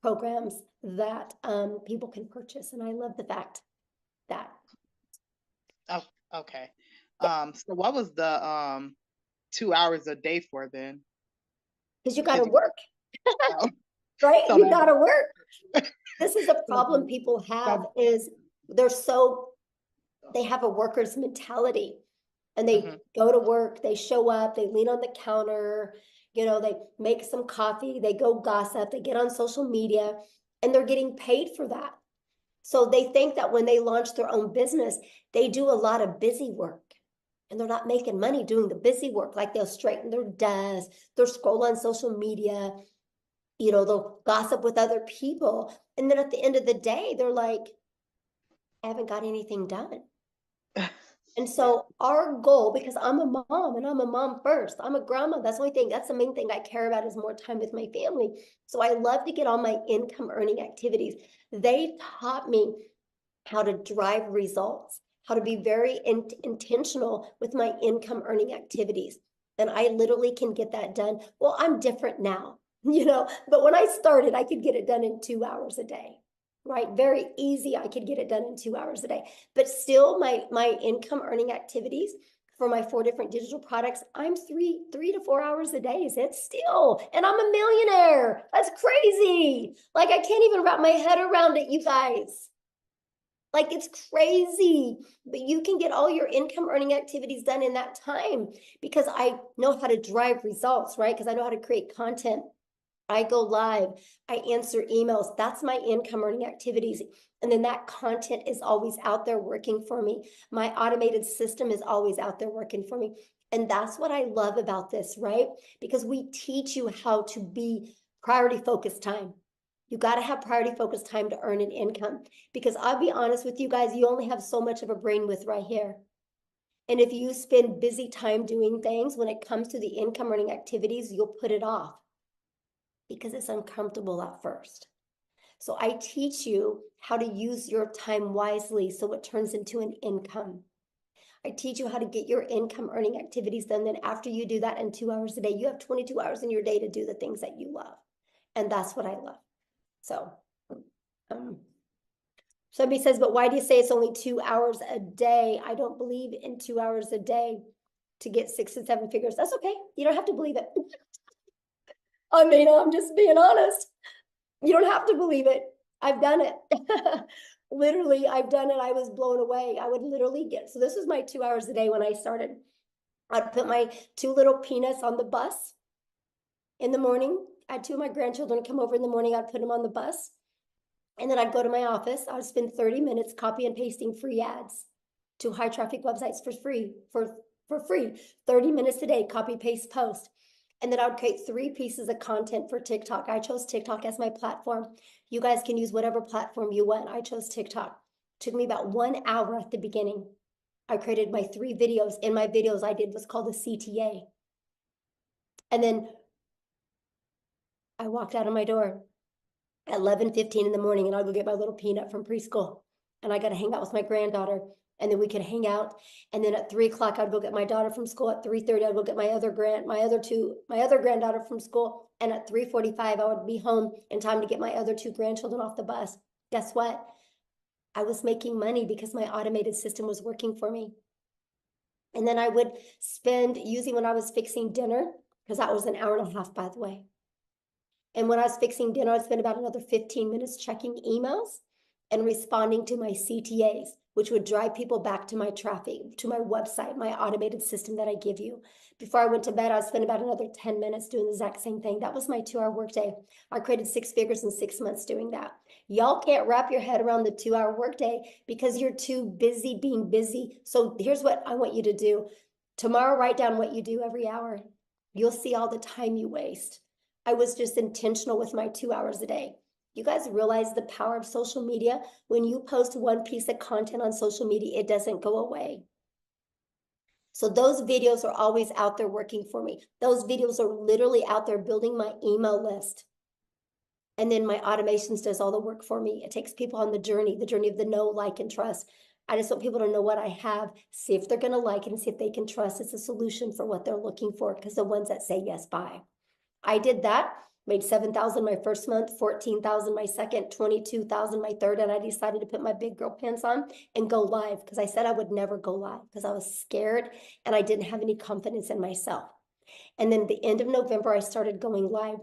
programs that people can purchase. And I love the fact that. Oh, okay. So what was the 2 hours a day for then? Because you got to work, right? So You got to work. This is a problem people have is they have a worker's mentality, and they go to work, they show up, they lean on the counter, they make some coffee, they go gossip, they get on social media, and they're getting paid for that. So they think that when they launch their own business, they do a lot of busy work, and they're not making money doing the busy work. Like they'll straighten their desk, they'll scroll on social media, they'll gossip with other people. And then at the end of the day, they're like, I haven't got anything done. And so our goal, because I'm a mom and I'm a mom first, I'm a grandma. That's the main thing I care about is more time with my family. So I love to get all my income earning activities. They taught me how to drive results, how to be very intentional with my income earning activities. And I literally can get that done. Well, I'm different now, but when I started, I could get it done in 2 hours a day. right? Very easy. I could get it done in 2 hours a day. But still, my income earning activities for my 4 different digital products, I'm 3 to 4 hours a day. It's still, and I'm a millionaire. That's crazy. Like, I can't even wrap my head around it, you guys. Like, it's crazy, but you can get all your income earning activities done in that time because I know how to drive results, right? Because I know how to create content. I go live, I answer emails. That's my income earning activities. And then that content is always out there working for me. My automated system is always out there working for me. And that's what I love about this, right? Because we teach you how to be priority focused time. You got to have priority focused time to earn an income. Because I'll be honest with you guys, you only have so much of a brain width right here. And if you spend busy time doing things, when it comes to the income earning activities, you'll put it off because it's uncomfortable at first. So I teach you how to use your time wisely so it turns into an income. I teach you how to get your income earning activities done. Then after you do that in 2 hours a day, you have 22 hours in your day to do the things that you love. And that's what I love. So, somebody says, but why do you say it's only 2 hours a day? I don't believe in 2 hours a day to get 6 and 7 figures. That's okay. You don't have to believe it. I mean, I'm just being honest. You don't have to believe it. I've done it. Literally, I've done it. I was blown away. I would literally get, so this was my 2 hours a day when I started. I'd put my 2 little peanuts on the bus in the morning. I had 2 of my grandchildren come over in the morning. I'd put them on the bus. And then I'd go to my office. I would spend 30 minutes copy and pasting free ads to high traffic websites for free, for free. 30 minutes a day, copy, paste, post. And then I would create 3 pieces of content for TikTok. I chose TikTok as my platform. You guys can use whatever platform you want. I chose TikTok. It took me about 1 hour at the beginning. I created my 3 videos. In my videos, I did what's called a CTA. And then I walked out of my door at 11:15 in the morning, and I'll go get my little peanut from preschool. And I got to hang out with my granddaughter. And then we could hang out. And then at 3 o'clock, I'd go get my daughter from school. At 3:30, I'd go get my other granddaughter from school. And at 3:45, I would be home in time to get my other 2 grandchildren off the bus. Guess what? I was making money because my automated system was working for me. And then I would spend, usually when I was fixing dinner, because that was an hour and a half, by the way. And when I was fixing dinner, I'd spend about another 15 minutes checking emails and responding to my CTAs, which would drive people back to my traffic, to my website, my automated system that I give you. Before I went to bed, I'd spend about another 10 minutes doing the exact same thing. That was my 2-hour workday. I created 6 figures in 6 months doing that. Y'all can't wrap your head around the 2-hour workday because you're too busy being busy. So here's what I want you to do. Tomorrow, write down what you do every hour. You'll see all the time you waste. I was just intentional with my 2 hours a day. You guys realize the power of social media? When you post 1 piece of content on social media, it doesn't go away. So those videos are always out there working for me. Those videos are literally out there building my email list. And then my automations does all the work for me. It takes people on the journey of the know, like, and trust. I just want people to know what I have, see if they're going to like it, and see if they can trust it's a solution for what they're looking for, because the ones that say yes, buy. I did that, made 7,000 my first month, 14,000 my second, 22,000 my third, and I decided to put my big girl pants on and go live because I said I would never go live because I was scared and I didn't have any confidence in myself. And then the end of November, I started going live.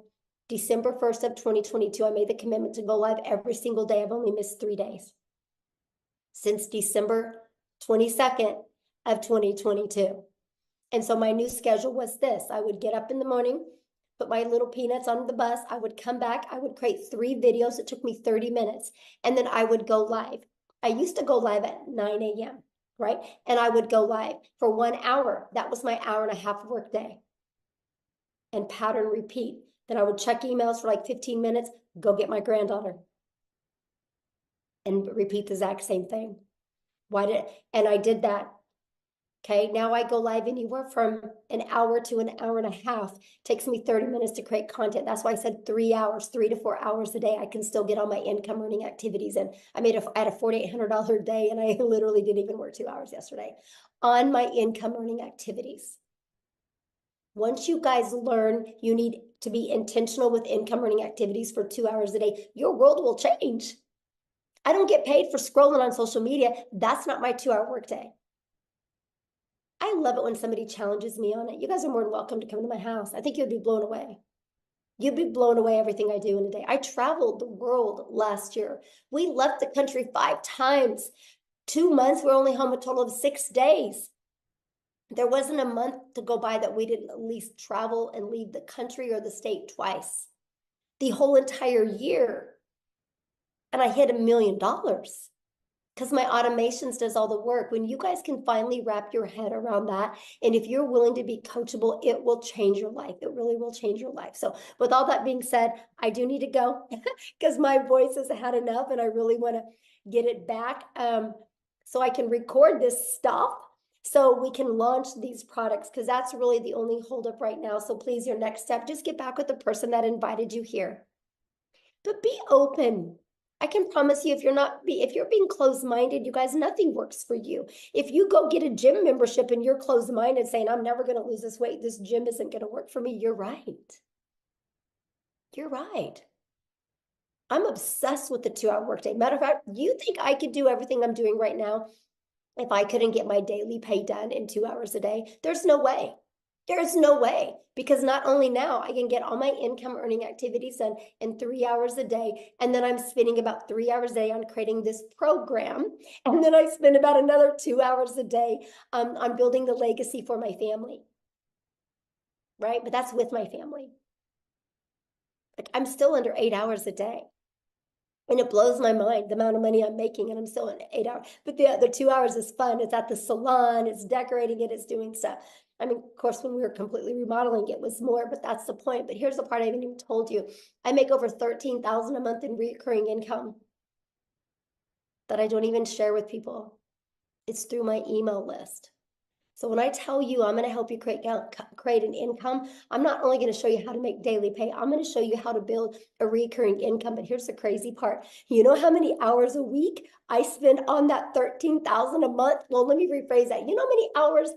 December 1st of 2022, I made the commitment to go live every single day. I've only missed 3 days since December 22nd of 2022. And so my new schedule was this. I would get up in the morning, put my little peanuts on the bus. I would come back. I would create 3 videos. It took me 30 minutes. And then I would go live. I used to go live at 9 a.m., right? And I would go live for 1 hour. That was my hour and a half work day. And pattern repeat. Then I would check emails for like 15 minutes, go get my granddaughter. And repeat the exact same thing. And I did that. Okay, now I go live anywhere from an hour to an hour and a half. It takes me 30 minutes to create content. That's why I said 3 hours, 3 to 4 hours a day. I can still get all my income earning activities in. I had a $4,800 day, and I literally didn't even work 2 hours yesterday on my income earning activities. Once you guys learn you need to be intentional with income earning activities for 2 hours a day, your world will change. I don't get paid for scrolling on social media. That's not my 2-hour workday. I love it when somebody challenges me on it. You guys are more than welcome to come to my house. I think you'd be blown away. You'd be blown away everything I do in a day. I traveled the world last year. We left the country 5 times. 2 months, we're only home a total of 6 days. There wasn't a month to go by that we didn't at least travel and leave the country or the state twice. The whole entire year. And I hit $1 million because my automations does all the work. When you guys can finally wrap your head around that, and if you're willing to be coachable, it will change your life. It really will change your life. So with all that being said, I do need to go because my voice has had enough and I really want to get it back so I can record this stuff so we can launch these products, because that's really the only holdup right now. So please, your next step, just get back with the person that invited you here. But be open. I can promise you, if you're being closed-minded, you guys, nothing works for you. If you go get a gym membership and you're closed-minded saying, I'm never going to lose this weight, this gym isn't going to work for me, you're right. You're right. I'm obsessed with the 2-hour workday. Matter of fact, you think I could do everything I'm doing right now if I couldn't get my daily pay done in 2 hours a day? There's no way. There's no way, because not only now I can get all my income earning activities done in 3 hours a day, and then I'm spending about 3 hours a day on creating this program, and then I spend about another 2 hours a day on building the legacy for my family, right? But that's with my family. Like, I'm still under 8 hours a day. And it blows my mind, the amount of money I'm making, and I'm still in 8 hours. But the other 2 hours is fun. It's at the salon, it's decorating it, it's doing stuff. I mean, of course, when we were completely remodeling, it was more, but that's the point. But here's the part I haven't even told you. I make over $13,000 a month in recurring income that I don't even share with people. It's through my email list. So when I tell you I'm going to help you create an income, I'm not only going to show you how to make daily pay, I'm going to show you how to build a recurring income. But here's the crazy part. You know how many hours a week I spend on that $13,000 a month? Well, let me rephrase that. You know how many hours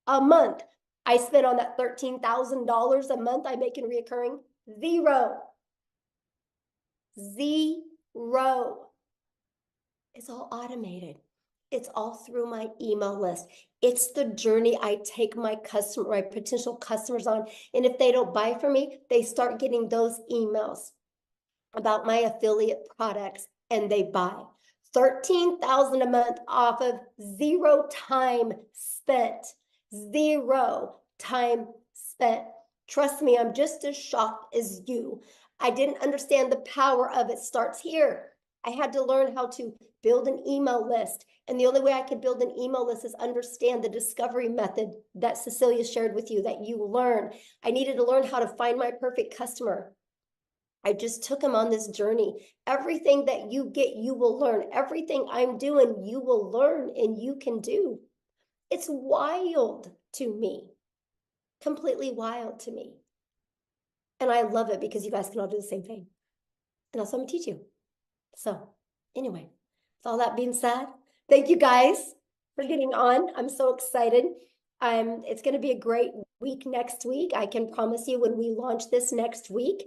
a month I spend on that $13,000 a month I make in recurring? 0. 0. It's all automated. It's all through my email list. It's the journey I take my potential customers on. And if they don't buy from me, they start getting those emails about my affiliate products and they buy. $13,000 a month off of 0 time spent. 0 time spent. Trust me, I'm just as shocked as you. I didn't understand the power of it starts here. I had to learn how to build an email list. And the only way I could build an email list is understand the discovery method that Cecilia shared with you, that you learn. I needed to learn how to find my perfect customer. I just took him on this journey. Everything that you get, you will learn. Everything I'm doing, you will learn and you can do. It's wild to me. Completely wild to me. And I love it because you guys can all do the same thing. And that's what I'm gonna teach you. So anyway, with all that being said, thank you guys for getting on. I'm so excited. It's going to be a great week next week. I can promise you when we launch this next week,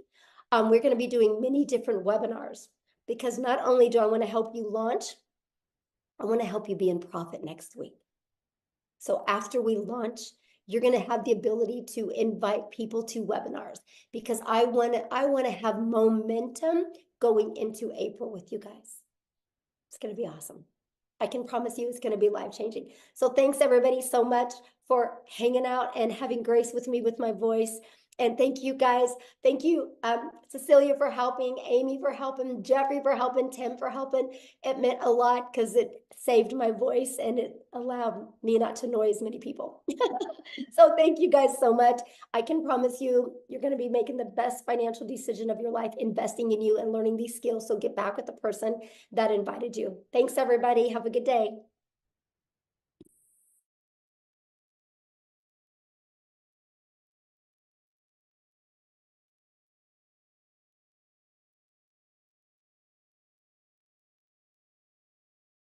we're going to be doing many different webinars, because not only do I want to help you launch, I want to help you be in profit next week. So after we launch, you're going to have the ability to invite people to webinars, because I want to have momentum going into April with you guys. It's going to be awesome. I can promise you it's going to be life-changing. So thanks everybody so much for hanging out and having grace with me with my voice. And thank you guys. Thank you, Cecilia, for helping, Amy for helping, Jeffrey for helping, Tim for helping. It meant a lot because it saved my voice and it allowed me not to annoy as many people. So thank you guys so much. I can promise you, you're going to be making the best financial decision of your life, investing in you and learning these skills. So get back with the person that invited you. Thanks, everybody. Have a good day.